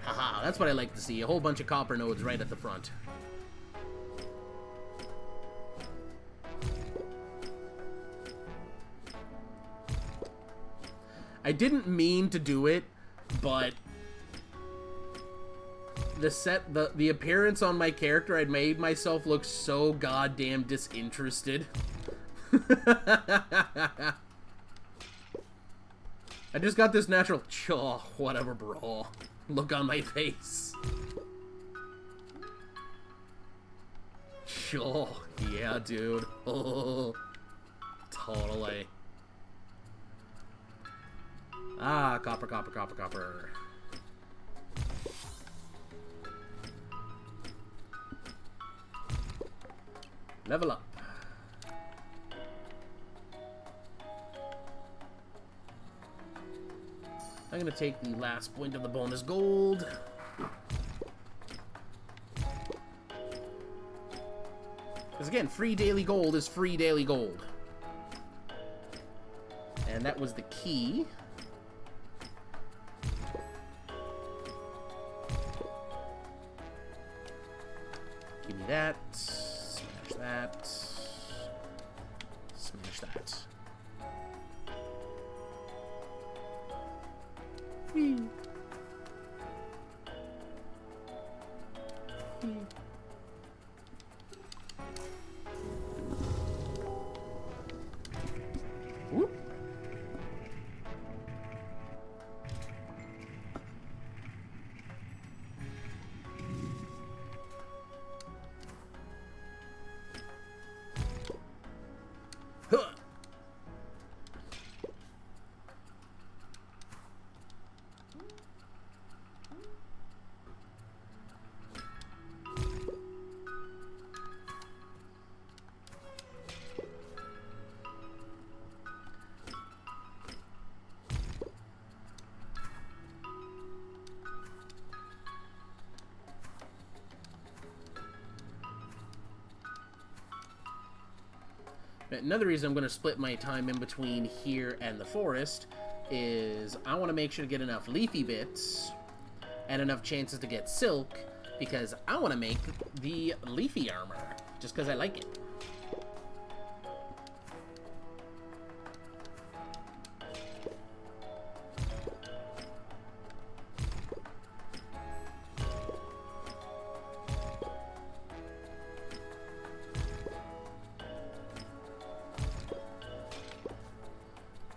Haha, that's what I like to see. A whole bunch of copper nodes right at the front. I didn't mean to do it, but the appearance on my character, I'd made myself look so goddamn disinterested. I just got this natural, oh, whatever, bro, look on my face. Oh, yeah, dude. Oh, totally. Ah, copper, copper, copper, copper. Level up. I'm gonna take the last point of the bonus gold. Because again, free daily gold is free daily gold. And that was the key. Give me that. Smash that. Smash that. Whee. Whee. Whoop. Huh. Another reason I'm going to split my time in between here and the forest is I want to make sure to get enough leafy bits and enough chances to get silk, because I want to make the leafy armor, just because I like it.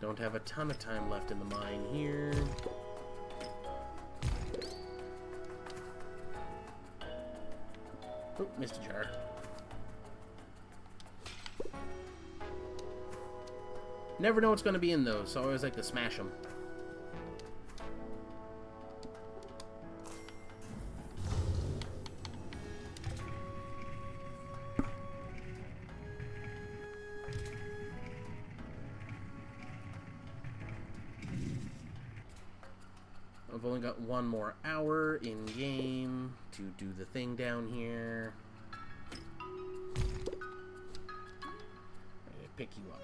Don't have a ton of time left in the mine here. Oh, missed a jar. Never know what's going to be in those, so I always like to smash them. I've only got one more hour in game to do the thing down here. I'm gonna pick you up.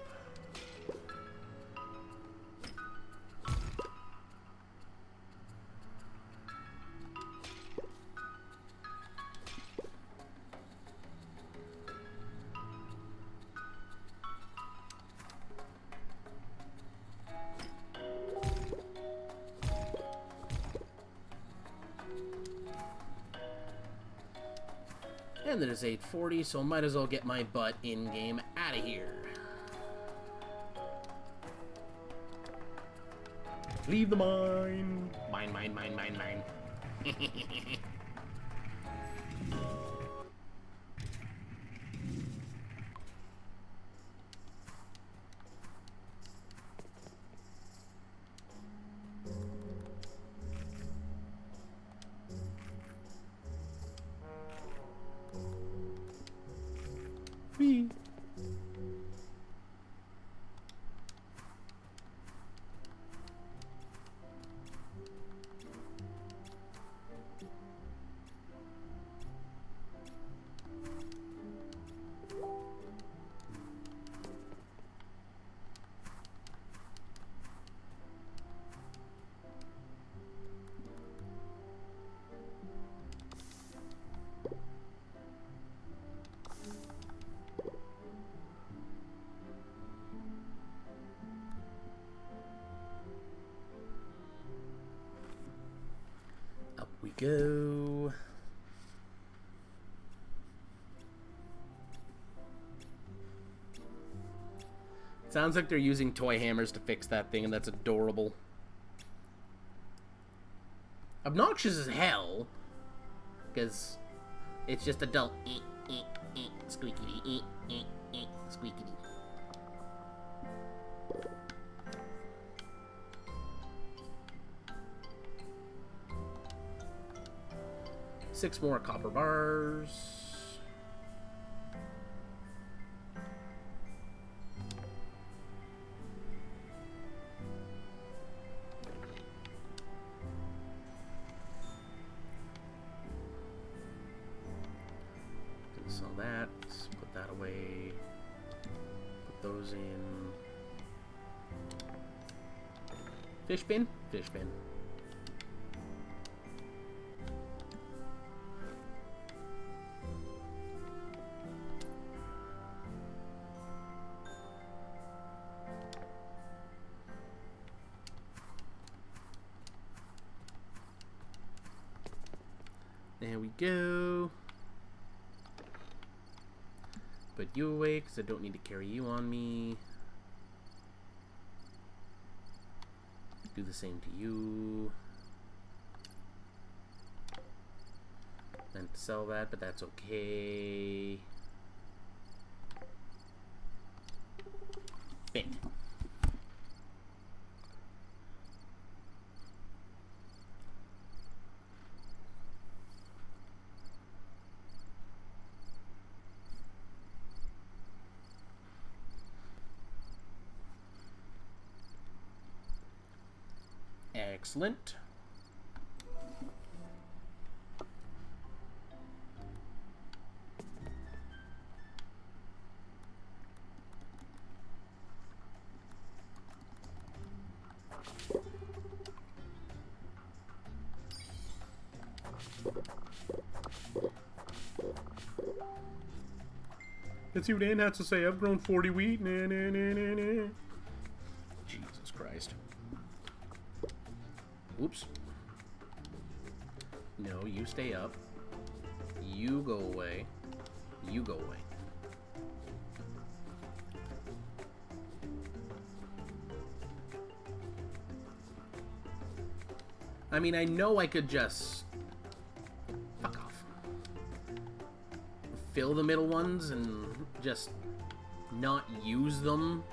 And it is 8:40, so might as well get my butt in-game out of here. Leave the mine. Mine, mine, mine, mine, mine. Whee. We go. Sounds like they're using toy hammers to fix that thing, and that's adorable. Obnoxious as hell, because it's just adult squeaky squeaky. 6 more copper bars. Sell that, put that away, put those in. Fish bin? Fish bin. There we go. Put you away, because I don't need to carry you on me. Do the same to you. Meant to sell that, but that's okay. Bin. Excellent. Let's see what Ann has to say. I've grown 40 wheat. Nah, nah, nah, nah, nah. Jesus Christ. Oops. No, you stay up. You go away. You go away. I mean, I know I could just... Fuck off. Fill the middle ones and just not use them.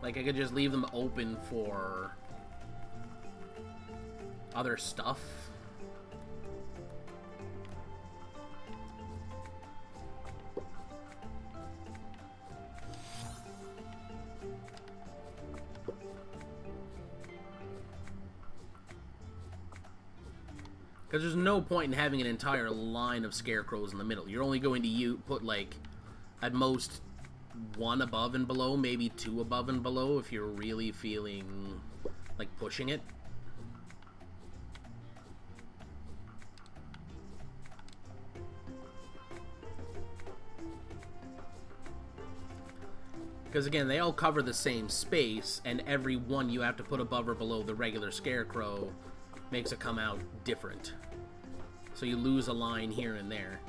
Like, I could just leave them open for other stuff. Because there's no point in having an entire line of scarecrows in the middle. You're only going to put, like, at most 1 above and below, maybe 2 above and below if you're really feeling like pushing it. Because again, they all cover the same space, and every one you have to put above or below the regular scarecrow makes it come out different. So you lose a line here and there.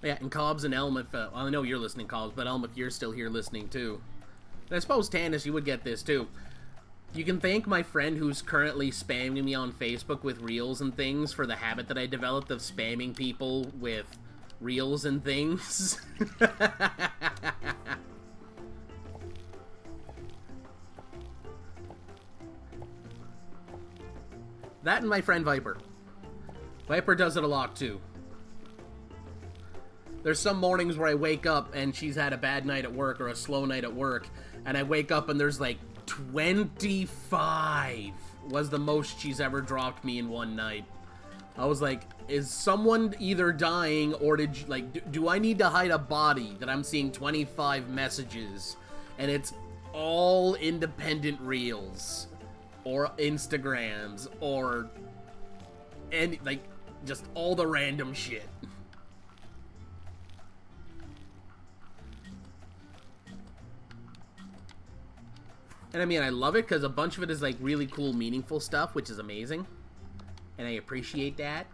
Yeah, and Cobbs and Elm, well, I know you're listening, Cobbs, but Elm, if you're still here listening too. And I suppose, Tannis, you would get this too. You can thank my friend who's currently spamming me on Facebook with reels and things for the habit that I developed of spamming people with reels and things. That and my friend Viper. Viper does it a lot too. There's some mornings where I wake up and she's had a bad night at work or a slow night at work, and I wake up and there's like 25 was the most she's ever dropped me in one night. I was like, is someone either dying or did you, like, do I need to hide a body that I'm seeing 25 messages? And it's all independent reels or Instagrams or any, like, just all the random shit. And I mean, I love it because a bunch of it is like really cool, meaningful stuff, which is amazing. And I appreciate that.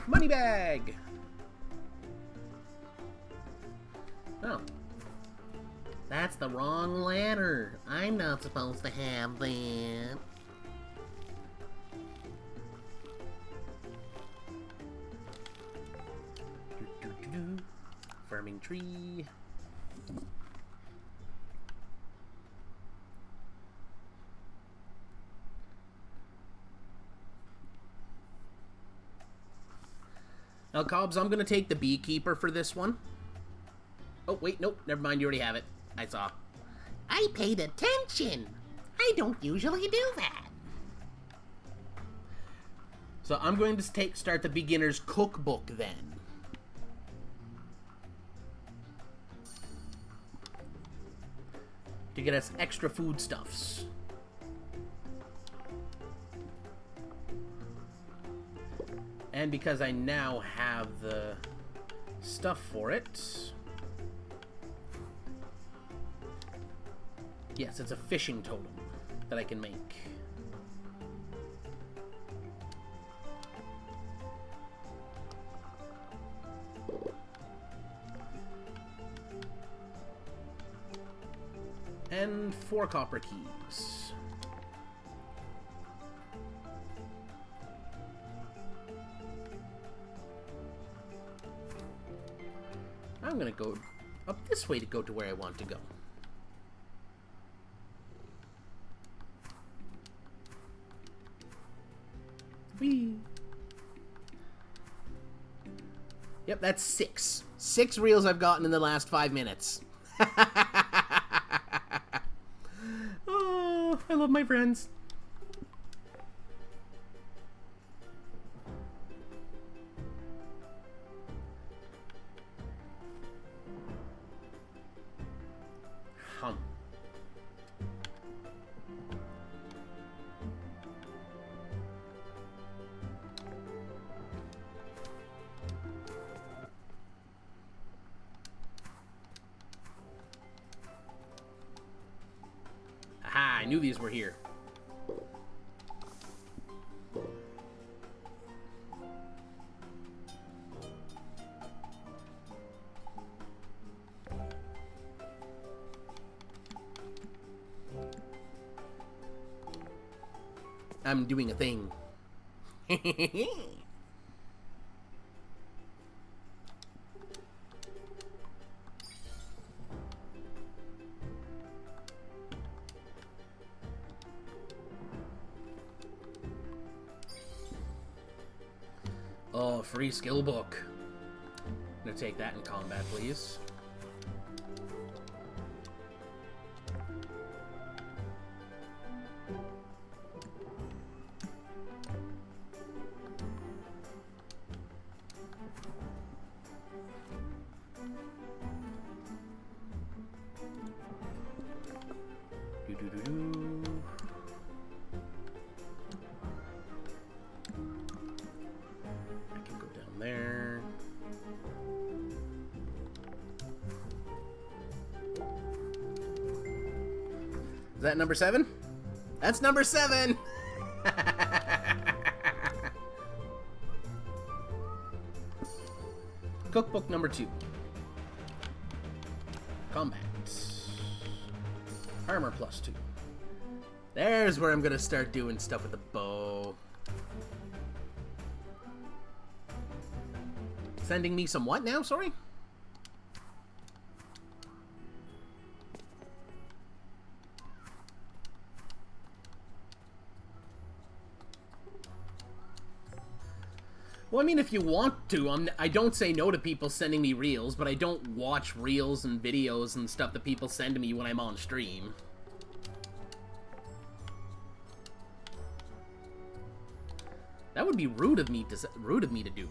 Money bag! Oh. That's the wrong ladder. I'm not supposed to have that. Farming tree. Now, Cobbs, I'm going to take the beekeeper for this one. Oh, wait, nope, never mind, you already have it. I saw. I paid attention. I don't usually do that. So I'm going to start the beginner's cookbook then. To get us extra foodstuffs. And because I now have the stuff for it. Yes, it's a fishing totem that I can make. And 4 copper keys. I'm gonna go up this way to go to where I want to go. Whee! Yep, that's 6. 6 reels I've gotten in the last 5 minutes. Oh, I love my friends. Hum. Aha, I knew these were here. I'm doing a thing. Oh, free skill book. I'm gonna take that in combat, please. I can go down there. Is that number 7? That's number 7! Cookbook number 2. Combat. Armor +2. There's where I'm gonna start doing stuff with the bow. Sending me some what now? Sorry? Well, I mean, if you want to, I don't say no to people sending me reels, but I don't watch reels and videos and stuff that people send to me when I'm on stream. That would be rude of me to do.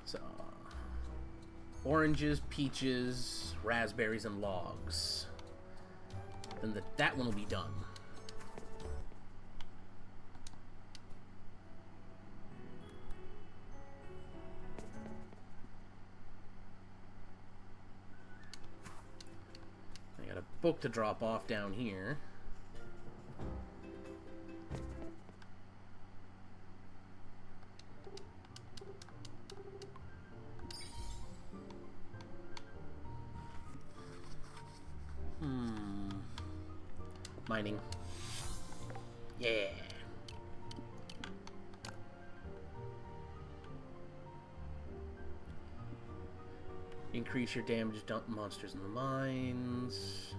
So, oranges, peaches, raspberries, and logs. Then that one will be done. I got a book to drop off down here. Mining. Yeah. Increase your damage, dump monsters in the mines.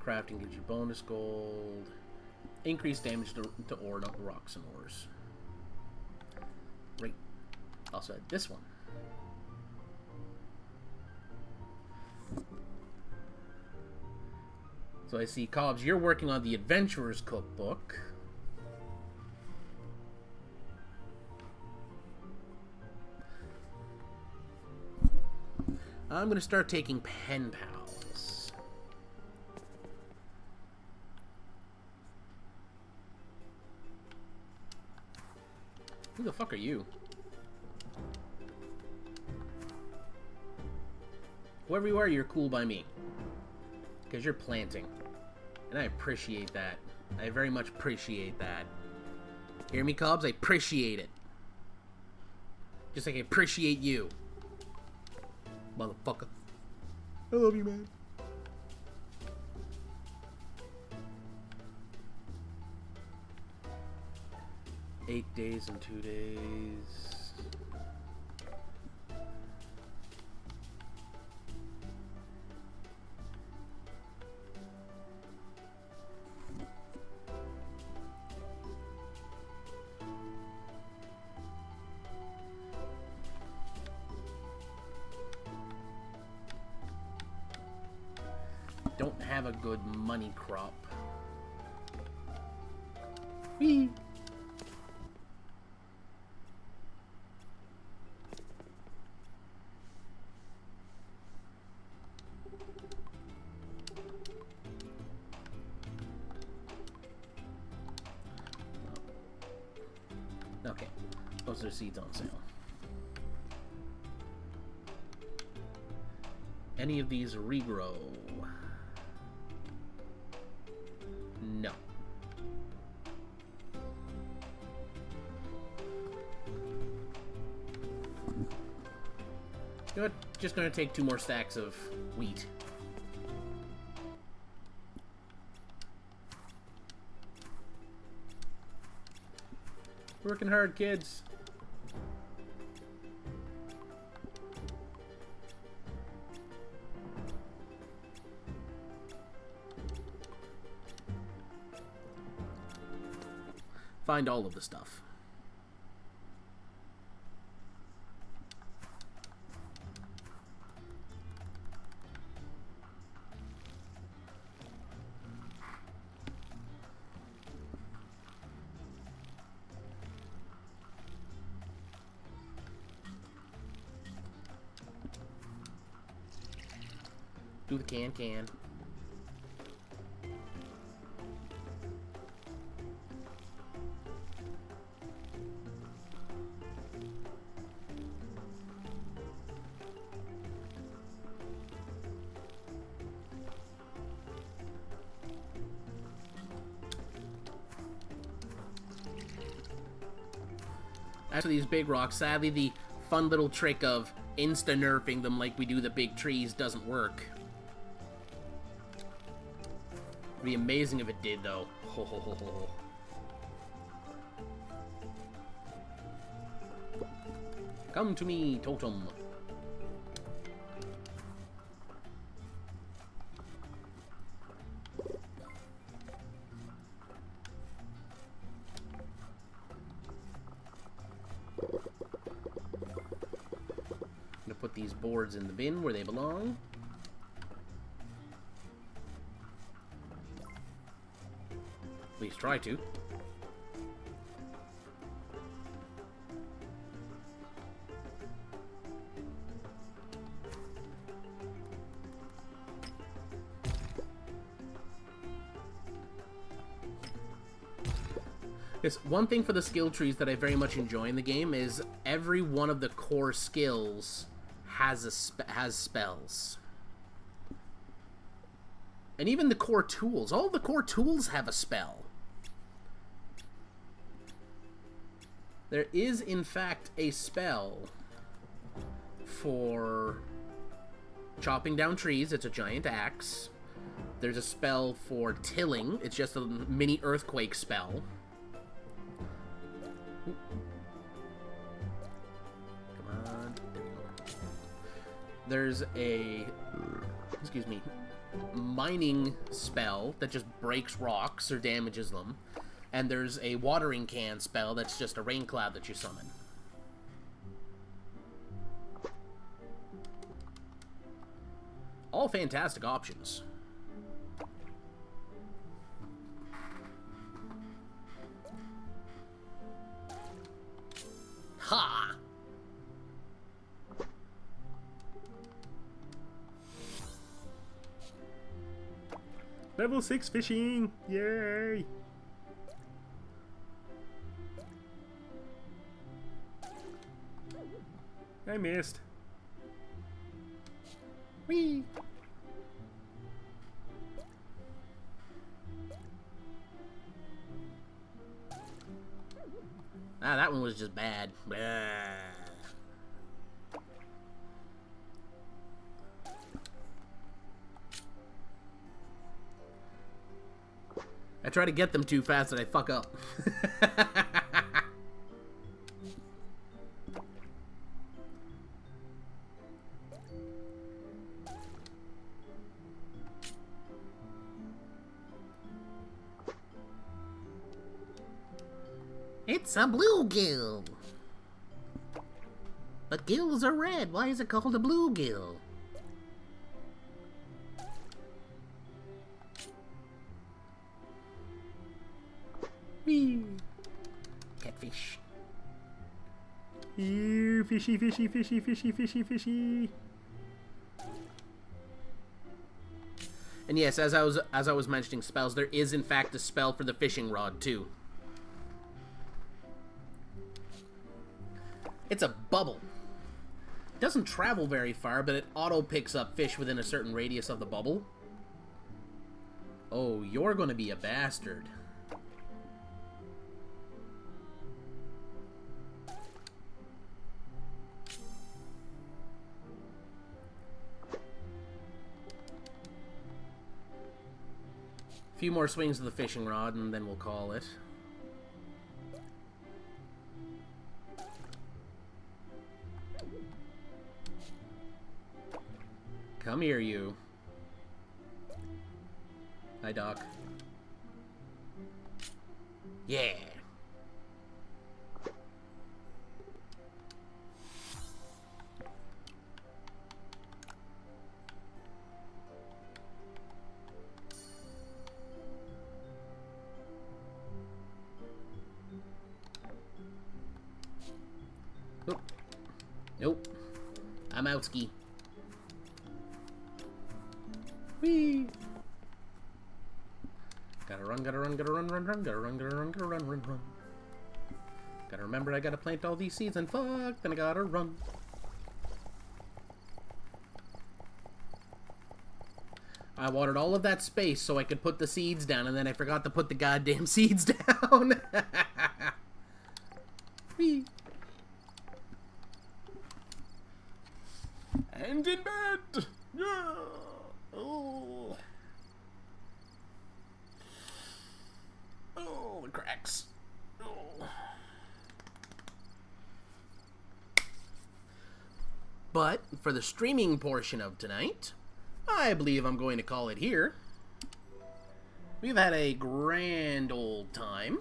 Crafting gives you bonus gold. Increase damage to ore, rocks, and ores. Right. Also add this one. So I see, Cobbs, you're working on the Adventurer's Cookbook. I'm going to start taking pen pals. Who the fuck are you? Whoever you are, you're cool by me. Because you're planting. And I appreciate that. I very much appreciate that. Hear me, Cobbs? I appreciate it. Just like I appreciate you. Motherfucker. I love you, man. Eight days and 2 days. Don't have a good money crop. Whee! Okay, those are seeds on sale. Any of these regrow? No. You know what? Just gonna take 2 more stacks of wheat. Working hard, kids. Find all of the stuff. Do the can. As for these big rocks, sadly the fun little trick of insta-nerfing them like we do the big trees doesn't work. It'd be amazing if it did, though. Ho, ho, ho, ho, ho. Come to me, totem. these boards in the bin where they belong. At least try to. Yes, one thing for the skill trees that I very much enjoy in the game is every one of the core skills has spells. And even the core tools. All of the core tools have a spell. There is, in fact, a spell for chopping down trees. It's a giant axe. There's a spell for tilling. It's just a mini earthquake spell. Come on. There we go. There's a... excuse me. Mining spell that just breaks rocks or damages them. And there's a watering can spell that's just a rain cloud that you summon. All fantastic options. Ha! Level 6 fishing! Yay! I missed. Whee! Ah, that one was just bad. Blah. I try to get them too fast and I fuck up. It's a bluegill. But gills are red. Why is it called a bluegill? Whee! Catfish. Ew, fishy, fishy, fishy, fishy, fishy, fishy. And yes, as I was mentioning spells, there is in fact a spell for the fishing rod too. It's a bubble. It doesn't travel very far, but it auto picks up fish within a certain radius of the bubble. Oh, you're gonna be a bastard. A few more swings of the fishing rod and then we'll call it. Come here, you. Hi, Doc. Yeah. Nope. Nope. I'm outski. Whee! Gotta run, gotta run, gotta run, run, run, gotta run, gotta run, gotta run, run, run. Gotta remember I gotta plant all these seeds and fuck, then I gotta run. I watered all of that space so I could put the seeds down, and then I forgot to put the goddamn seeds down. Whee! And in bed! Yeah! Oh. Oh, the cracks. Oh. But for the streaming portion of tonight, I believe I'm going to call it here. We've had a grand old time.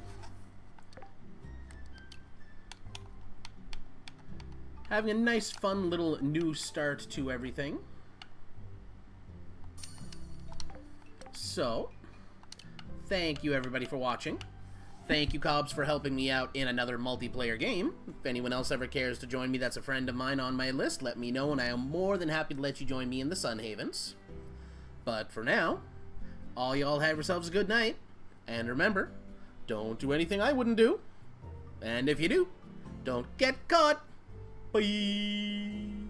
having a nice, fun little new start to everything. So, thank you everybody for watching. Thank you, Cobbs, for helping me out in another multiplayer game. If anyone else ever cares to join me that's a friend of mine on my list, let me know, and I am more than happy to let you join me in the Sun Havens. But for now, all y'all have yourselves a good night, and remember, don't do anything I wouldn't do, and if you do, don't get caught. Bye!